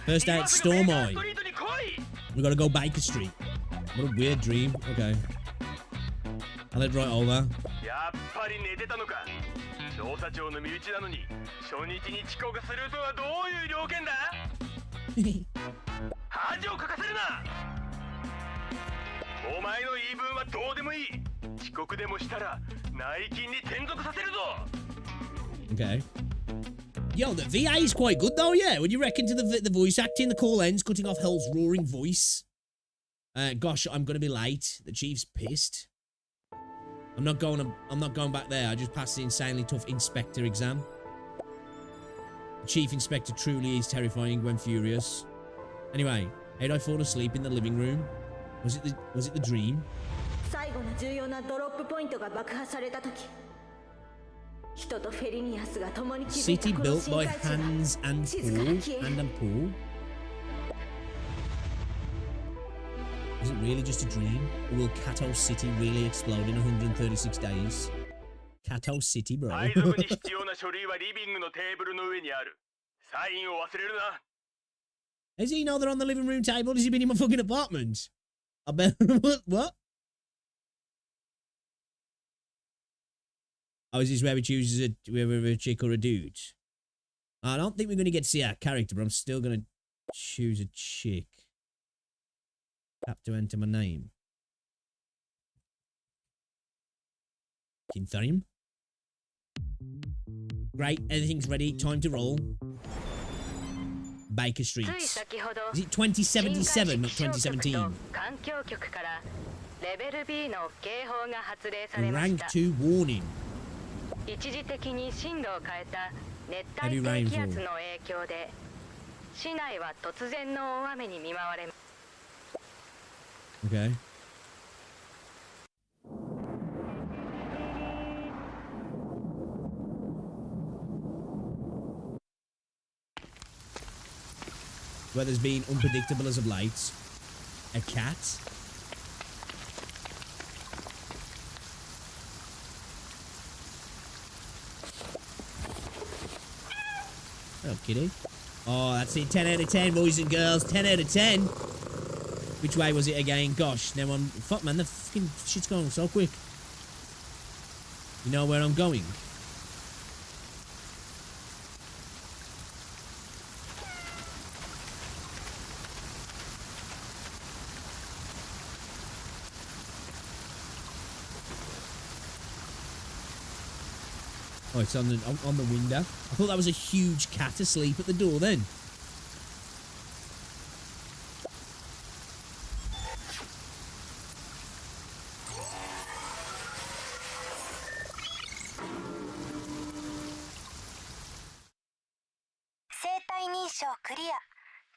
First day at Storm Eye. We gotta go Baker Street. What a weird dream. Okay. I'll head right over. 調査長の身内なのに初日に遅刻するとはどういう了見だ恥をかかせるなお前の言い分はどうでもいい遅刻でもしたら内勤に転属させるぞ Okay. Yo, the VA is quite good though, yeah. What do you reckon to the voice acting, the call ends, cutting off Hell's roaring voice? Gosh, I'm gonna be late. The chief's pissed. I'm not going back there. I just passed the insanely tough inspector exam. The chief inspector truly is terrifying when furious. Anyway, how did I fall asleep in the living room? Was it the dream? City built by Hans and Paul. Is it really just a dream? Or will Kato City really explode in 136 days? Kato City, bro. Does he know they're on the living room table? Has he been in my fucking apartment? I bet. What? Oh, is this where we choose a chick or a dude? I don't think we're going to get to see our character, but I'm still going to choose a chick. Tap to enter my name. Kintharium. Great, everything's ready. Time to roll. Baker Street. Is it 2077, not 2017? Rank 2 warning. Heavy rainfall. Okay. Weather's been unpredictable as of late. A cat? Hello, kitty. Oh, that's it. 10 out of 10, boys and girls. 10 out of 10. Which way was it again? Gosh, now I'm... Fuck, man, the fucking shit's going so quick. You know where I'm going? Oh, it's on the window. I thought that was a huge cat asleep at the door then.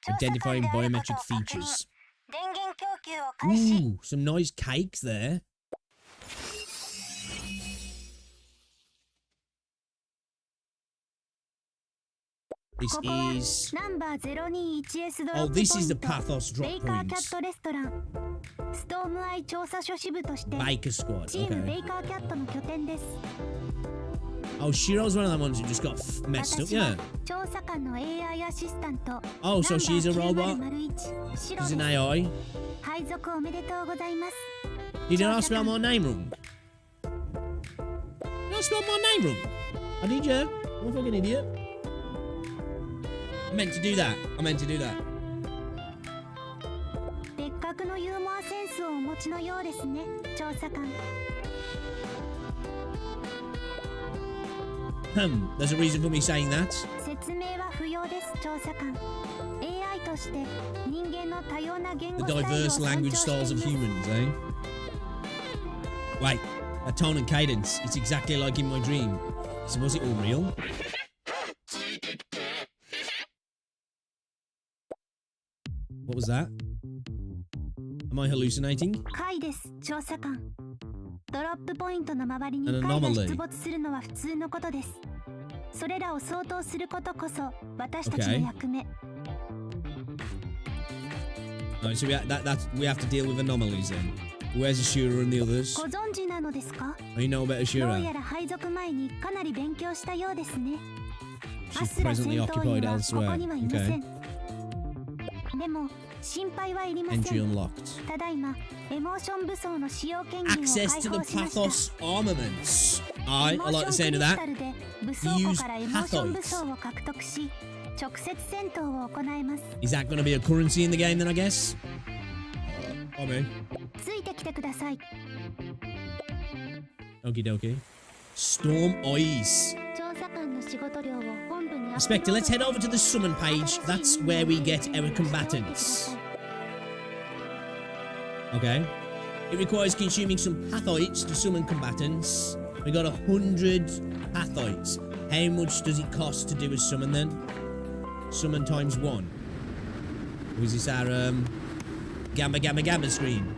Identifying biometric features. Ooh, some nice cakes there. This is... Oh, this is the Pathos drop points. Baker Squad, okay. Oh, Shiro's one of the ones who just got messed up, yeah. Oh, so she's a robot? She's an AI? Did I spell my name wrong? Did I spell my name wrong? I did, yeah. I'm a fucking idiot. I meant to do that. I meant to do that. There's a reason for me saying that. The diverse language styles of humans, eh? Wait, that tone and cadence, it's exactly like in my dream. So was it all real? What was that? Am I hallucinating? An anomaly. Okay. Alright, so we have to deal with anomalies then. Where's Ashura and the others? Oh, you know about Ashura? She's presently occupied elsewhere. Okay. Entry unlocked. Access to the Pathos armaments. I like the sound of that. You use Pathoids. Is that going to be a currency in the game then, I guess? Oh, man. Okie dokie. Storm Eyes. Inspector, let's head over to the summon page. That's where we get our combatants. Okay. It requires consuming some pathoids to summon combatants. We got 100 pathoids. How much does it cost to do a summon then? Summon times 1. Or is this our gamma screen?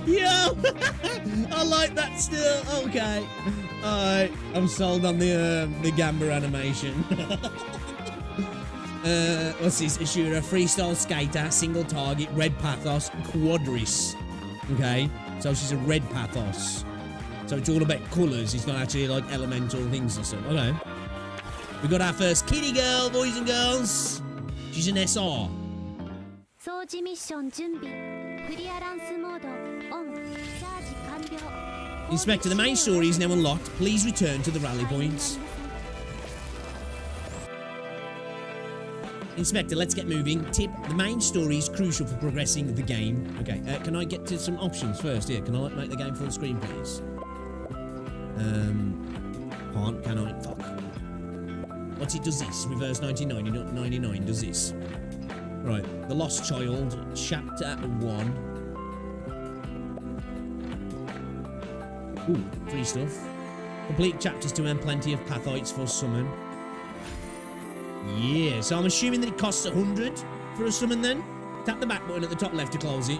Yo! I like that still. Okay. Alright. I'm sold on the Gamba animation. What's this? Ashura, freestyle skater, single target, red pathos, quadris. Okay. So she's a red pathos. So it's all about colours. It's not actually like elemental things and stuff. Okay. We got our first kitty girl, boys and girls. She's an SR. Inspector, the main story is now unlocked. Please return to the rally points. Inspector, let's get moving. Tip, the main story is crucial for progressing the game. Okay, can I get to some options first here? Can I make the game full screen, please? Can't, can I? Fuck. What's it does this? Reverse 1999 does this. Right, The Lost Child, Chapter 1. Ooh, free stuff. Complete chapters to earn plenty of pathoids for summon. Yeah, so I'm assuming that it costs 100 for a summon then. Tap the back button at the top left to close it.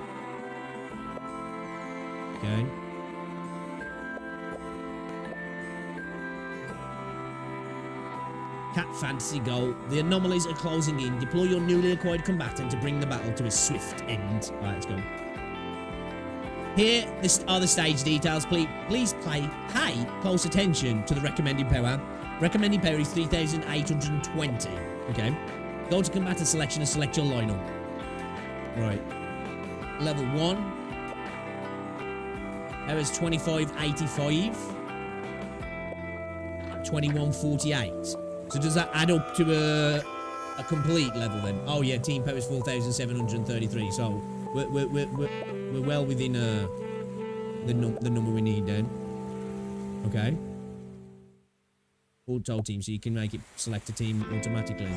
Okay. Cat Fantasy Goal. The anomalies are closing in. Deploy your newly acquired combatant to bring the battle to a swift end. Alright, let's go. Here are the stage details. Please pay close attention to the recommended power. Recommended power is 3,820. Okay. Go to combatant selection and select your lineup. Right. Level 1. Power is 2585. 2148. So does that add up to a complete level then? Oh yeah, team power is 4,733. So we're well within the number we need then. Okay. Auto team, so you can make it select a team automatically.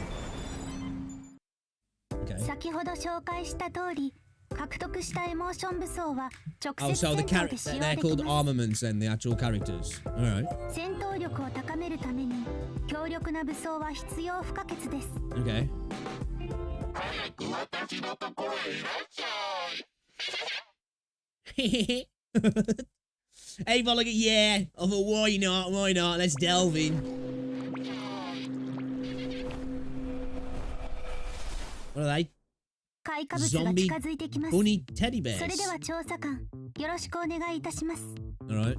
Okay. Oh, so the characters, they're called armaments then, the actual characters. Alright. Okay. Hey, Volga, yeah. I thought, why not? Let's delve in. What are they? 怪化物が Zombie 近づいてきます。 bunny teddy それで bears. は調査官、よろしくお願いいたします。 Alright.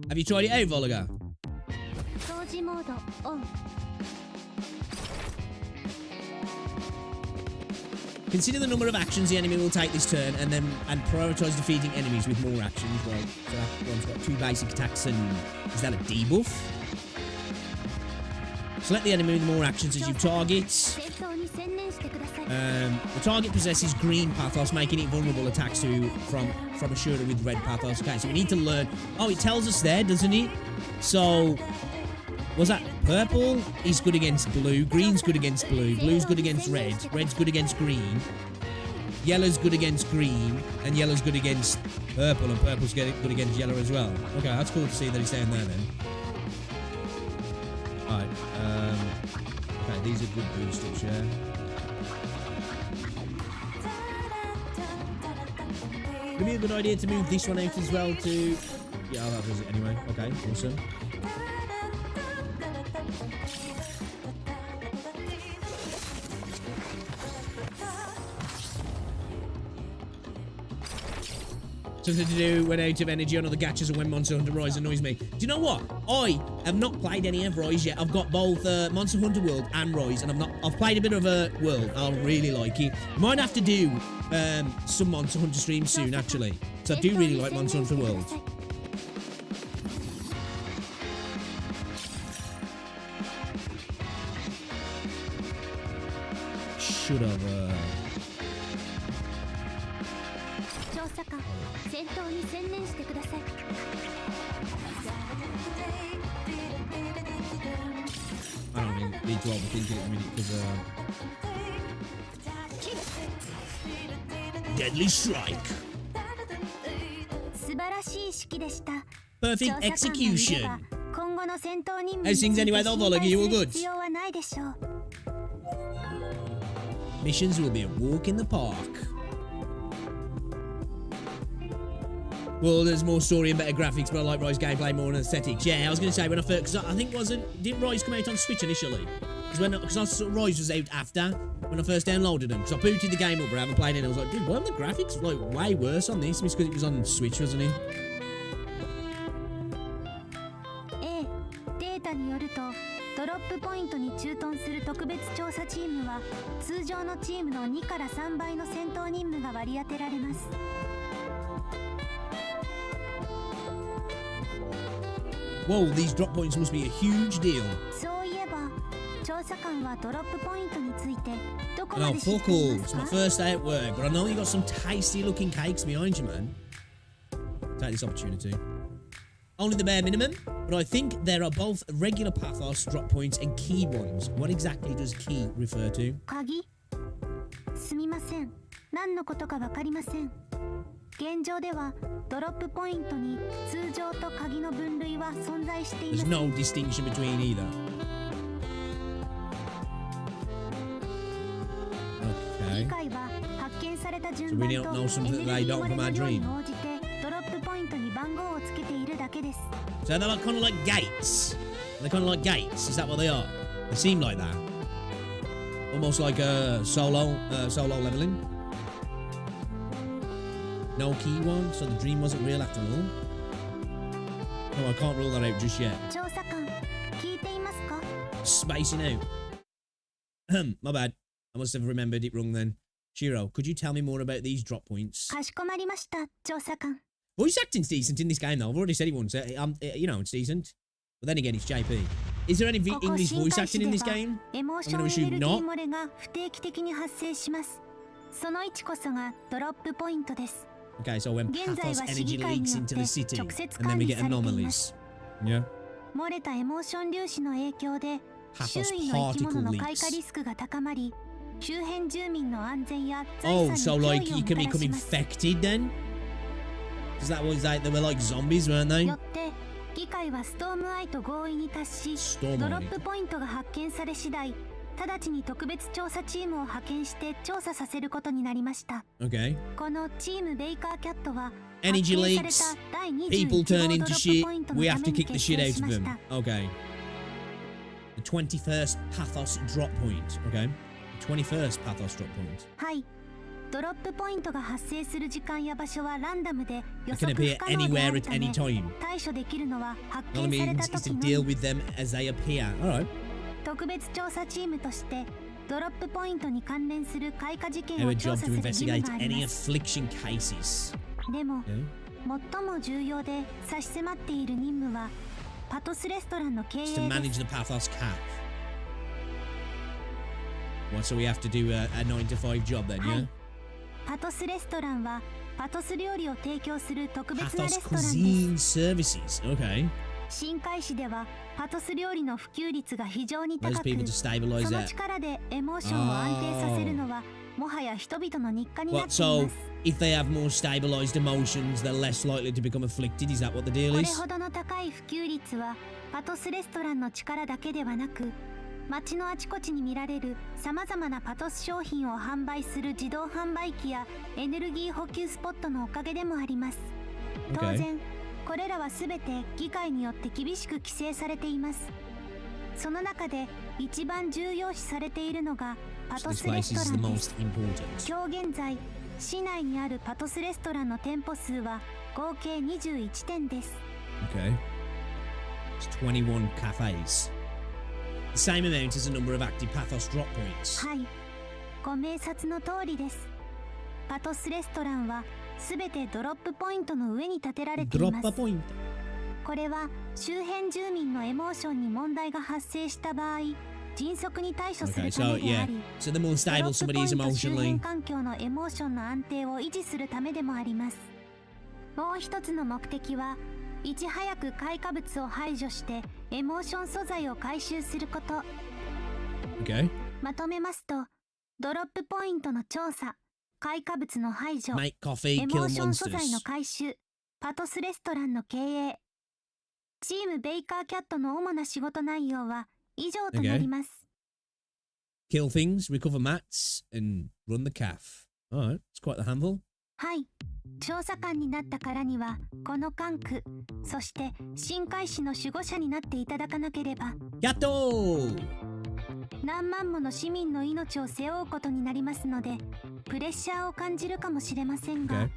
Have you tried it out, Voliga? 掃除モードオン。 Consider the number of actions the enemy will take this turn and prioritize defeating enemies with more actions. Right, so that one's got 2 basic attacks and is that a debuff? Select the enemy with more actions as you target. 戦闘に専念してください。 The target possesses green pathos, making it vulnerable attacks from a shooter with red pathos. Okay, so we need to learn. Oh, it tells us there, doesn't it? So, was that purple is good against blue, green's good against blue, blue's good against red, red's good against green, yellow's good against green, and yellow's good against purple, and purple's good against yellow as well. Okay, that's cool to see that it's down there then. Alright, okay, these are good boosters, yeah. Would be a good idea to move this one out as well to... Yeah, that does it anyway. Okay, awesome. Something to do when out of energy on other gachas and when Monster Hunter Rise annoys me. Do you know what? I have not played any of Rise yet. I've got both Monster Hunter World and Rise, and I've played a bit of World. I really like it. Might have to do some Monster Hunter streams soon, actually. So I do really like Monster Hunter World. Should have. 調査官、戦闘に専念してください。 I don't really need to overthink it at the minute because Deadly Strike. 素晴らしい指揮でした。 Perfect execution. 今後の戦闘任務 How's things anyway though, Voliga? You all good? 必要はないでしょう。 Missions will be a walk in the park. Well, there's more story and better graphics, but I like Rise gameplay more than aesthetics. Yeah, I was going to say when I first, because I think didn't Rise come out on Switch initially? Because I saw Rise was out after when I first downloaded them. Because I booted the game up, but I haven't played it. And I was like, dude, why are the graphics like way worse on this? It's because it was on Switch, wasn't it? データによるとドロップポイントに駐屯する特別調査チームは通常のチームの2から3倍の戦闘任務が割り当てられます。 Whoa, these drop points must be a huge deal. そういえば調査官はドロップポイントについてどこ Oh, まで知っ fuck てい all. ま It's す my か？ first day at work, but I know you got some tasty looking cakes behind you, man. Take this opportunity. Only the bare minimum, but I think there are both regular pathos drop points and key ones. What exactly does key refer to? 鍵？すみません。何のことかわかりません。現状ではドロップポイントに通常と鍵の分類は存在していま There's せん。 no distinction between either. Okay. 議会は発見された順 So 番 we と don't エ know ネル something ギ that they ー don't 漏れ from の our 量に dream. 応じてドロップポイントに番号をつけているだけです。 So they're like, kind of like gates. They're kind of like gates. Is that what they are? They seem like that. Almost like solo leveling. No key one, so the dream wasn't real after all. No, I can't rule that out just yet. 調査官、聞いていますか？ Spacing out. My bad. I must have remembered it wrong then. Shiro, could you tell me more about these drop points? かしこまりました、調査官。 Voice acting's decent in this game though. I've already said it once. You know, it's decent. But then again, it's JP. Is there any ここ English 深 voice 海 acting 市 in で this は game? エモーショ I'm ン gonna エネル assume ギー not. 漏れが不定期的に発生します。その位置こそがドロップポイントです。 Okay, so when 現在 pathos は市 energy 議会に leaks よっ into て the city, 直接 and then 管 we 理 get されています。 anomalies. Yeah. 漏れたエモーション粒子の影響で Pathos 周囲の生き物の particle 開花 leaks. リスクが高まり、周辺住民の安全や財 Oh, 産 so に脅 like 威を you も can たら become します。 infected then? Is that what they were like zombies, weren't they? よって議会はストームアイと合意に達し、 Storm ドロ Eye. ップポイントが発見され次第、直ちに特別調査チームを派遣して調査させることになりました。 Okay. このチームベイカーキャットは Energy 発見され leaks. た第21 People 号 turn ドロ into ップ shit. ポイントの We た have め to に kick the 結 shit 成 out し of まし them. た。 Okay. The 21st Pathos drop point. Okay. 21st pathos drop point. はい。ドロップポイントが発生する時間や場所はランダムで予 It can 測 appear 不可能であ anywhere る at ため any time. 対処できるのは発 All it 見され means た is to 時の deal み。 with them as they appear. Alright. 特別調査チームとしてドロップポイントに関連する開花事件 Our を調 job 査 to する義務 investigate があり any ます。 affliction cases. でも Okay. 最も重要で差し迫っている任務はパトスレストランの経営 Just to で manage す。 the pathos cap. What, so we have to do a 9 to 5 job then, は yeah? い。パトスレストランはパトス料理を提供する特別なレ Pathos ストランです。 cuisine services. Okay. 深海市ではパトス料理の普及率が非常に Those 高く、 people to そ stabilize の that. 力でエモーションを安定させるのはもはや人々の日課になっ What, ていま so す。 if they have more stabilized emotions, they're less likely to become afflicted? Is that what the deal これ is? ほどの高い普及率はパトスレストランの力だけではなく、街のあちこちに見られるさまざまなパトス商品を販売する自動販売機やエネルギー補給スポットのおかげでもあります。当 Okay. 然これらはすべて議会によって厳しく規制されています。その中で一番重要視されているのがパ So ト this スレ place スト is ラ the ンです。 most important. 今日現在市内にあるパトスレストランの店舗数は合計21店です。 Okay. It's 21 cafes. The same amount as the number of active pathos drop points. はい、ご明察の通りです。パトスレストランはすべてドロップポイントの上に建てられてい Drop ま a す。 point. これは周辺住民のエモーションに問題が発生した場合、迅速に対処す Okay, るた so めであ yeah. り、 So the more ドロ stable ップ somebody ポイ is ント周辺 emotionally, 環境のエモーションの安定を維持するためでもあります。もう一つの目的は、いち早く開花物を排除してエモーション素材を回収すること。 okay, まとめますと、ドロップポイントの調査、開花物の排除、 make coffee, エモ kill ーション素材の monsters. 回収、パトスレストランの経営。チームベイカーキャットの主な仕事内容は以上となります。Kill things, recover mats, and run the calf. Alright, it's quite the handful. はい。調査官になったからには、この管区、そして深海市の守護者になっていただかなければ、 Gato! 何万もの市民の命を背負うことになりますので、プレッシャーを感じるかもしれませんが、 Okay.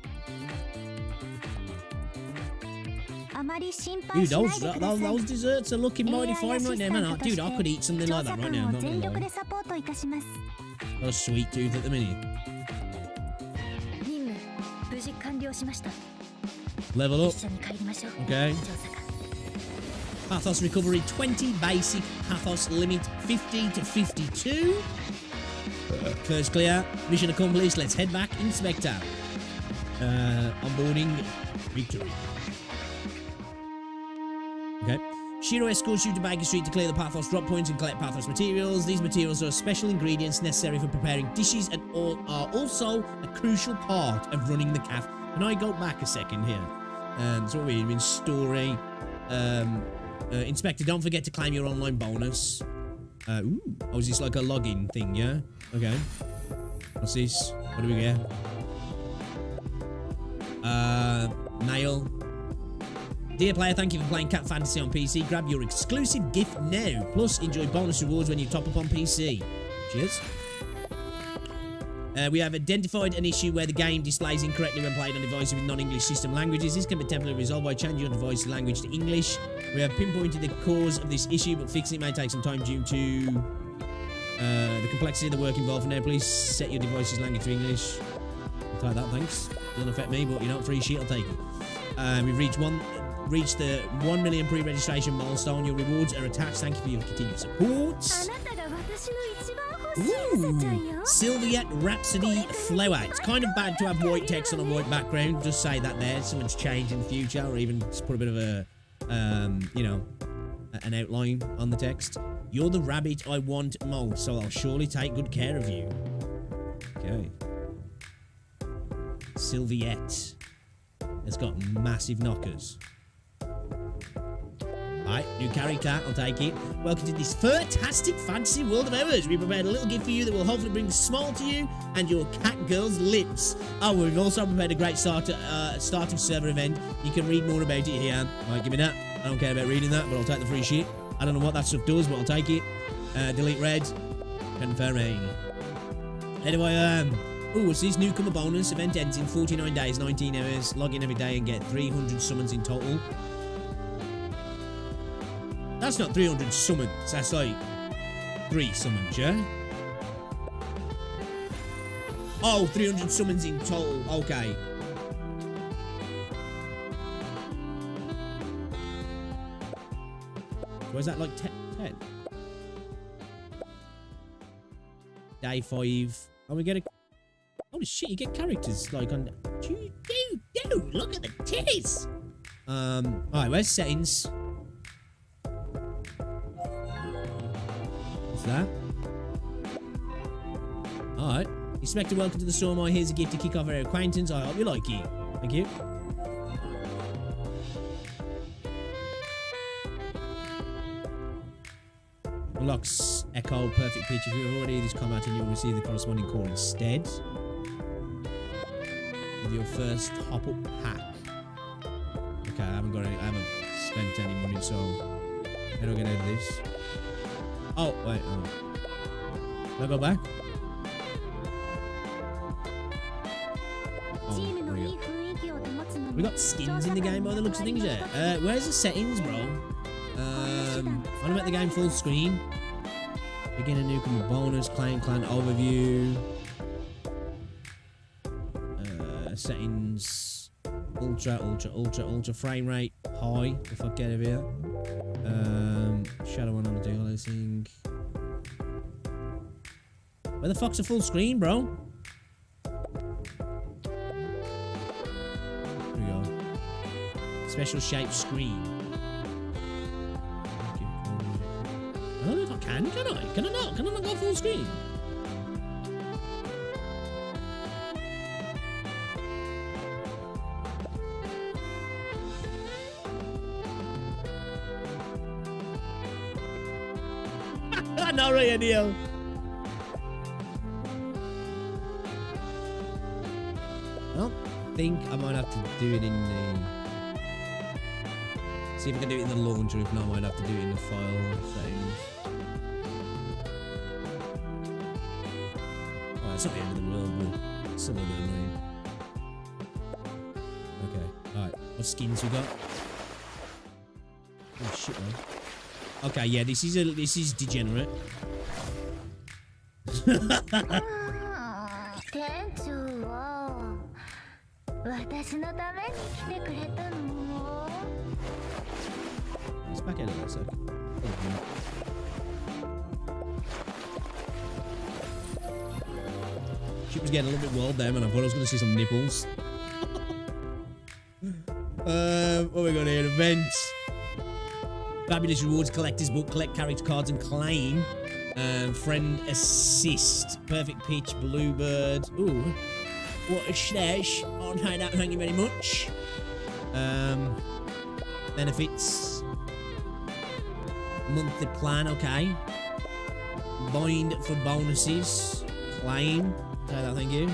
あまり心配 Dude, しないでください。 those desserts are looking mighty AI fine right now, man. Dude, I could eat something 調 like 査 that right 官 now, を I'm not 全 gonna 力 lie. でサポートいたします。 Got a sweet tooth at the minute. 任務無事完了しました。 Level up. 一緒に帰りましょう。 Okay. 調査官。 Pathos recovery 20, basic. Pathos limit 50 to 52. First clear. Mission accomplished. Let's head back. Inspector. Onboarding. Victory. Okay. Shiro escorts you to Baker Street to clear the Pathos drop points and collect Pathos materials. These materials are special ingredients necessary for preparing dishes and are also a crucial part of running the cafe. Can I go back a second here? So what we mean story. Inspector, don't forget to claim your online bonus. Ooh. Oh, is this like a login thing, yeah? Okay. What's this? What do we get? Mail. Dear player, thank you for playing Cat Fantasy on PC. Grab your exclusive gift now. Plus, enjoy bonus rewards when you top up on PC. Cheers. We have identified an issue where the game displays incorrectly when played on devices with non-English system languages. This can be temporarily resolved by changing your device's language to English. We have pinpointed the cause of this issue, but fixing it may take some time due to the complexity of the work involved. For now, please set your device's language to English. I'll take that, thanks. Doesn't affect me, but you know, free shit, I'll take it. We've reached the 1 million pre-registration milestone. Your rewards are attached. Thank you for your continued support. Ooh, Sylvia Rhapsody Flower. It's kind of bad to have white text on a white background. Just say that there. Someone's changed in the future, or even just put a bit of a, you know, an outline on the text. You're the rabbit I want most, so I'll surely take good care of you. Okay. Sylviette has got massive knockers. Alright, new character, I'll take it. Welcome to this fantastic fantasy world of ours. We prepared a little gift for you that will hopefully bring a smile to you and your cat girl's lips. Oh, we've also prepared a great start of server event. You can read more about it here. Alright, give me that. I don't care about reading that, but I'll take the free shit. I don't know what that stuff does, but I'll take it. Delete red. Confirming. Anyway, oh, what's this? Newcomer bonus. Event ends in 49 days, 19 hours. Log in every day and get 300 summons in total. That's not 300 summons. That's like 3 summons, yeah? Oh, 300 summons in total. Okay. Where's that, like 10? Day 5. Oh, we get a... Holy shit, you get characters, like, on... Dude, look at the titties! Alright, where's settings? What's that? Alright. Inspector, welcome to the Storm. Here's a gift to kick off our acquaintance. I hope you like it. Thank you. Unlocks Echo Perfect Pitch. If you've already used this combat, and you will receive the corresponding core instead. With your first hop-up pack. Okay, I haven't spent any money, so how do I get out of this? Oh, wait, oh. Do I go back? Oh, there we go. We got skins in the game by the looks of things, yeah. Where's the settings, bro? I want to make the game full screen. Begin a newcomer bonus, claim clan overview. Settings. Ultra frame rate. High. If I get over here. Shadow on the deal, where the fuck's a full screen, bro? Here we go. Special shape screen. I don't know if I can I? Can I not? Can I not go full screen? Not right, deal. I don't think I might have to do it in the... See if I can do it in the launcher. If not, I might have to do it in the file settings. Oh, it's not the end of the world, but it's still a little bit annoying. Okay, alright. What skins we got? Oh shit, man. Okay, yeah, this is degenerate. Let's back out of that sec. Shit was getting a little bit wild there, man. I thought I was going to see some nipples. What we got here? Events. Fabulous rewards, collector's book, collect character cards and claim. Friend assist, perfect pitch, bluebird. Ooh, what a stash. On hideout, thank you very much. Benefits. Monthly plan, okay. Bind for bonuses. Claim. Okay, that, thank you.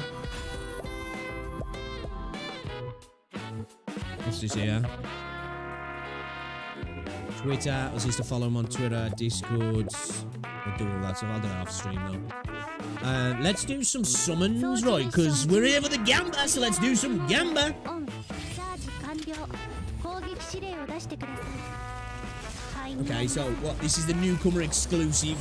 What's this here? Twitter, I was used to follow him on Twitter, Discord. We'll do all that stuff. I'll do it off stream though. Let's do some summons, right? Because we're here for the gamba, so let's do some gamba. Okay, so what? This is the newcomer exclusive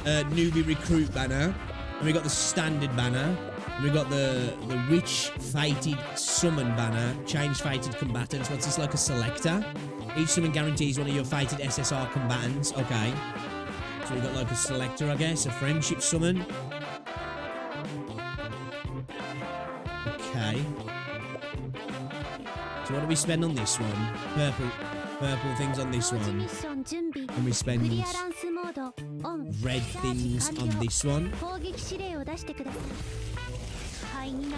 newbie recruit banner. And we got the standard banner. And we got the rich fated summon banner. Change fated combatants. What's this, like a selector? Each summon guarantees one of your fated SSR combatants. Okay. So we got like a selector, I guess. A friendship summon. Okay. So what do we spend on this one? Purple things on this one. And we spend red things on this one.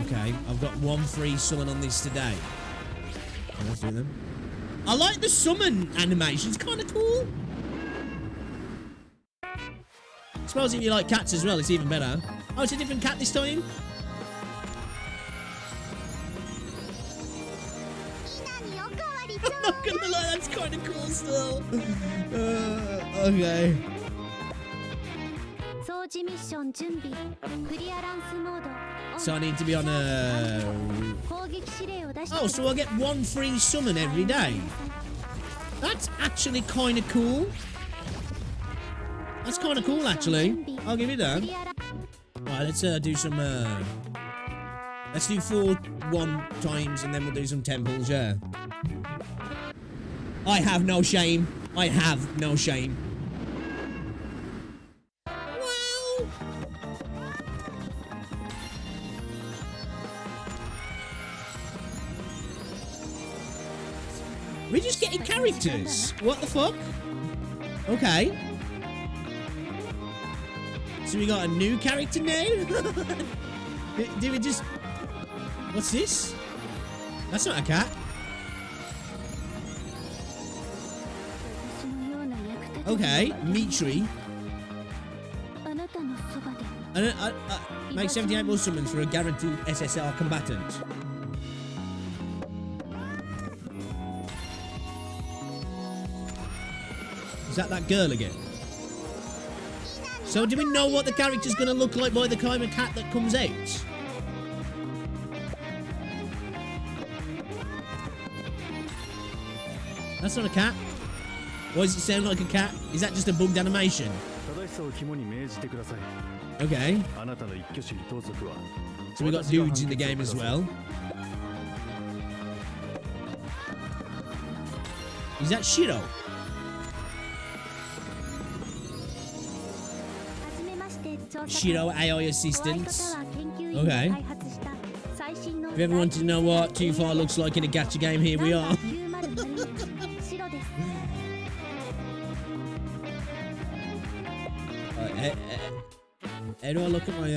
Okay, I've got one free summon on this today. Okay, let's do them. I like the summon animation, it's kind of cool. I suppose if you like cats as well, it's even better. Oh, it's a different cat this time? I'm not gonna lie, that's kind of cool still. Okay. So I need to be on a... Oh, so I get one free summon every day. That's actually kind of cool. That's kind of cool, actually. I'll give you that. Alright, let's do some... Let's do 4 1 times and then we'll do some temples, yeah. I have no shame. I have no shame. Well... We're just getting characters. What the fuck? Okay. So we got a new character now? do we just... What's this? That's not a cat. Okay, Mitri. Make 78 more summons for a guaranteed SSR combatant. Is that girl again? So do we know what the character's gonna look like by the kind of cat that comes out? That's not a cat. Why does it sound like a cat? Is that just a bugged animation? Okay. So we got dudes in the game as well. Is that Shiro? Shiro AI assistants. Okay. If you ever wanted to know what Too Far looks like in a gacha game, here we are. How do I look at my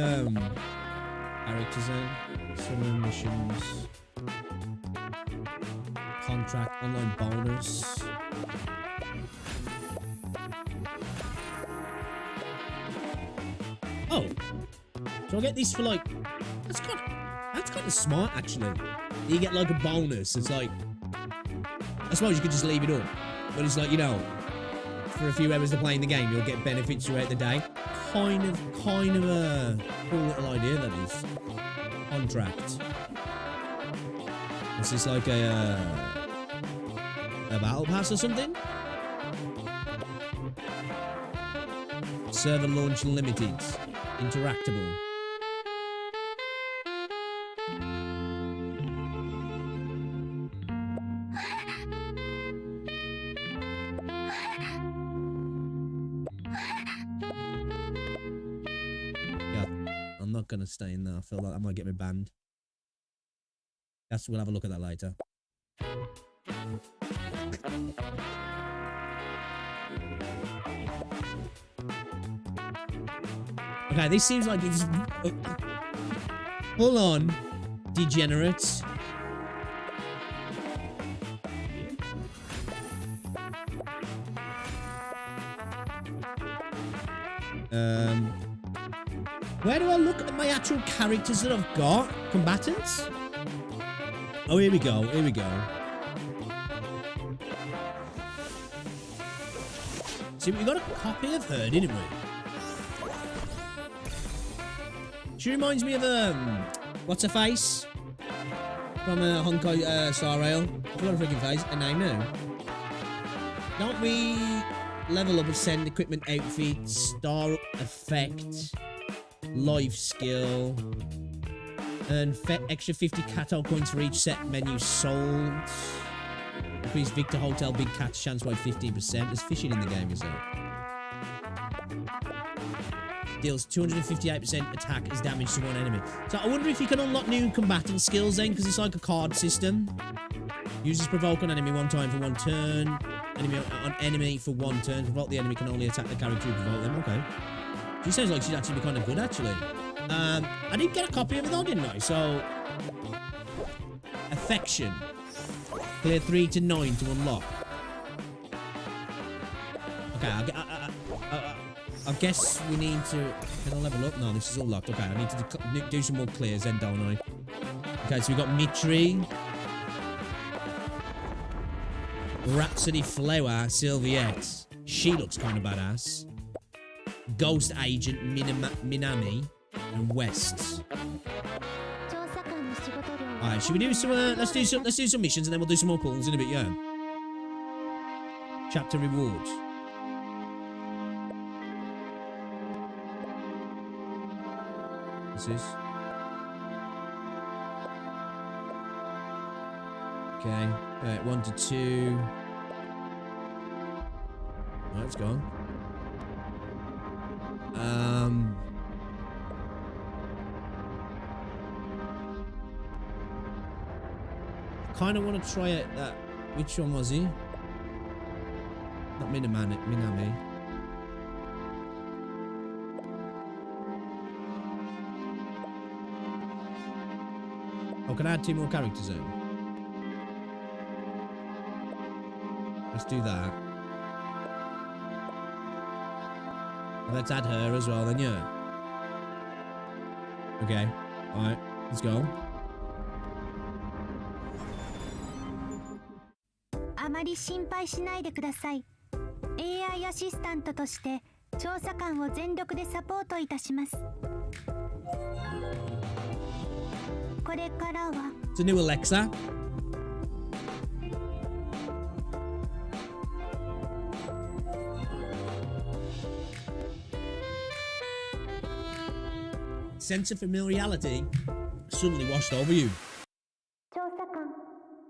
characters then? Summon missions. Contract, online bonus. Oh, so I get these for like, that's kind of smart actually. You get like a bonus. It's like, I suppose you could just leave it up, but it's like, you know, for a few hours of playing the game, you'll get benefits throughout the day. Kind of a cool little idea that is. Contract. Is this like a battle pass or something? Server launch limited. Interactable. Yeah, I'm not gonna stay in there. I feel like I might get me banned. Yes, we'll have a look at that later. Okay, this seems like it's... Hold on, degenerates. Where do I look at my actual characters that I've got? Combatants? Oh, here we go, here we go. See, we got a copy of her, didn't we? She reminds me of, what's her face? From Honkai Star Rail. I forgot her freaking face. Her name now. Don't we level up, ascend, equipment, outfit, star up, effect, life skill, and extra 50 Kato coins for each set menu sold. Increase Victor Hotel Big Cat's chance by 15%. There's fishing in the game, is there? Deals 258% attack as damage to one enemy. So I wonder if you can unlock new combatant skills then, because it's like a card system. Users provoke an enemy one time for one turn. Enemy on enemy for one turn. Provoke the enemy can only attack the character who provoke them. Okay. She sounds like she'd actually be kind of good, actually. I did get a copy of it though, didn't I? So... Affection. Clear 3 to 9 to unlock. Okay, I guess we need to... Can I level up? No, this is all locked. Okay, I need to do some more clears then, don't I? Okay, so we got Mitri. Rhapsody Flower, Sylviette. She looks kind of badass. Ghost Agent Minami, and West. Alright, should we do some, let's do some missions and then we'll do some more pulls in a bit, yeah. Chapter rewards. What's this? Okay, 1 to 2. Alright, let's go on. Kind of want to try it. That which one was he? Not Minami. Oh, can I add 2 more characters in? Let's do that. Let's add her as well then, yeah. Okay. Alright, let's go. あまり心配しないでください。AI アシスタントとして調査官を全力でサポートいたします。これからは It's a new Alexa. Sense of familiarity suddenly washed over you. 調査官、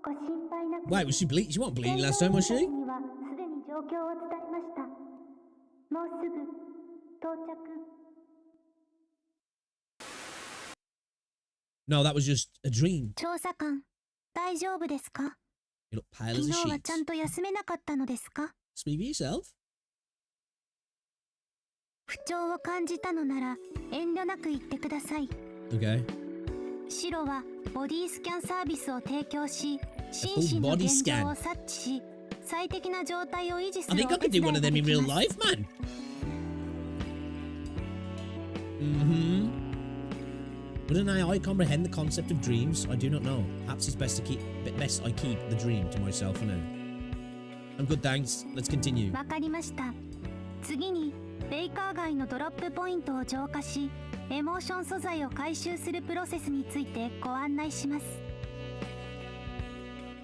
ご心配なく。 Wait, was she bleeding? She wasn't bleeding last time, was she? にはすでに状況を伝えました。もうすぐ到着。 No, that was just a dream. 調査官、大丈夫ですか？ You look pale 昨 as a 日は sheet. ちゃんと休めなかったのですか？ Speak for yourself. 不調を感じたのなら遠慮なく言ってください。 Okay. 白はボディスキャンサービスを提供し、 full 心身の body 現 scan. 状を察知し、最適な状態を維持す I る think I お手 could 伝 do い one が of で them き in ま real す。 life, man. Would an AI comprehend the concept of dreams? I do not know. Perhaps it's best I keep the dream to myself for now. I'm good, thanks. Let's continue. わかりました。次にベイカー街のドロップポイントを浄化し、エモーション素材を回収するプロセスについてご案内します。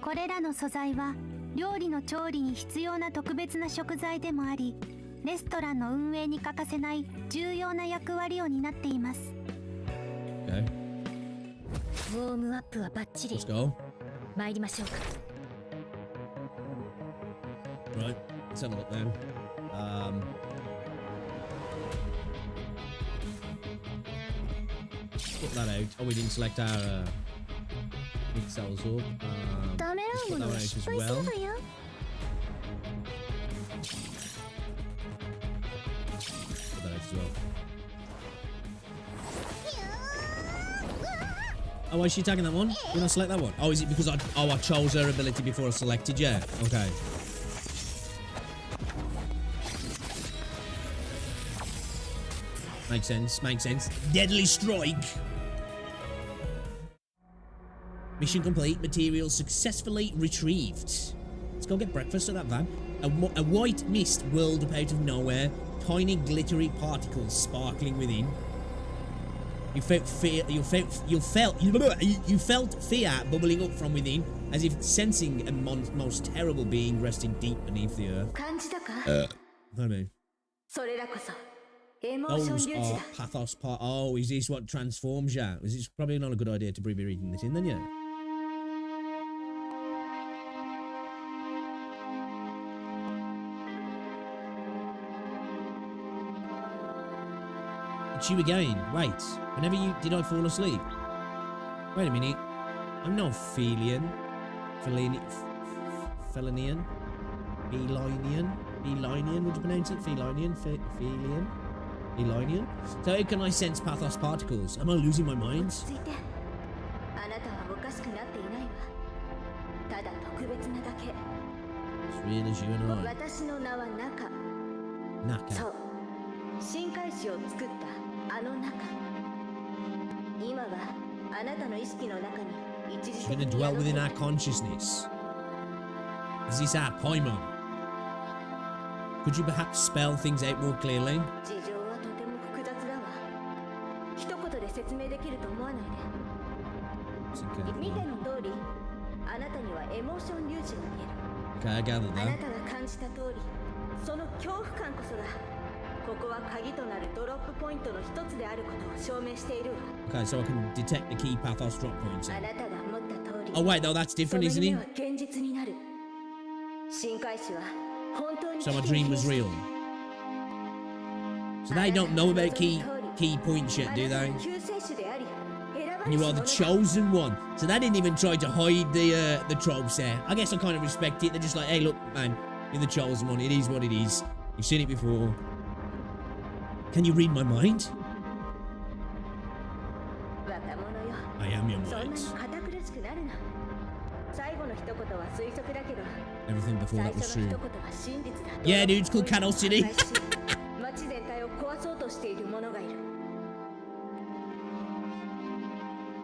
これらの素材は料理の調理に必要な特別な食材でもあり、レストランの運営に欠かせない重要な役割を担っています。 Okay. ウォームアップはバッチリ。 Let's go. 参りましょうか。 Right. Let's have a look then. Put that out. Oh, we didn't select our big cells up. ダメ Let's な put も that の one は out 失 as 敗す well. るのよ。 Put that out as well. Oh, why is she attacking that one? You not select that one? Oh, is it because I chose her ability before I selected? Yeah. Okay. Makes sense. Makes sense. Deadly strike. Mission complete. Materials successfully retrieved. Let's go get breakfast at that van. A white mist whirled up out of nowhere. Tiny glittery particles sparkling within. You felt fear. You felt fear bubbling up from within, as if sensing a most terrible being resting deep beneath the earth. 感じたか？ I mean, それらこそエモーション those 粒子 are だ。 pathos part. Oh, is this what transforms you? Is this probably not a good idea to be reading this in then, yeah? It's you again. Wait. Whenever you... Did I fall asleep? Wait a minute. I'm no Felian. Felinian? Felinian, would you pronounce it? Felinian? Felian? Felinian? So how can I sense pathos particles? Am I losing my mind? ついて。あなたはおかしくなっていないわ。ただ特別なだけ。 It's real as you and I. 私の名は中。そ Naka. う。深海市を作ったあの中。今はあなたの意識の中に一時 She's 的 gonna に dwell 宿 within って our consciousness. Is this our Paimon? Could you perhaps spell things out more clearly? 事情は説明できると思わないで。見ての通り、あなたにはエモーション粒子が見える。あなたが感じた通り、その恐怖感こそがここは鍵となるドロップポイントの一つであることを証明しているわ。 Okay, so I can detect the key pathos drop points. あなたが思った通り。 Oh wait, though that's different, isn't he? 現実になる。深海市は本当に So my dream was real. So they don't know about key points yet, do they? And you are the chosen one. So they didn't even try to hide the tropes there. I guess I kind of respect it. They're just like, hey, look, man, you're the chosen one. It is what it is. You've seen it before. Can you read my mind? I am your mind. Everything before that was true. Yeah, dude, it's called Cattle City. 街全体を壊そうとしている者がいる。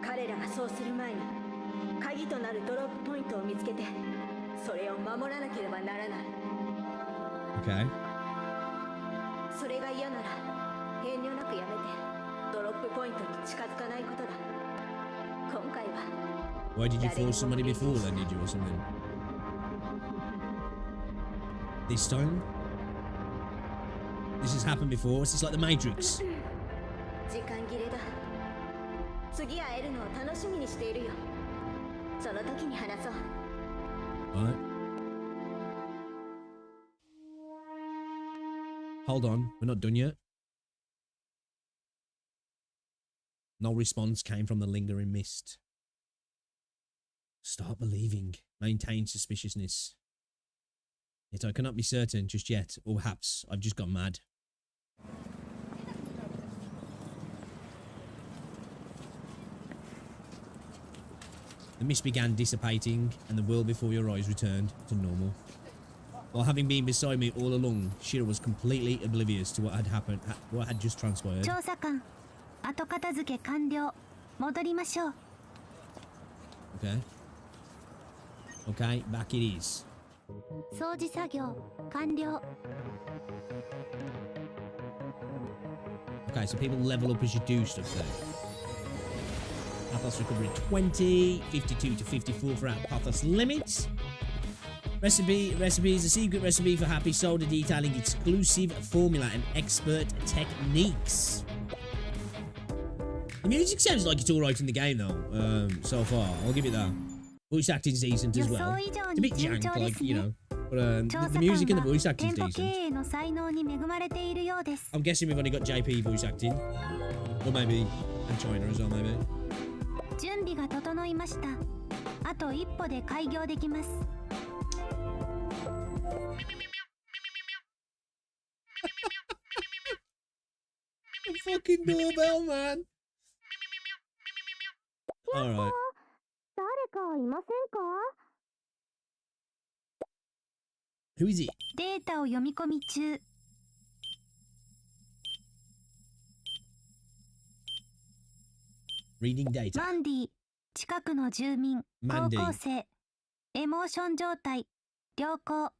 彼らがそうする前に鍵となるドロップポイントを見つけてそれを守らなければならない。 Okay. それが嫌なら遠慮なくやめてドロップポイントに近づかないことだ。今回は Why did you force somebody before then, did you, or something? This time? This has happened before. It's just like the Matrix. 時間切れだ。次会えるのを楽しみにしているよ。その時に話そう。 Alright. Hold on, we're not done yet. No response came from the lingering mist. Start believing. Maintain suspiciousness. Yet I cannot be certain just yet, or perhaps I've just gone mad. The mist began dissipating, and the world before your eyes returned to normal. While having been beside me all along, Shira was completely oblivious to what had happened, what had just transpired. 調査官、後片付け完了。戻りましょう。 Okay. Okay, back it is. 掃除作業完了。 Okay, so people level up as you do stuff there. Pathos recovery 20, 52 to 54 for our Pathos limits. Recipe is a secret recipe for happy soda detailing exclusive formula and expert techniques. The music sounds like it's alright in the game though, so far. I'll give it that. Voice acting's decent as well. It's a bit jank, like, you know. But the music and the voice acting's decent. I'm guessing we've only got JP voice acting. Or maybe in China as well, maybe. 準備が整いました。あと一歩で開業できます。 Fucking doorbell, man. Alright. 誰かいませんか？ Who is it? データを読み込み中。 Reading data. マンディ、近くの住民、高校生、エモーション状態、良好。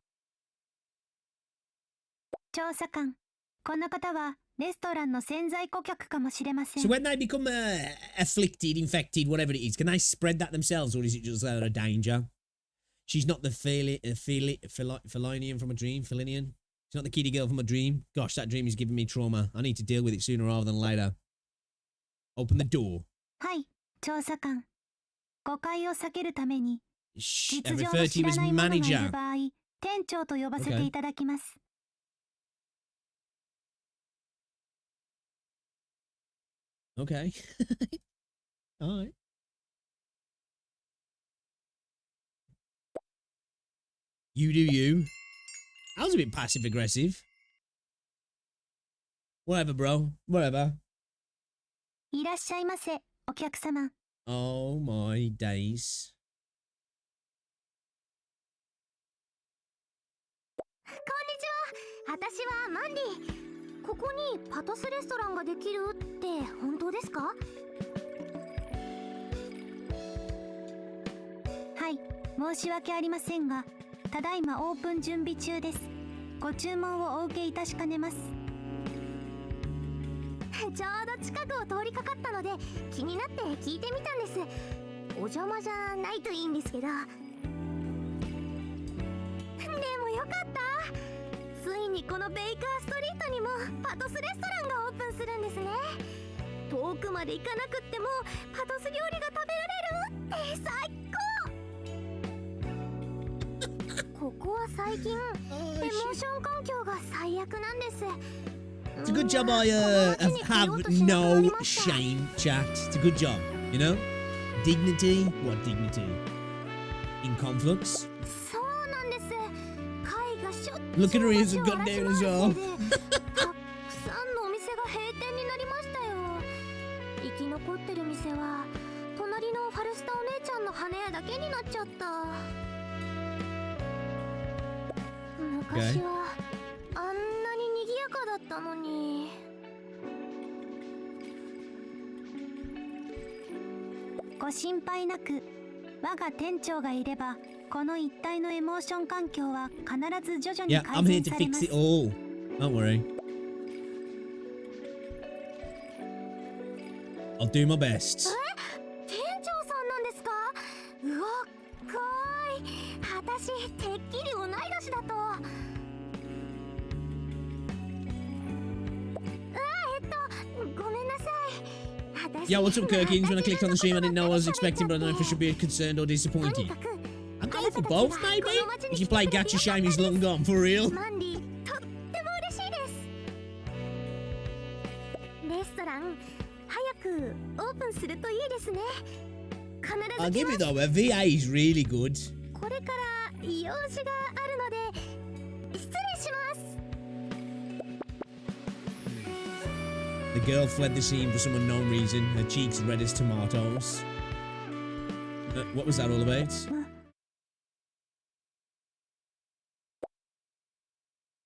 調査官、この方はレストランの潜在顧客かもしれません。 So when they become afflicted, infected, whatever it is, can they spread that themselves, or is it just a danger? She's not the Felinian from a dream. Felinian. She's not the kitty girl from a dream. Gosh, that dream is giving me trauma. I need to deal with it sooner rather than later. Open the door. はい、調査官。誤解を避けるために、 Shh, 実 I 情 refer を to 知 you ら as ない者がいる manager. 場合、店長と呼ばせていただきます。 Okay. Alright. You do you. That was a bit passive aggressive. Whatever, bro. Whatever. いらっしゃいませ、お客様。 Oh my days. こんにちは。私はマンディ。ここにパトスレストランができるって本当ですか？はい、申し訳ありませんが、ただいまオープン準備中です。ご注文をお受けいたしかねます。ちょうど近くを通りかかったので気になって聞いてみたんです。お邪魔じゃないといいんですけど。でもよかった。ついにこのベイカーストリートにもパトスレストランがオープンするんですね。遠くまで行かなくってもパトス料理が食べられるって最高。ここは最近エモーション環境が最悪なんです。 It's a good job I have no shame, chat. It's a good job, you know? Dignity? What dignity? In conflicts? そうなんです。会がしょっちゅう Look at her ears have gone down as well. たくさんのお店が閉店になりましたよ。生き残ってる店は隣のファルスタお姉ちゃんの羽屋だけになっちゃった。昔はあんなに賑やかだったのに。ご心配なく、我が店長がいればこの一帯のエモーション環境は必ず徐々に Yeah, 改 I'm here 善 to されま fix す。 it all. Don't worry. I'll do my best. 店長さんなんですか？うわっかーい。私てっきり同い年だと。ごめんなさい。 Yeah, what's up, Kirkins? When I clicked on the stream, I didn't know what I was expecting, but I don't know if I should be concerned or disappointed. I'm going for both, maybe? If you play Gacha, shame he's long gone, for real. マンディ、とっても嬉しいです。レストラン、早くオープンするといいですね。必 I'll ず来 give ま it す。 though, VA is really good. これから用事があるので失礼します。 The girl fled the scene for some unknown reason, her cheeks red as tomatoes. What was that all about?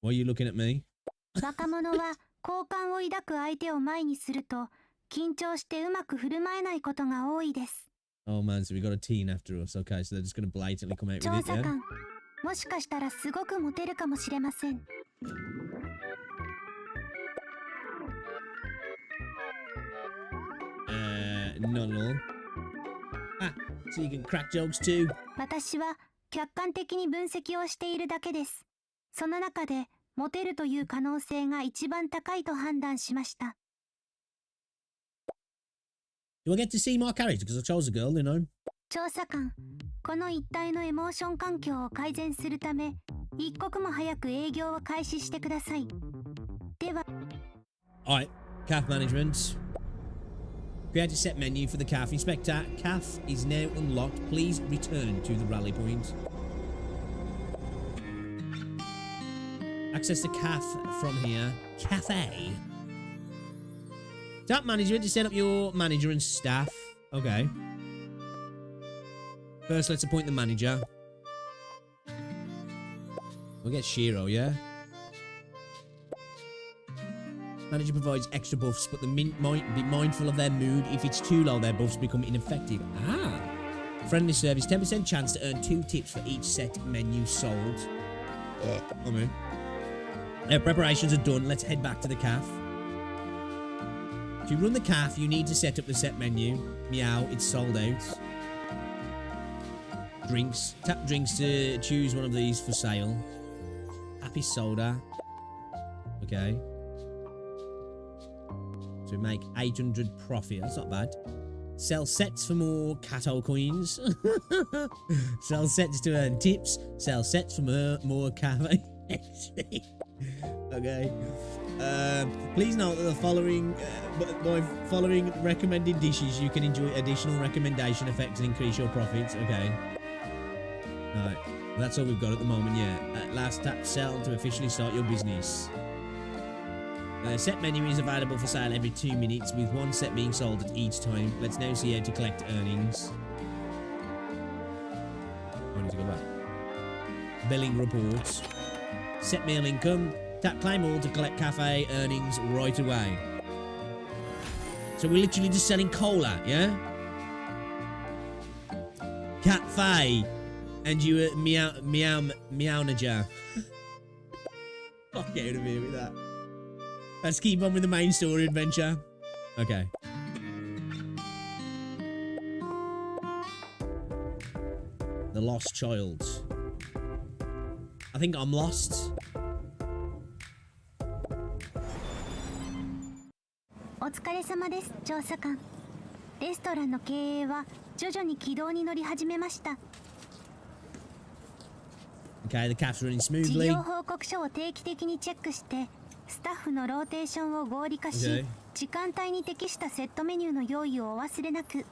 Why are you looking at me? 若者は好感を抱く相手を前にすると緊張してうまく振る舞えないことが多いです。 Oh man, so we got a teen after us. Okay, so they're just gonna blatantly come out 調 with it, 査 yeah? 官、もしかしたらすごくモテるかもしれません。 Not at all. Ah, so you can crack jokes too. 私は客観的に分析をしているだけです。その中でモテるという可能性が一番高いと判断しました。 Do I get to see my character? Because I chose a girl, you know? 調査官、この一帯のエモーション環境を改善するため、一刻も早く営業を開始してください。では、 Alright, calf management. Create a set menu for the calf. Inspector, calf is now unlocked. Please return to the rally point. Access the calf from here. Cafe. Tap management to set up your manager and staff. Okay. First, let's appoint the manager. We'll get Shiro, yeah? Manager provides extra buffs, but the mint might be mindful of their mood. If it's too low, their buffs become ineffective. Ah! Friendly service, 10% chance to earn 2 tips for each set menu sold. Okay. Preparations are done. Let's head back to the calf. To run the calf, you need to set up the set menu. Meow, it's sold out. Drinks. Tap drinks to choose one of these for sale. Happy soda. Okay. So we make 800 profit. That's not bad. Sell sets for more Kato coins. Sell sets to earn tips. Sell sets for more cafe XP. Okay. Please note that the following, by following recommended dishes, you can enjoy additional recommendation effects and increase your profits. Okay. Alright. Well, that's all we've got at the moment, yeah. At last, tap sell to officially start your business. The set menu is available for sale every 2 minutes, with one set being sold at each time. Let's now see how to collect earnings. I need to go back. Billing reports. Set meal income. Tap claim all to collect cafe earnings right away. So we're literally just selling cola, yeah? Cafe. And you meownager. Fuck out of here with that. Let's keep on with the main story adventure. Okay. The lost child. I think I'm lost. お疲れ様です、調査官。レストランの経営は徐々に軌道に乗り始めました。Okay, the caps running 事 smoothly. 業報告書を定期的にチェックして、スタッフのローテーションを合理化し、Okay. 時間帯に適したセットメニューの用意をお忘れなく。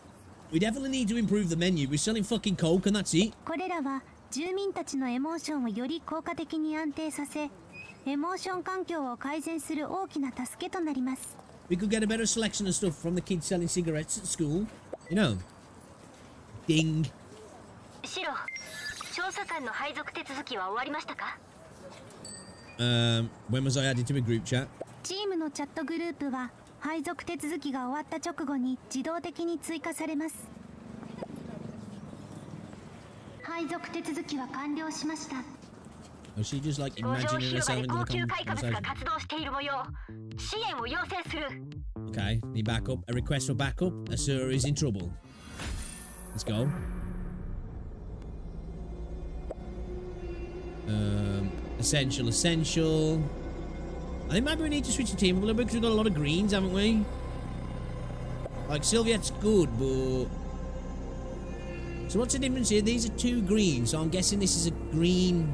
We definitely need to improve the menu. We're selling fucking coke and that's it. これらは住民たちのエモーションをより効果的に安定させ、エモーション環境を改善する大きな助けとなります。We could get a better selection of stuff from the kids selling cigarettes at school. You know. Ding. シロ、調査官の配属手続きは終わりましたか？ When was I added to a group chat? チームのチャットグループは配属手続きが終わった直後に自動的に追加されます。配属手続きは完了しました。Was she just like 五条 imagining 広 herself 場で into 高 the 級開花物が conversation? 活動している模様。支援を要請する。 Okay, need backup. A request for backup. A sir is in trouble. Let's go. Essential. I think maybe we need to switch the team a little bit because we've got a lot of greens, haven't we? Like, Sylviette's good, but... So what's the difference here? These are two greens, so I'm guessing this is a green...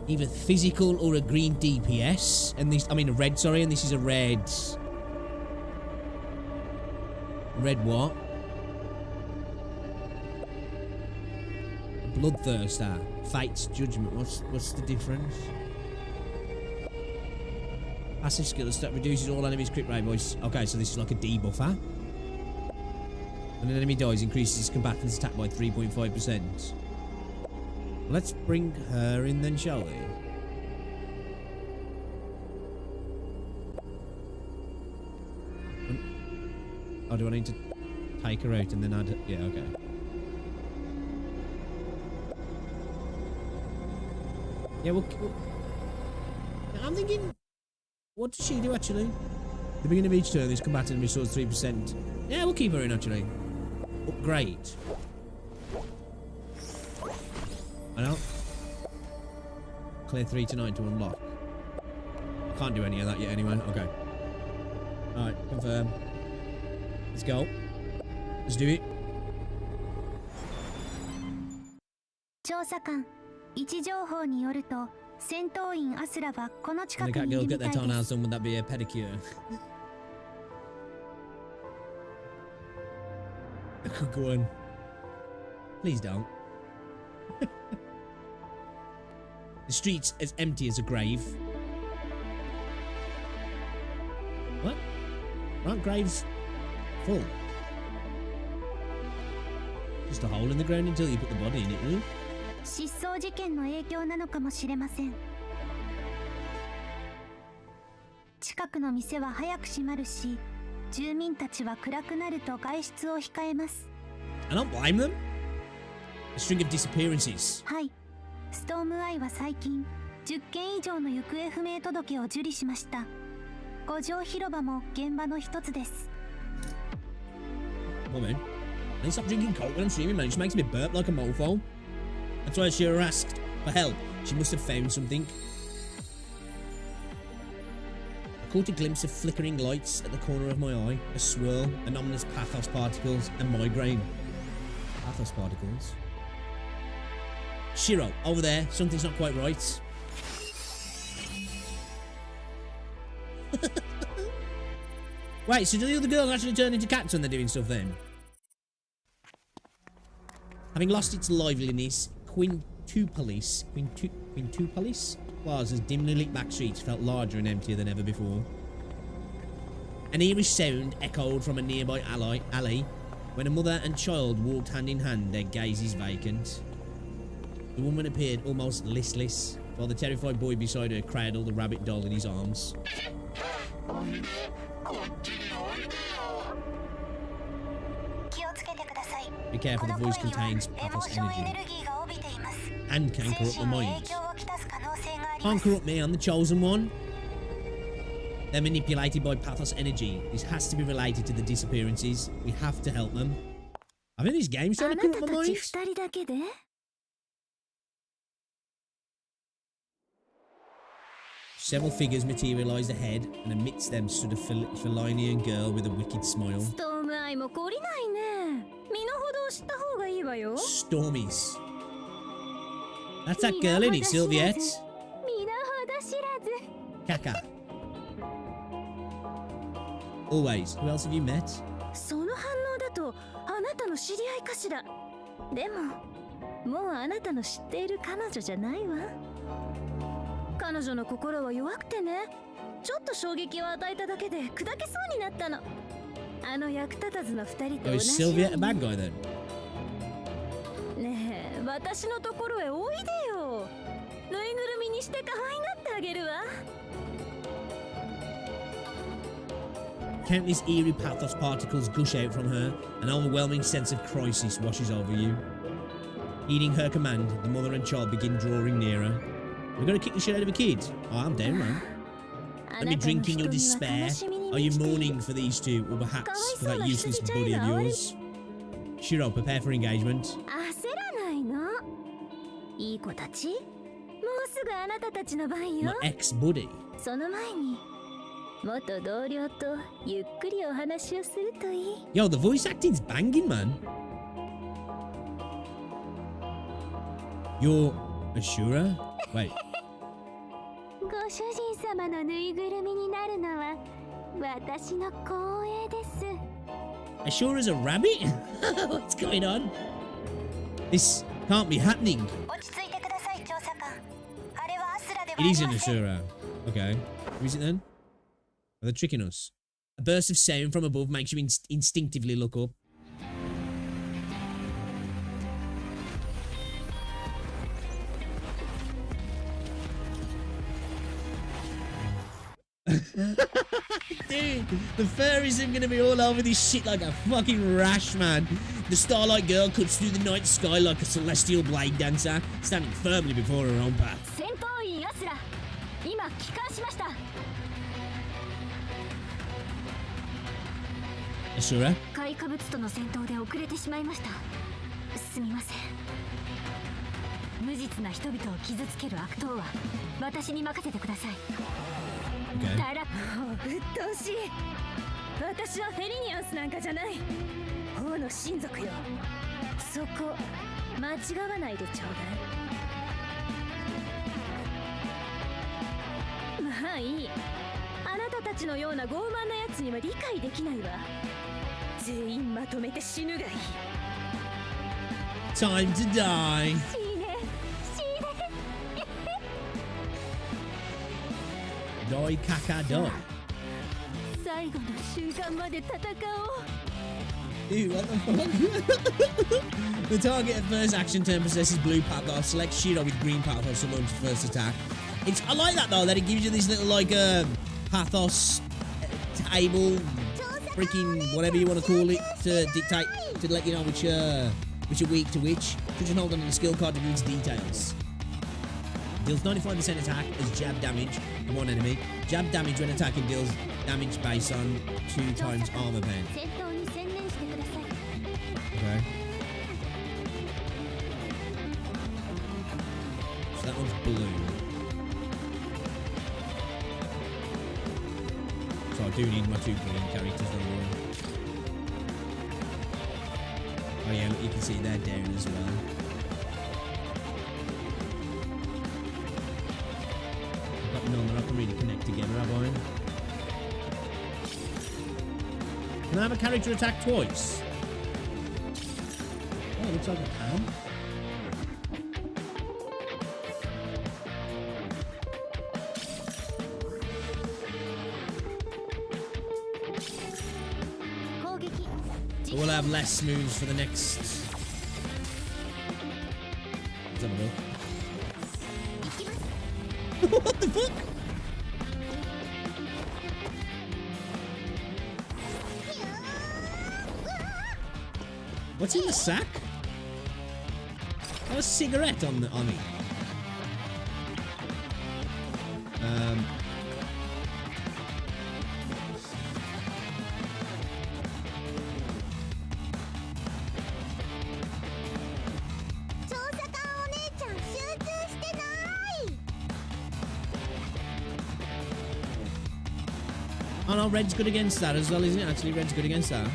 Either physical or a green DPS. And this... I mean, a red, sorry, and this is a red... Red what? Bloodthirster. Fate's Judgment. What's the difference? Passive skill that reduces all enemies' crit rate voice. Okay, so this is like a debuffer. When an enemy dies, increases its combatant's attack by 3.5%. Let's bring her in then, shall we? Oh, do I need to take her out and then add... Yeah, okay. Yeah, well, I'm thinking... What does she do, actually? At the beginning of each turn, this combatant restores 3%. Yeah, we'll keep her in, actually. Upgrade. I know. Clear 3 to 9 to unlock. I can't do any of that yet, anyway. Okay. Alright, confirm. Let's go. Let's do it. 調査官、位置情報によると、戦闘員アスラはこの近 When く a cat にい girl るみ get た their いで toenails す。 done, would that be a pedicure? Go on. Please don't. The street's as empty as a grave. What? Aren't graves full? Just a hole in the ground until you put the body in it, really? 失踪事件の影響なのかもしれません。近くの店は早く閉まるし、住民たちは暗くなると外出を控えます。I don't blame them. A string of disappearances. はい。ストームアイは最近、10件以上の行方不明届を受理しました。五条広場も現場の一つです。Woman, I need to stop drinking coke when I'm streaming, man. It just makes me burp like a mofo. That's why she asked for help. She must have found something. I caught a glimpse of flickering lights at the corner of my eye, a swirl, anomalous pathos particles, and migraine. Pathos particles? Shiro, over there. Something's not quite right. Wait, so do the other girls actually turn into cats when they're doing stuff then? Having lost its liveliness, Quintupolis Plaza's dimly lit back streets felt larger and emptier than ever before. An eerie sound echoed from a nearby alley when a mother and child walked hand in hand, their gazes vacant. The woman appeared almost listless, while the terrified boy beside her cradled the rabbit doll in his arms. Be careful, the voice contains pathos energy and can corrupt the mind. Can't corrupt me, I'm the chosen one. They're manipulated by pathos energy. This has to be related to the disappearances. We have to help them. I think this game's trying to corrupt my mind. Several figures materialize ahead, and amidst them stood a Felinian girl with a wicked smile. Stormies. That's that girl, isn't it, Sylviette? Kaka. Always. Who else have you met? その反応だとあなたの知り合いかしら。でももうあなたの知っている彼女じゃないわ。彼女の心は弱くてね、ちょっと衝撃を与えただけで砕けそうになったの。あの役立たずの二人と同じように。Oh, is Sylvia a bad guy then? ねえ、私のところへおいでよ。ぬいぐるみにして可愛がってあげるわ。Countless eerie pathos particles gush out from her. An overwhelming sense of crisis washes over you. Heeding her command, the mother and child begin drawing nearer. We're gonna kick the shit out of a kid. Oh, I'm down, man. Let me drink in your despair. Are you mourning for these two, or perhaps for that useless buddy of yours? Shiro, prepare for engagement. 焦らないの。いい子たち。もうすぐあなたたちの番よ。 My ex-buddy. その前に元同僚とゆっくりお話をするといい。 Yo, the voice acting's banging, man. You're Ashura? Wait. ご主人様のぬいぐるみになるのは私の光栄です。 Ashura's a rabbit? What's going on? This can't be happening. 落ち着いてください、調査官。あれはアスラでは It あり is ま an せん。 Ashura. Okay. Who is it then? Are they tricking us? A burst of sound from above makes you instinctively look up. Dude, the furries are gonna be all over this shit like a fucking rash, man. The Starlight Girl cuts through the night sky like a celestial blade dancer, standing firmly before her own path. 戦闘員アスラ、今帰還しました。 Ashura? 開花物との戦闘で遅れてしまいました。すみません。無実な人々を傷つける悪党は私に任せてください。 Okay. たら、もう鬱陶しい。私はフェリニアンスなんかじゃない。王の親族よ。そこ間違わないでちょうだい。まあいい。あなたたちのような傲慢なやつには理解できないわ。全員まとめて死ぬがいい。 Time to die. 死ね、死ね。 Die, Kaka, die. 最後の瞬間まで戦おう。 Dude, what the fuck? The target at first action turn possesses blue pathos. Select Shiro with green pathos to launch the first attack. I like that though, that it gives you this little like pathos table, freaking whatever you want to call it, to dictate, to let you know which are weak to which. You just hold on to the skill card to read details. Deals 95% attack as jab damage on one enemy. Jab damage when attacking deals damage based on 2 times armor pen. 戦闘に専念してください。 Okay. So that one's blue. So I do need my 2 green characters though. Oh yeah, look, you can see they're down as well. I've got none that I can really connect together, have I? Can I have a character attack twice? Oh, it looks like I can. So we'll have less moves for the next. Let's have a look. What the fuck? What's in the sack? Oh, a cigarette on it. Oh no, red's good against that as well, isn't it? Actually, red's good against that.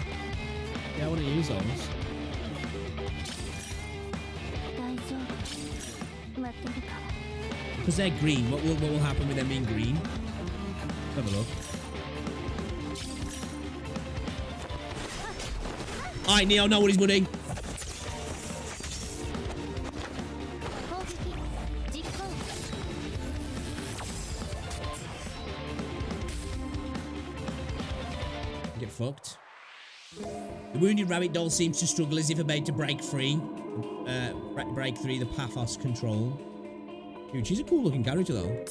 Yeah, I want to use those. Because they're green. What will happen with them being green? Let's have a look. Alright, Neo, know what he's doing. Get fucked. The wounded rabbit doll seems to struggle as if about to break free. Break through the pathos control. Dude, she's a cool looking character though.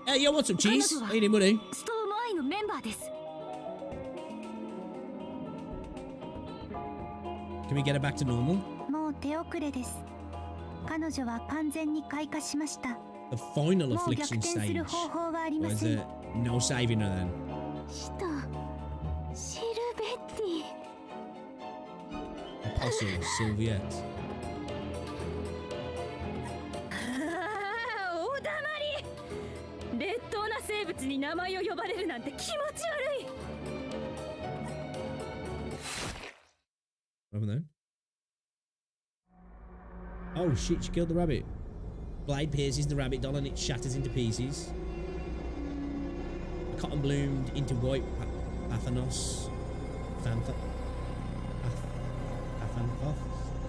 Hey, yo, what's up, Cheese? How you doing, buddy? Can we get her back to normal? The final affliction stage. Or is there no saving her then? Apostle Sylviette. Over there. Oh shit, she killed the rabbit. Blade pierces the rabbit doll and it shatters into pieces. The cotton bloomed into white Pathanos.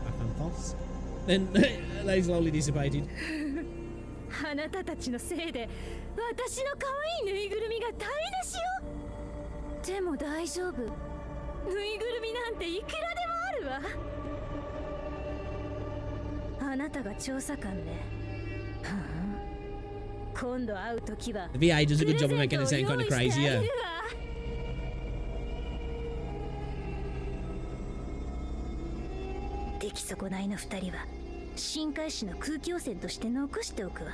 Pathanthos. Then they slowly dissipated. The VA does a good job of making it sound kind of crazy, yeah. 出来損ないの2人は深海市の空気汚染として残しておくわ。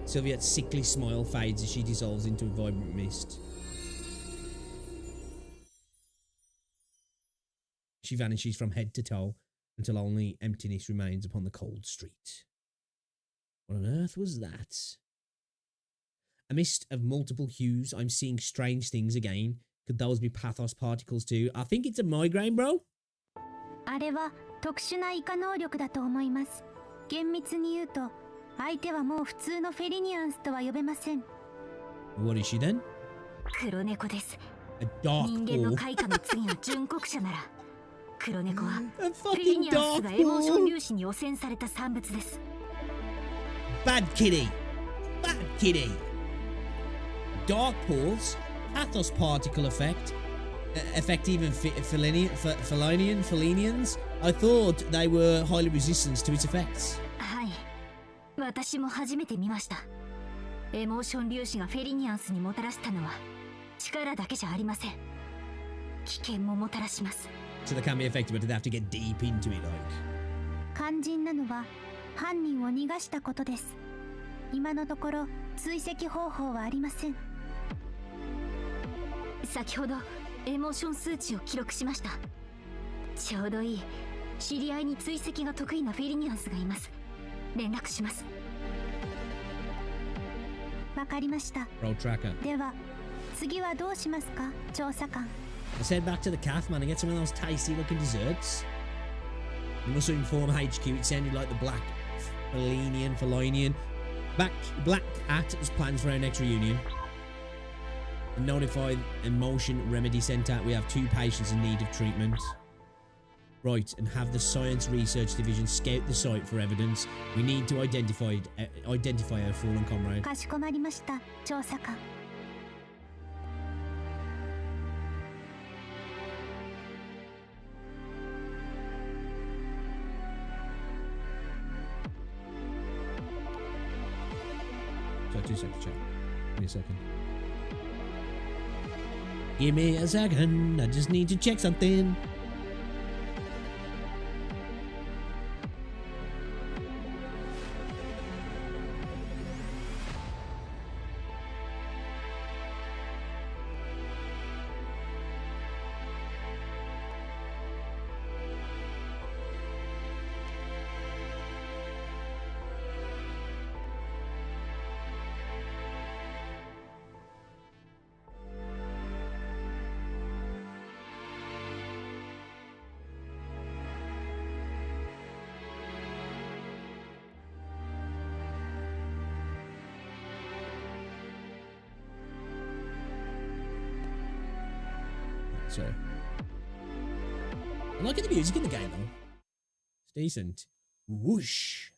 Sylviette's sickly smile fades as she dissolves into a vibrant mist. She vanishes from head to toe until only emptiness remains upon the cold street. What on earth was that? A mist of multiple hues. I'm seeing strange things again. Could those be pathos particles too? I think it's a migraine, bro. あれは特殊な異化能力だと思います。厳密に言うと、相手はもう普通のフェリニアンスとは呼べません。What is she then? 黒猫です。 A dark 人間の開花の次の純国者なら、黒猫はフェリニアンスがエモーション粒子に汚染された産物です。Bad kitty. Bad kitty. Dark pools. Pathos particle effect. Effect even Felinians. I thought they were highly resistant to its effects. はい。私も初めて見ました。エモーション粒子がフェリニアンスにもたらしたのは力だけじゃありません。危険ももたらします。 So they can be effective, but they have to get deep into it, like. 肝心なのは犯人を逃がしたことです。今のところ追跡方法はありません。先ほどエモーション数値を記録しました。ちょうどいい。知り合いに追跡が得意なフェリニアンスがいます。連絡します。わかりました。では次はどうしますか、調査官。 Let's head back to the calf, man, and get some of those tasty looking desserts. We must inform HQ. It sounded like the Black Felinian. Black Cat has plans for our next reunion. And notify Emotion Remedy Centre. We have 2 patients in need of treatment. Right, and have the Science Research Division scout the site for evidence. We need to identify our fallen comrade. かしこまりました、調査官。 2 seconds, chat. Give me a second. Give me a second. I just need to check something. So, I'm liking the music in the game though. It's decent. Whoosh.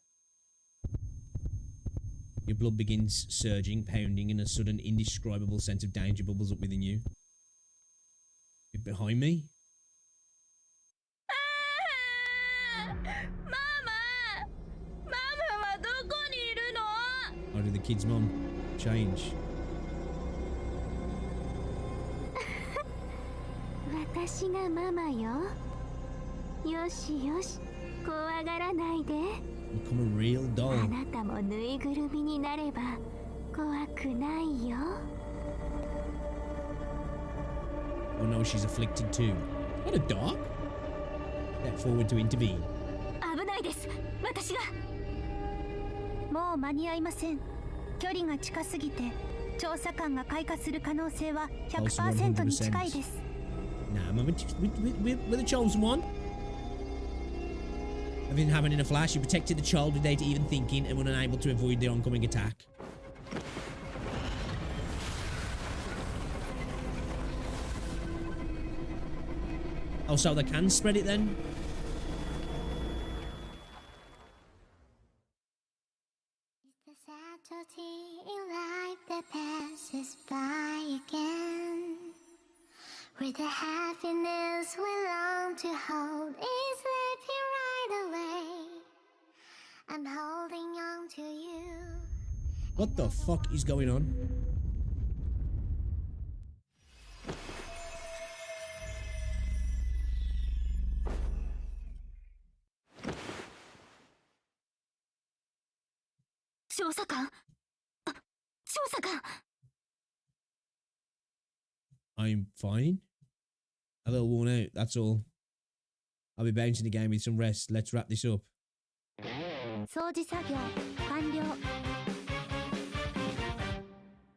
Your blood begins surging, pounding, and a sudden indescribable sense of danger bubbles up within you. You're behind me? How did the kid's mom change? 私がママよ。よしよし、怖がらないで。Become a real doll. あなたもぬいぐるみになれば怖くないよ。Oh no, she's afflicted too. What a dog? Step forward to intervene. 危ないです。私が。もう間に合いません。距離が近すぎて調査官が開花する可能性は 100% に近いです。Nah, I'm with the chosen one. Everything happened in a flash. You protected the child without even thinking and were unable to avoid the oncoming attack. Oh, so they can spread it then? The subtlety in life that passes by again, where the happiness we long to hold is slipping right away. I'm holding on to you. What the fuck is going on? I'm fine. A little worn out, that's all. I'll be bouncing again with some rest. Let's wrap this up.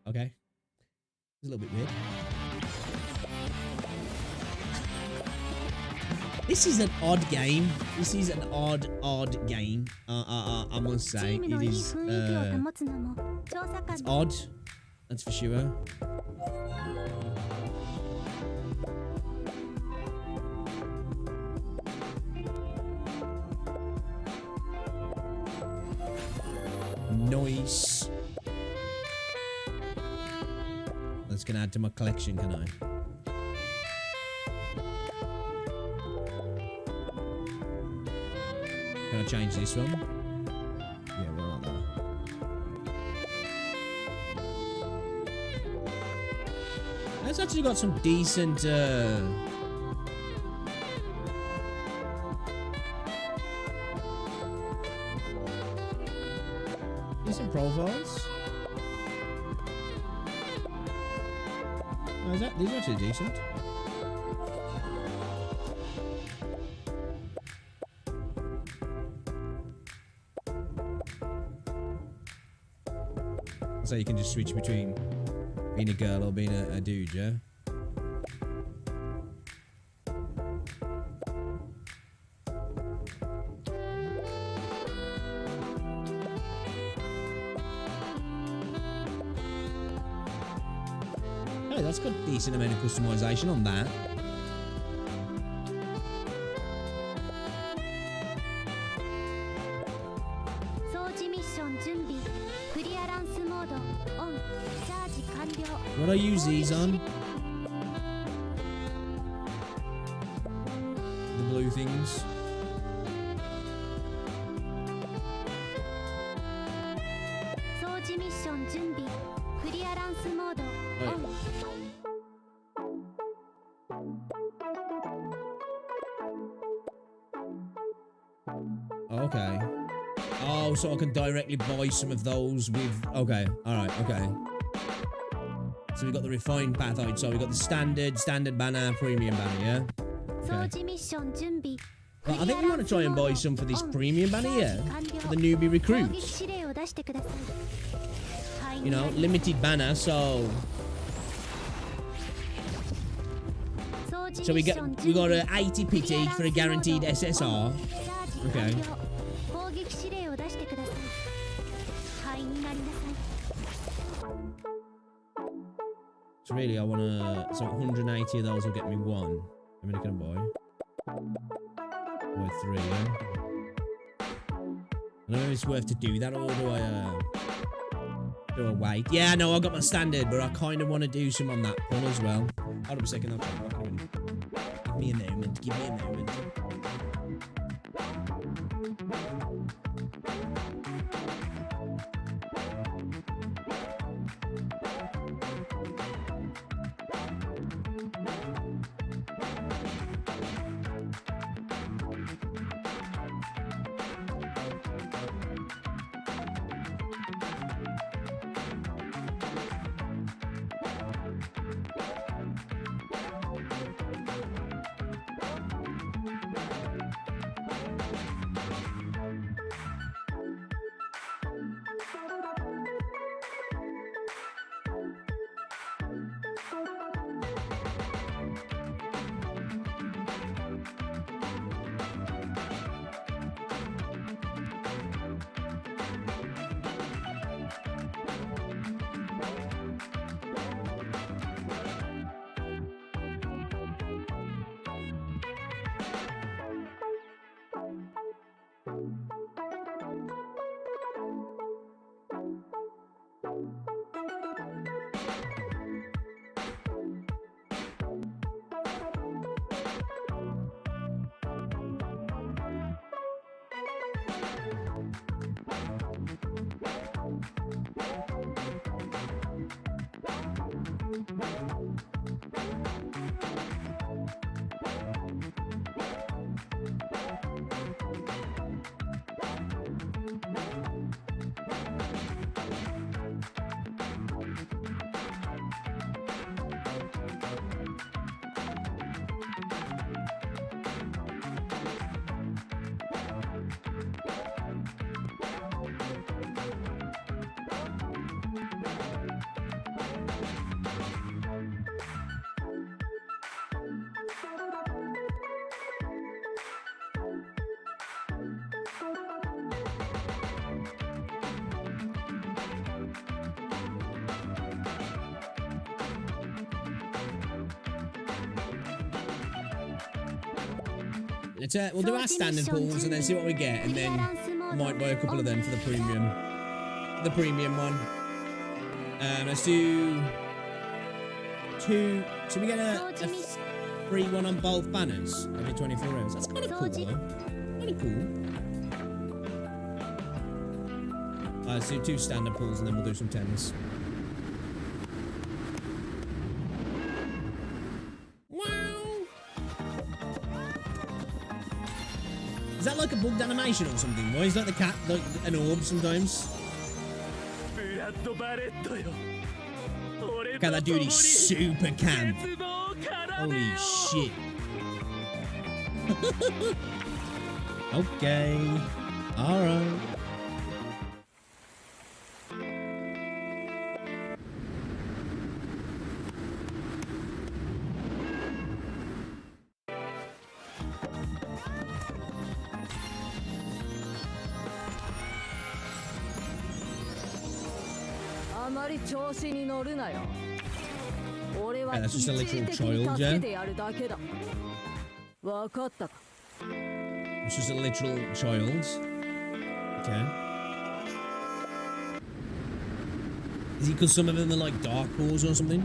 Okay. It's a little bit weird. This is an odd game. This is an odd game. I must say. It is, it's odd. That's for sure. Nice. That's gonna add to my collection, can I? Can I change this one? Yeah, we're on that. That's actually got some decent decent profiles. Oh, these are actually decent. So you can just switch between being a girl or being a dude, yeah? Hey, that's got a decent amount of customization on that. What do I use these on? The blue things. Okay. Oh, so I can directly buy some of those with... Okay, alright, okay. So we've got the refined pathoid, so we've got the standard banner, premium banner, yeah? Okay. Well, I think we want to try and buy some for this premium banner, yeah? For the newbie recruits. You know, limited banner, so... So we got a 80 pity for a guaranteed SSR. Okay. So really, I want to... So 180 of those will get me one. How many can I buy? Buy 3, yeah? I don't know if it's worth to do that, or do I wait? Yeah, no, I got my standard, but I kind of want to do some on that one as well. Hold up a second, I'll check back in a minute. Give me a moment, give me a moment. Let's we'll do our standard pools and then see what we get, and then might buy a couple of them for the premium. The premium one. Let's do 2. So we get a free one on both banners every 24 hours. That's kind of cool, though. Kind of cool. Let's do 2 standard pools and then we'll do some 10s. Is that like a bugged animation or something? Why is that the cat like an orb sometimes? Okay, that dude is super camp. Holy shit. Okay. Alright. Yeah, that's just a literal child, yeah? It's just a literal child. Okay. Is it because some of them are like dark cores or something?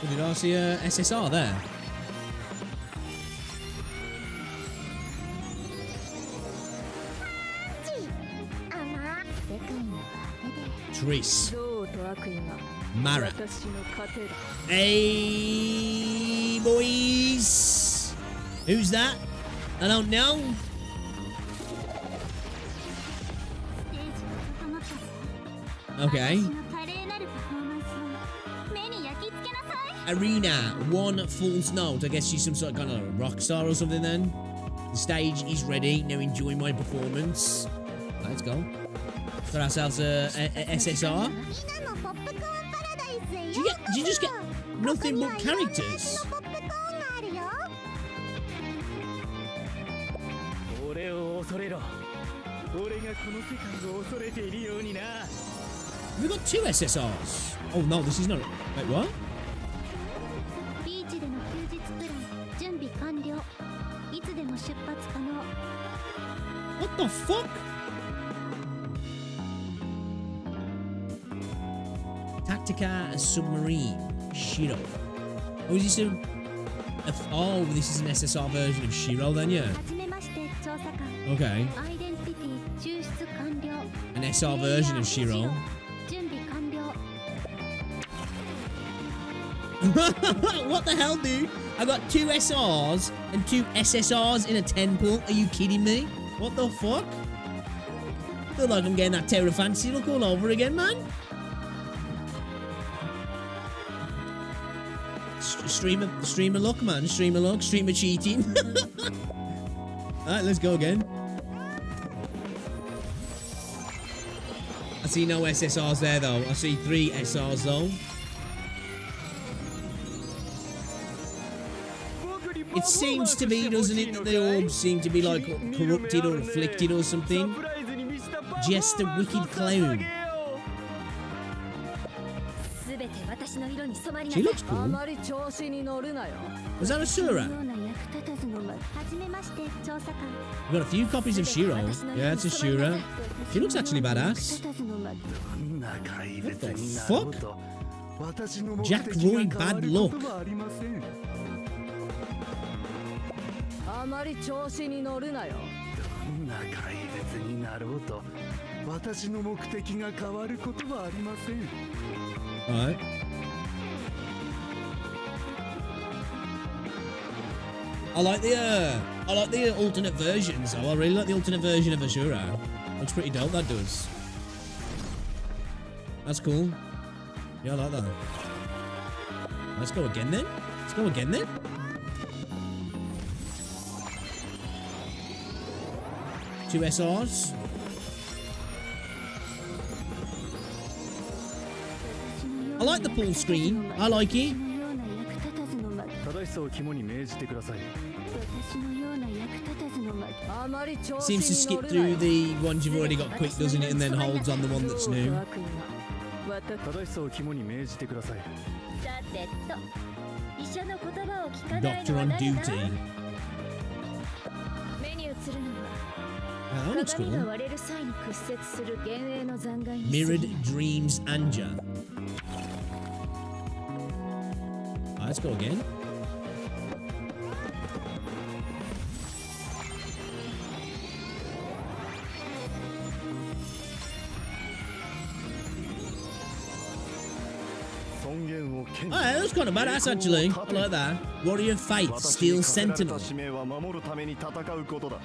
Oh, did I see a SSR there? Tris. Mara. Hey, boys. Who's that? I don't know. Okay. Arena. 1 false note. I guess she's some sort of kind of rock star or something then. The stage is ready. Now enjoy my performance. Let's go. Got ourselves a SSR. Do you just get nothing but characters? We got 2 SSRs. Oh no, this is not. Wait, what? ビーチでの休日プラン準備完了。いつでも出発可能。 What the fuck? Tactica submarine Shiro. Oh, is this oh, this is an SSR version of Shiro then, yeah. はじめまして調査官。 Okay. アイデンティティ抽出完了。 An SR version of Shiro. 準備完了。 What the hell, dude? I got 2 SRs and 2 SSRs in a 10 pull. Are you kidding me? What the fuck? Feel like I'm getting that Terra Fantasy look all over again, man. Streamer look, man. Streamer look. Streamer cheating. Alright, let's go again. I see no SSRs there, though. I see 3 SRs, though. It seems to be, doesn't it, that the orbs seem to be, like, corrupted or afflicted or something. Just a wicked clown. She looks cool. Was that a Sura? We've got a few copies of Shiro. Yeah, it's a Shura. She looks actually badass. What the fuck? Jack Roy bad luck. Alright. I like the alternate versions. Oh, I really like the alternate version of Ashura. Looks pretty dope, that does. That's cool. Yeah, I like that. Let's go again then. Let's go again then. Two SRs. I like the pull screen. I like it. Seems to skip through the ones you've already got quick, doesn't it? And then holds on the one that's new. Doctor on duty. Oh, that looks cool. Mirrored Dreams Anja. Oh, let's go again. Oh, that was kind of badass actually. I like that. Warrior Fate, Steel Sentinel.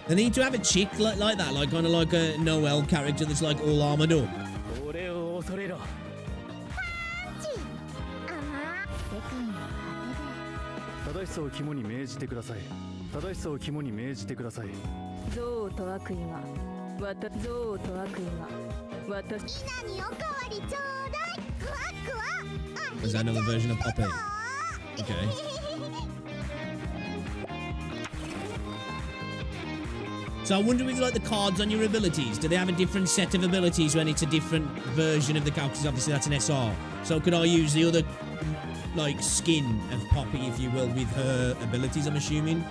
They need to have a chick like that, like kind of like a Noel character that's like all armored up. Is that another version of Poppy? Okay. So I wonder with like the cards on your abilities, do they have a different set of abilities when it's a different version of the card? Because obviously that's an SR. So could I use the other like skin of Poppy, if you will, with her abilities, I'm assuming?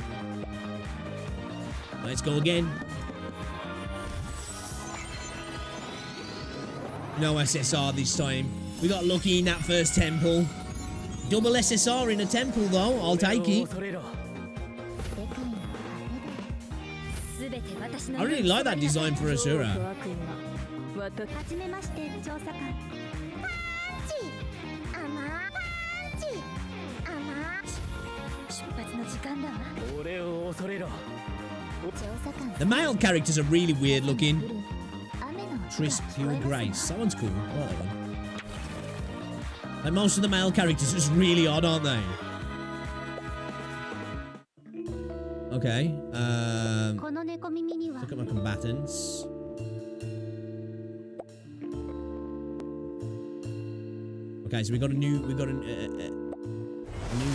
Let's go again. No SSR this time. We got lucky in that first temple. Double SSR in a temple though, I'll take it. I really like that design for Asura. The male characters are really weird looking. Triss Pure Grace. That one's cool. I like that one. Like most of the male characters are just really odd, aren't they? Okay. Look at my combatants. Okay, so we got a new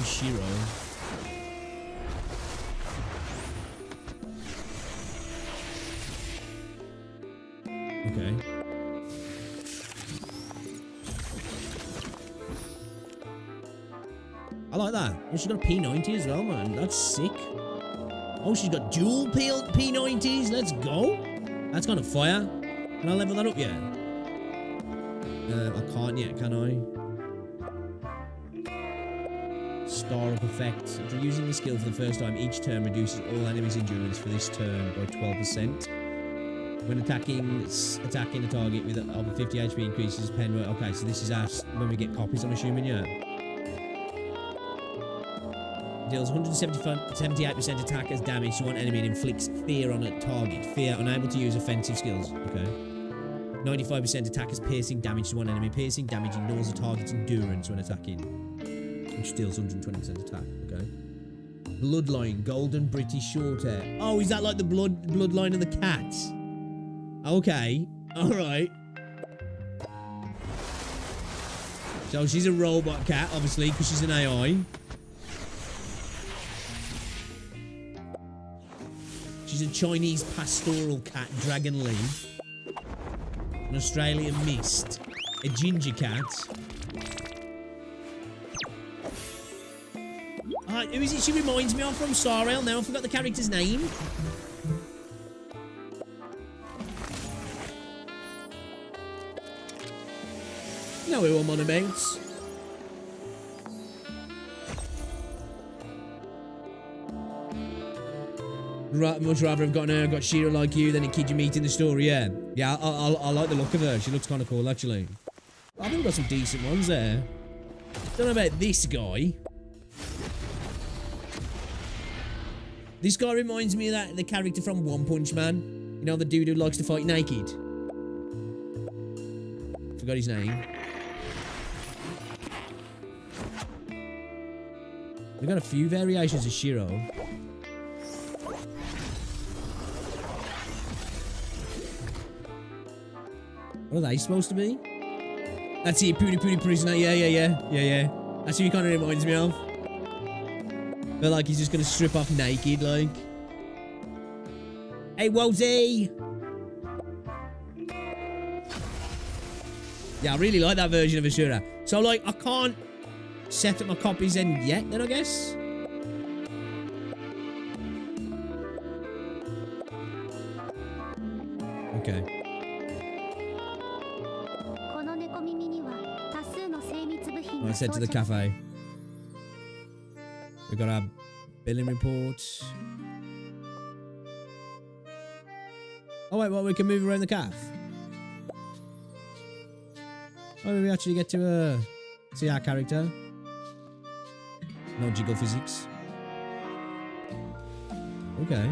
Shiro. Okay. I like that. Oh, she's got a P90 as well, man. That's sick. Oh, she's got dual P90s. Let's go. That's kind of fire. Can I level that up yet? I can't yet, can I? Star up effect. After using the skill for the first time, each turn reduces all enemies' endurance for this turn by 12%. When attacking a target with over 50 HP increases pen. Okay, so this is us when we get copies, I'm assuming, yeah. Deals 178% attack as damage to one enemy and inflicts fear on a target. Fear, unable to use offensive skills. Okay. 95% attack as piercing damage to one enemy. Piercing damage ignores the target's endurance when attacking, which deals 120% attack. Okay. Bloodline, golden British short hair. Oh, is that like the bloodline of the cat? Okay. All right. So she's a robot cat, obviously, because she's an AI. She's a Chinese pastoral cat, Dragon Lee. An Australian mist. A ginger cat. Who is it she reminds me of from Sarel now? I forgot the character's name. You know who I'm on about. Much rather have got Shira like you than a kid you meet in the store, yeah. Yeah, I like the look of her. She looks kind of cool, actually. I think we've got some decent ones there. Don't know about this guy. This guy reminds me of the character from One Punch Man. You know, the dude who likes to fight naked. Forgot his name. We've got a few variations of Shiro. What are they supposed to be? That's it, Pooty Prisoner. Yeah. That's who he kind of reminds me of. But like he's just gonna strip off naked, like. Hey, Wozy! Yeah, I really like that version of Ashura. So like, I can't set up my copies in yet, then I guess. Okay. Let's head to the cafe. We got our billing report. Oh wait, well we can move around the cafe. Oh, we actually get to see our character. No jiggle physics. Okay.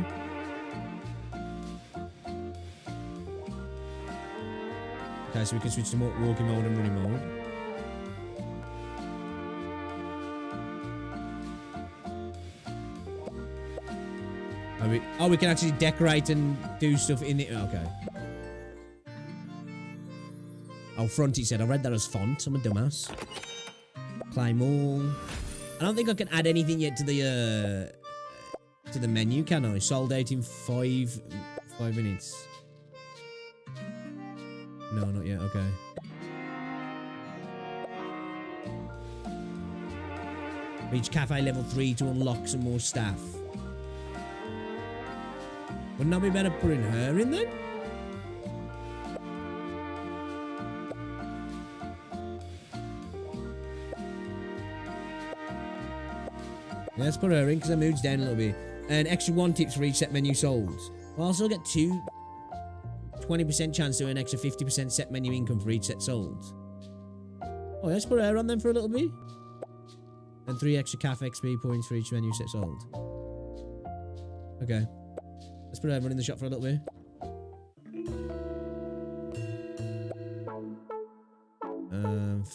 Okay, so we can switch to walking mode and running mode. Oh, we can actually decorate and do stuff in it. Okay. Oh, front, he said. I read that as font. I'm a dumbass. Claim all. I don't think I can add anything yet to the menu, can I? Sold out in 5 minutes. No, not yet. Okay. Reach cafe level 3 to unlock some more staff. Wouldn't that be better putting her in then? Yeah, let's put her in because her mood's down a little bit. And extra 1 tips for each set menu sold. I'll also get 20% chance to earn extra 50% set menu income for each set sold. Oh, let's put her on then for a little bit. And 3 extra cafe XP points for each menu set sold. Okay. Let's put everyone in the shop for a little bit.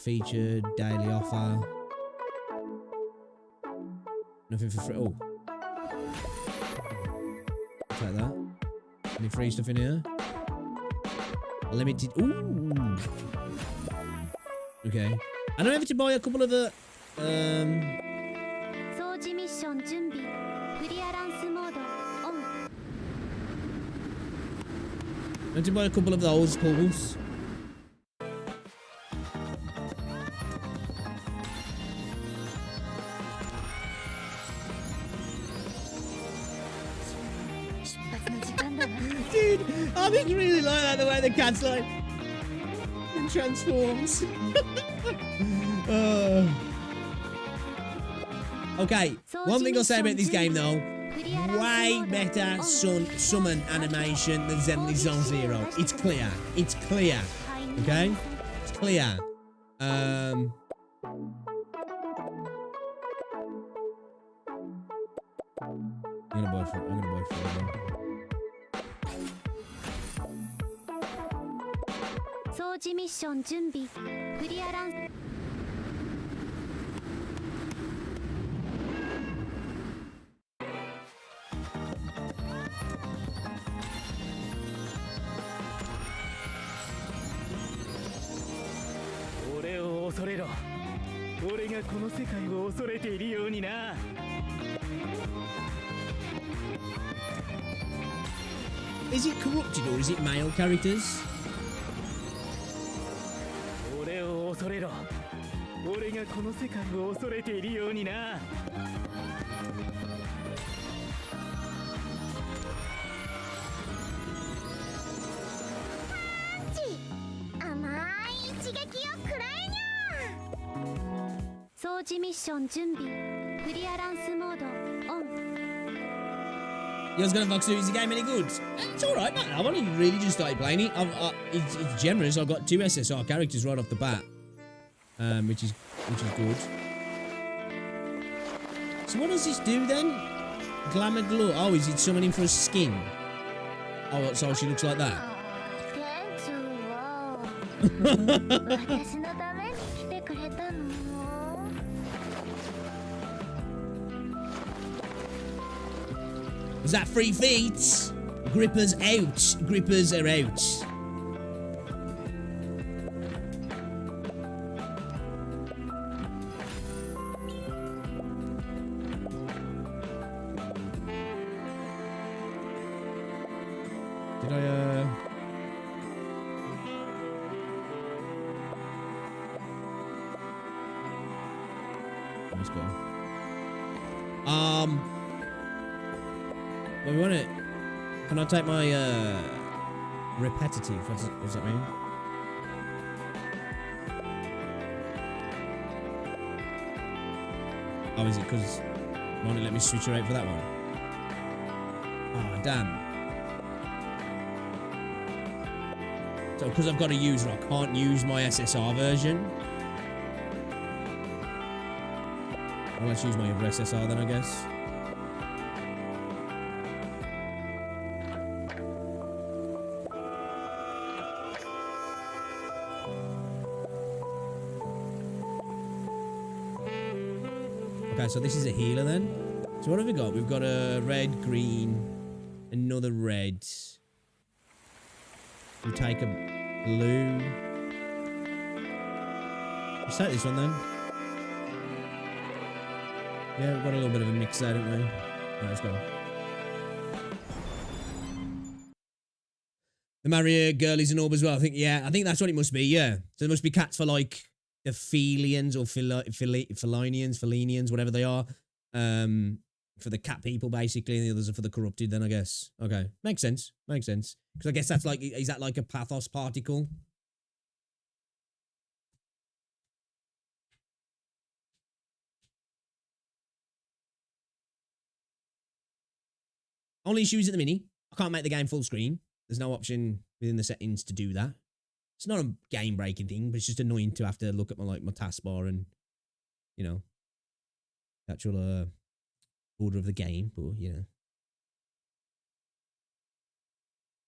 Featured, daily offer. Nothing for free. Oh. Like that. Any free stuff in here? Limited. Ooh. Okay. I don't have to buy a couple of the. Let's buy a couple of those pools. Dude, I think you really like that, the way the cat's like and transforms. Okay, one thing I'll say about this game though, way better summon animation than Xiangli Zone Zero. It's clear. It's clear. Okay? It's clear. I'm gonna buy for it. 掃除ミッション準備クリアラン俺を恐れろ。俺がこの世界を恐れているようにな。Is it corrupted or is it male characters? 俺を恐れろ。俺がこの世界を恐れているようにな。甘い一撃を食らえにゃ掃除ミッション準備クリアランスモードオン You guys gonna Vox is the game any good? It's alright, man. I've only really just started playing it. It's generous. I've got 2 SSR characters right off the bat, which is good. So what does this do then? Glamour glow. Oh, is it summoning for a skin? Oh, so she looks like that. 私のために来てくれたの Was that 3 feet? Grippers out. Grippers are out. Did I, Let's go. Well, we want it. Can I take my repetitive? What does that mean? Oh, is it because won't it let me switch her out for that one? Oh, damn. So because I've got a user, I can't use my SSR version. Well, let's use my other SSR then, I guess. Okay, so this is a healer then. So what have we got? We've got a red, green, another red. We'll take a blue. Let's take this one then. Yeah, we've got a little bit of a mix there, don't we? Right, let's go. The Mario girlies and orb as well. I think that's what it must be, yeah. So there must be cats for like the Philians or Felinians, whatever they are. For the cat people, basically, and the others are for the corrupted, then I guess. Okay. Makes sense. Makes sense. Because I guess that's like, is that like a pathos particle? Only issues at the mini. I can't make the game full screen. There's no option within the settings to do that. It's not a game-breaking thing, but it's just annoying to have to look at my taskbar and, you know, the actual order of the game. But you know,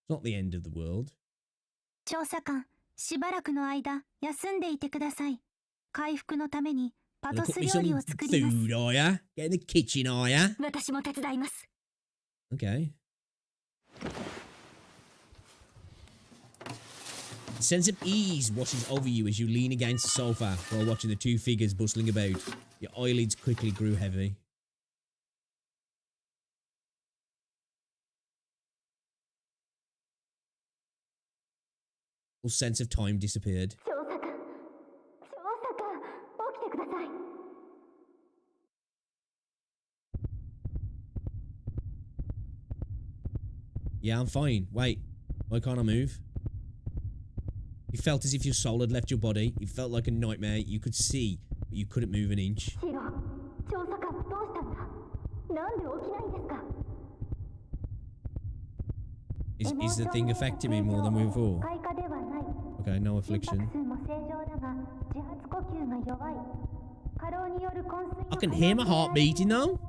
it's not the end of the world. 調査官、しばらくの間休んでいてください。回復のためにパトス料理を作ります。 Food, are ya? Get in the kitchen, are ya? 私も手伝います。 Okay. A sense of ease washes over you as you lean against the sofa while watching the 2 figures bustling about. Your eyelids quickly grew heavy. All sense of time disappeared. Yeah, I'm fine. Wait, why can't I move? You felt as if your soul had left your body. It felt like a nightmare. You could see, but you couldn't move an inch. Is the thing affecting me more than before? Okay, no affliction. I can hear my heart beating though.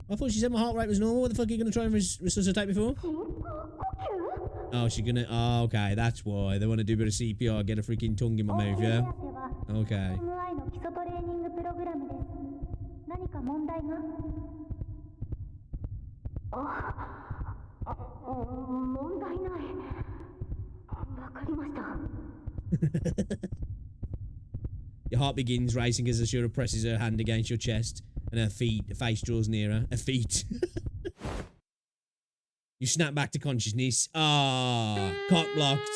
I thought she said my heart rate was normal. What the fuck are you going to try and resuscitate before? Oh, she's going to... Oh, okay. That's why. They want to do a bit of CPR, get a freaking tongue in my mouth, yeah? Okay. Your heart begins racing as Ashura presses her hand against your chest and her face draws nearer. Her feet. You snap back to consciousness. Ah, cock blocked.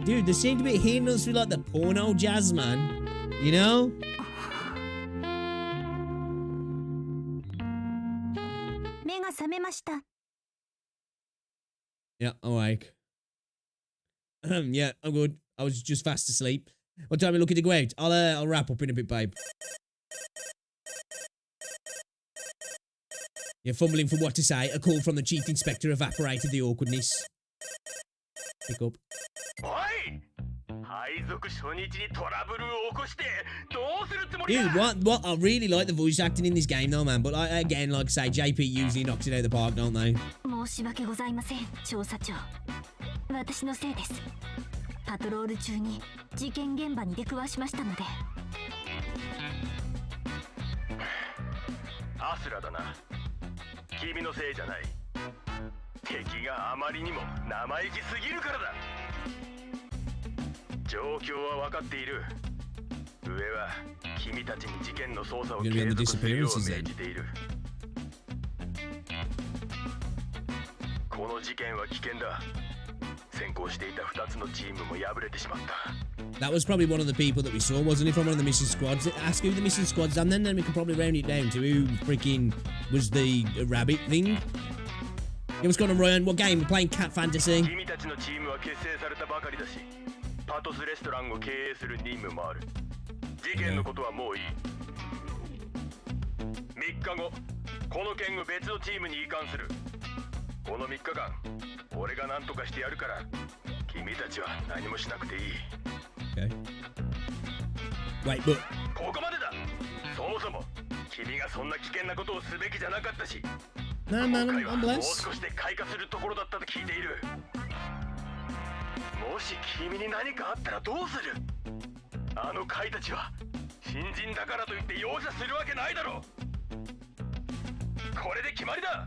Dude, they seem to be hitting us with like the porno jazz, man. You know? Yeah, awake. Yeah, I'm good. I was just fast asleep. What time are you looking to go out? I'll wrap up in a bit, babe. You're fumbling for what to say. A call from the chief inspector evaporated the awkwardness. Pick up. Dude, what? I really like the voice acting in this game though, man. But again, like I say, JP usually knocks it out of the park, don't they? パトロール中に事件現場に出くわしましたので。アスラだな。君のせいじゃない。敵があまりにも生意気すぎるからだ。状況は分かっている。上は君たちに事件の捜査を継続するよう命じている。この事件は危険だ。 That was probably one of the people that we saw, wasn't it? From one of the missing squads. Ask who the missing squads, and then we can probably round it down to who freaking was the rabbit thing. Yeah, what's going on, Ryan? What game? We're playing Cat Fantasy. Okay. Wait, but... No, man, I'm blessed.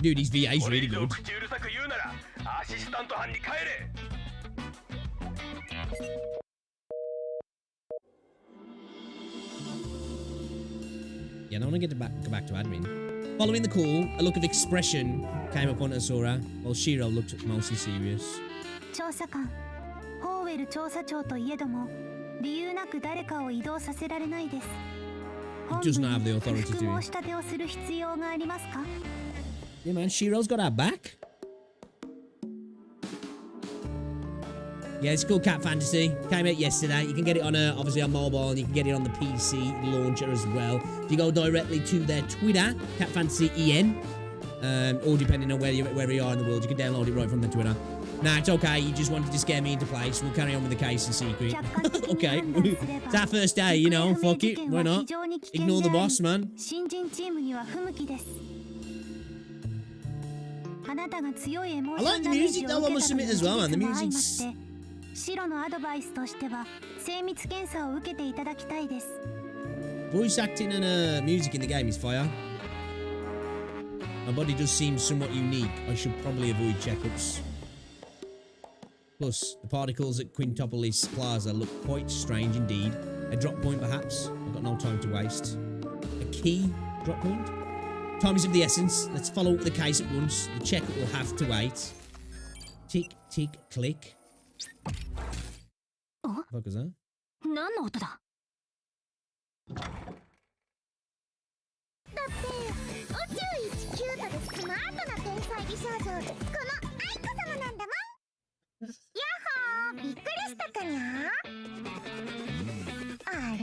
Dude, his VA is really good. Yeah, I don't want to go back to admin. Following the call, a look of expression came upon Asura, while Shiro looked mostly serious. He does not have the authority to. Yeah, man, Shiro's got our back. Yeah, it's called Cat Fantasy. Came out yesterday. You can get it on obviously on mobile, and you can get it on the PC launcher as well. You go directly to their Twitter, Cat Fantasy EN, or depending on where you are in the world, you can download it right from the Twitter. Nah, it's okay. You just wanted to scare me into place. We'll carry on with the case in secret. Okay, it's our first day, you know. Fuck it, why not? Ignore the boss, man. I like the music though, I must admit as well, man. The music's... Voice acting and music in the game is fire. My body does seem somewhat unique. I should probably avoid checkups. Plus, the particles at Quintopolis Plaza look quite strange indeed. A drop point perhaps? I've got no time to waste. A key? drop point. Time is of the essence. Let's follow up the case at once. The check will have to wait. Tick, tick, click. Oh? What was that? 何の音だだって宇宙一キュートでスマートな天才美少女この愛子様なんだもんやっほーびっくりしたかにゃあれ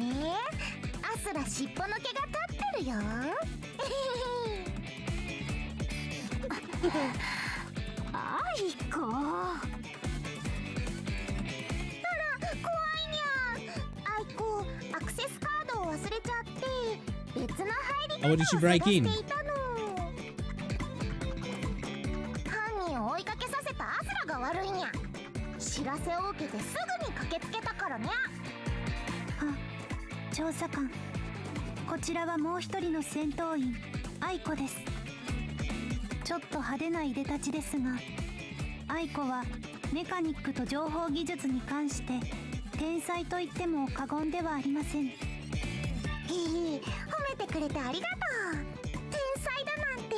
アスラ尻尾の毛が立ってるよ愛子アクセスカードを忘れちゃって別の入り方を探していたの犯人を追いかけさせたアスラが悪いにゃ知らせを受けてすぐに駆けつけたからにゃ調査官こちらはもう一人の戦闘員愛子ですちょっと派手ないでたちですが愛子はメカニックと情報技術に関して天才と言っても過言ではありません。褒めてくれてありがとう。天才だなんて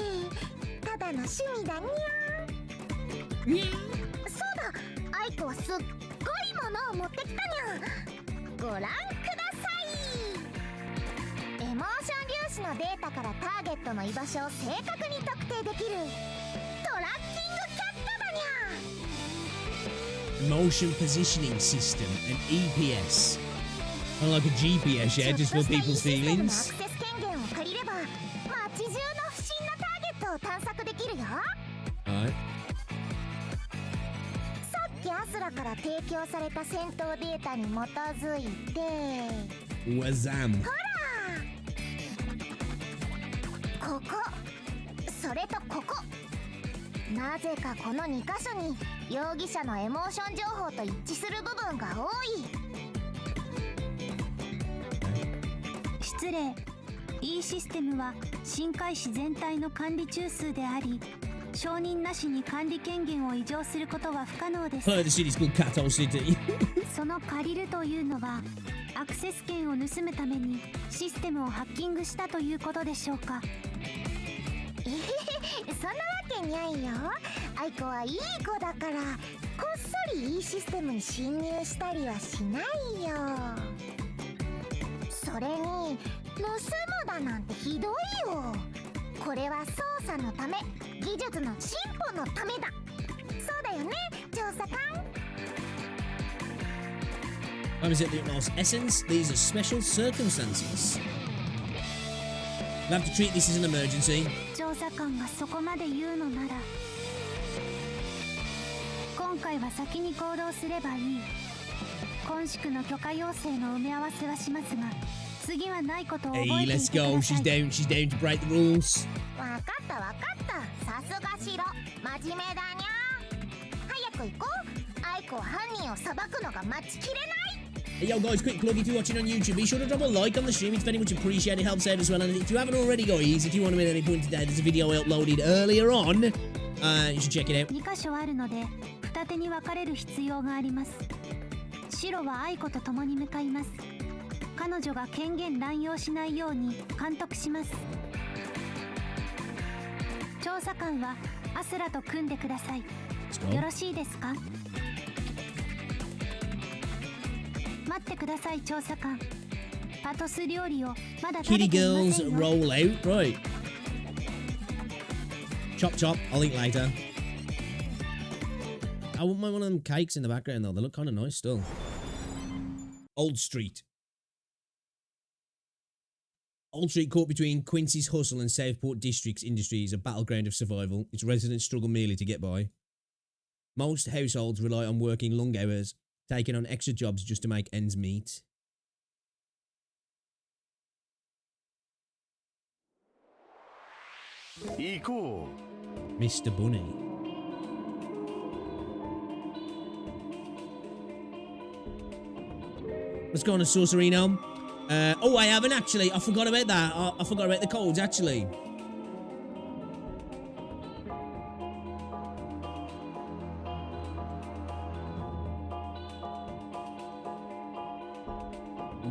ただの趣味だにゃ。そうだ、愛子はすっごいものを持ってきたにゃ。ご覧ください。エモーション粒子のデータからターゲットの居場所を正確に特定できるトラッキングキャットだにゃ。Motion positioning system, an EPS. Kind of like a GPS, yeah, just for people's feelings. アクセス権限を借りれば街中の不審なターゲットを探索できるよ。Alright. さっきアスラから提供された戦闘データに基づいて Wazam. ほらここそれとここなぜかこの2箇所に容疑者のエモーション情報と一致する部分が多い。失礼 E システムは深海市全体の管理中枢であり承認なしに管理権限を移譲することは不可能です Heard the city's called Cathol City. その借りるというのはアクセス権を盗むためにシステムをハッキングしたということでしょうかそんなわけにゃいよ。愛子はいい子だからこっそりいいシステムに侵入したりはしないよ。それに盗むだなんてひどいよ。これは操作のため技術の進歩のためだ。そうだよね調査官。Time is at the utmost essence. These are special circumstances. We'll have to treat this as an emergency. 調査官がそこまで言うのなら今回は先に行動すればいい。今宿の許可要請の埋め合わせはしますが次はないことを覚え Hey, てい let's てくだ go. さい She's down to break the rules. わかったわかった。さすがしろ真面目だにゃ。早く行こう。愛子は犯人を裁くのが待ちきれない。Hey, yo, guys, quick plug if you're watching on YouTube. Be sure to drop a like on the stream. It's very much appreciated. It helps out as well. And if you haven't already, guys, if you want to at any point today, there's a video I uploaded earlier on. You should check it out. 2箇所あるので二手に分かれる必要があります。白は愛子と共に向かいます。彼女が権限乱用しないように監督します。調査官はアスラと組んでください。よろしいですか？待ってください調査官。パトス料理をまだ食べ Kitty ていま girls せんよ。 roll out. Right. Chop chop. I'll eat later. I wouldn't mind one of them cakes in the background though. They look kind of nice still. Old Street. Old Street, caught between Quincy's hustle and Southport District's industry, is a battleground of survival. Its residents struggle merely to get by. Most households rely on working long hours, taking on extra jobs just to make ends meet. Mr. Bunny. Let's go on to Sorcerino. Oh, I haven't actually. I forgot about that. I forgot about the codes actually.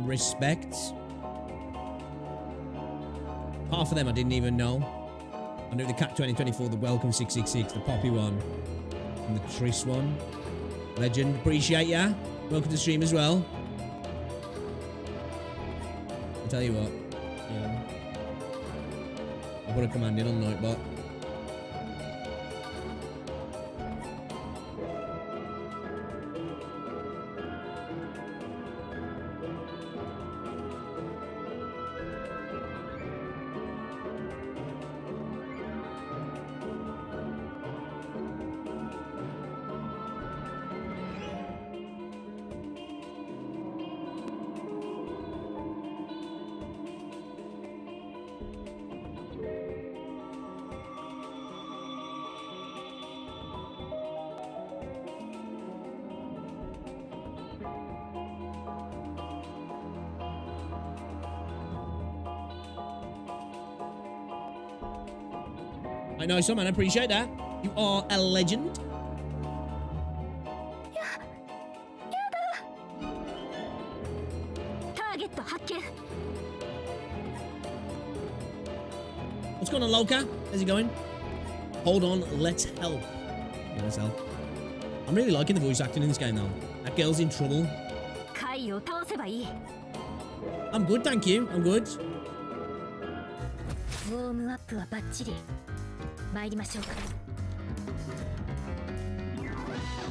Respect. Half of them I didn't even know. I knew the Cat 2024, the Welcome 666, the Poppy one, and the Triss one. Legend, appreciate ya. Welcome to the stream as well. I'll tell you what. Yeah. I'll put a command in on Nightbot. I know, so man, I appreciate that. You are a legend. What's going on, Loka? How's it going? Hold on, let's help. Let's help. I'm really liking the voice acting in this game, though. That girl's in trouble. I'm good, thank you. I'm good.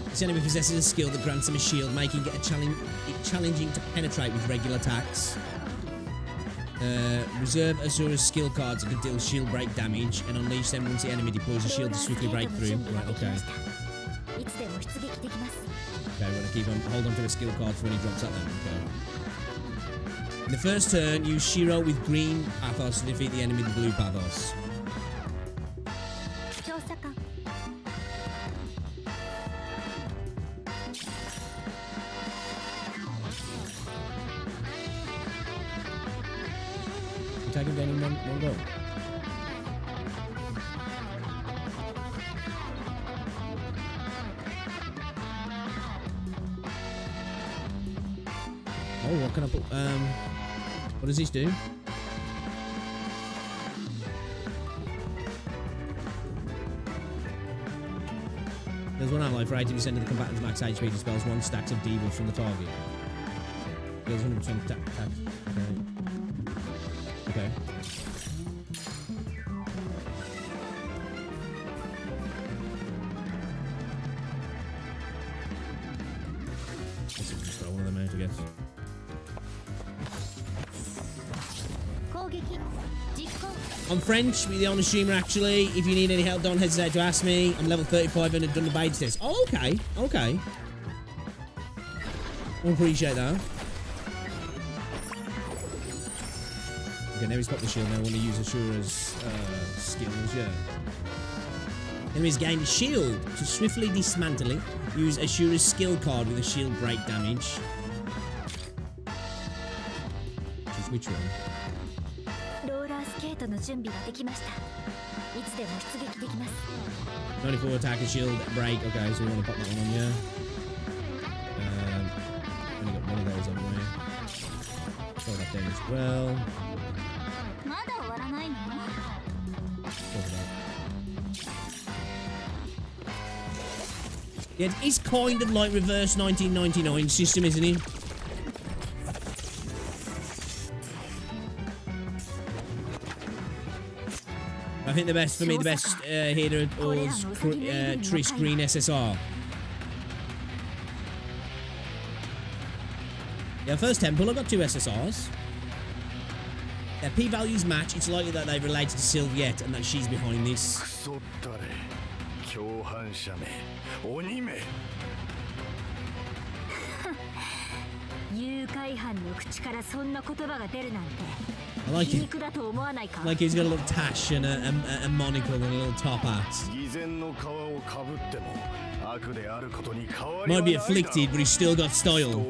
This enemy possesses a skill that grants him a shield, making it challenging to penetrate with regular attacks. Reserve Asura's skill cards that can deal shield break damage and unleash them once the enemy deploys a shield to swiftly break through. Right, okay. Okay, we're gonna keep on hold on to a skill card for when he drops that then. Okay. In the first turn, use Shiro with green pathos to defeat the enemy with blue pathos. Take him down in one go. Oh, what can I put? What does this do? There's one ally for 80% of the combatant's max HP dispels one stacks of debuffs from the target. Deals 100% attack. Okay. Let's just throw one of them out, I guess. I'm French, be the honest streamer actually. If you need any help, don't hesitate to ask me. I'm level 35 and I've done the bait test. Oh, okay. Okay. I appreciate that. Okay, now he's got the shield. Now I want to use Ashura's skills, yeah. Enemies gain a shield. To swiftly dismantle it, use Ashura's skill card with a shield break damage. Which one? 94 attack and shield break. Okay, so we want to pop that one on, yeah. Only got one of those on the way. Throw that down as well. Yeah, it's kind of like reverse 1999 system, isn't it? I think the best, for me, the best here is Triss Green SSR. Yeah, first temple, I've got 2 SSRs. Their P-values match. It's likely that they've related to Sylviette and that she's behind this. I like it. Like he's got a little tash and a monocle and a little top hat. Might be afflicted, but he's still got style.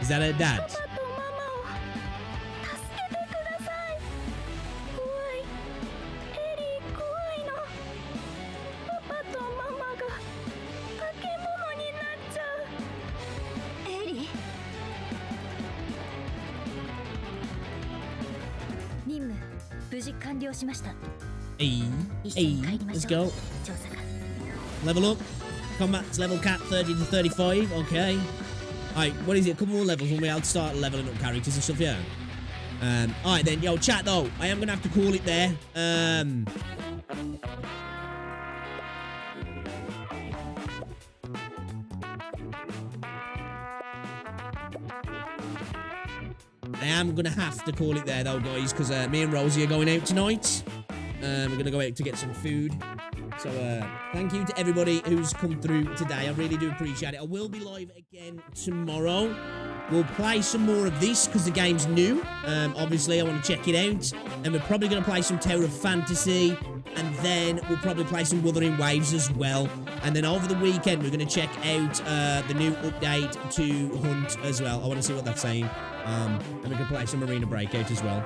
Is that her dad? Hey, let's go. Level up. Combat's level cap 30 to 35. Okay. Alright, what is it? A couple more levels when we able to start leveling up characters and stuff, yeah. Alright then, yo, chat though. I am gonna have to call it there. I am gonna have to call it there though, guys, because me and Rosie are going out tonight. We're gonna go out to get some food. So thank you to everybody who's come through today. I really do appreciate it. I will be live again tomorrow. We'll play some more of this because the game's new. Obviously, I want to check it out. And we're probably going to play some Tower of Fantasy. And then we'll probably play some Wuthering Waves as well. And then over the weekend, we're going to check out the new update to Hunt as well. I want to see what that's saying. And we can play some Arena Breakout as well.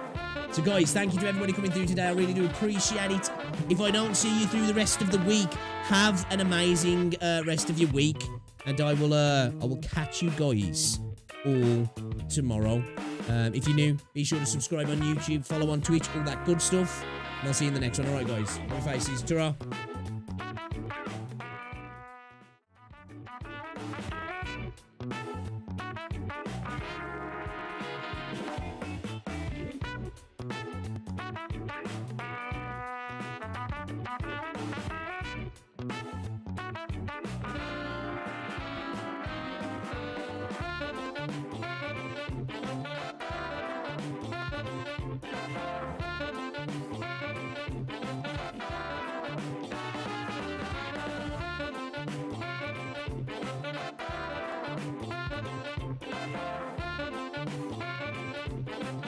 So guys, thank you to everybody coming through today. I really do appreciate it. If I don't see you through the rest of the week, have an amazing rest of your week. And I will catch you guys all tomorrow. If you're new, be sure to subscribe on YouTube, follow on Twitch, all that good stuff. And I'll see you in the next one. Alright guys, my faces. Ta-ra.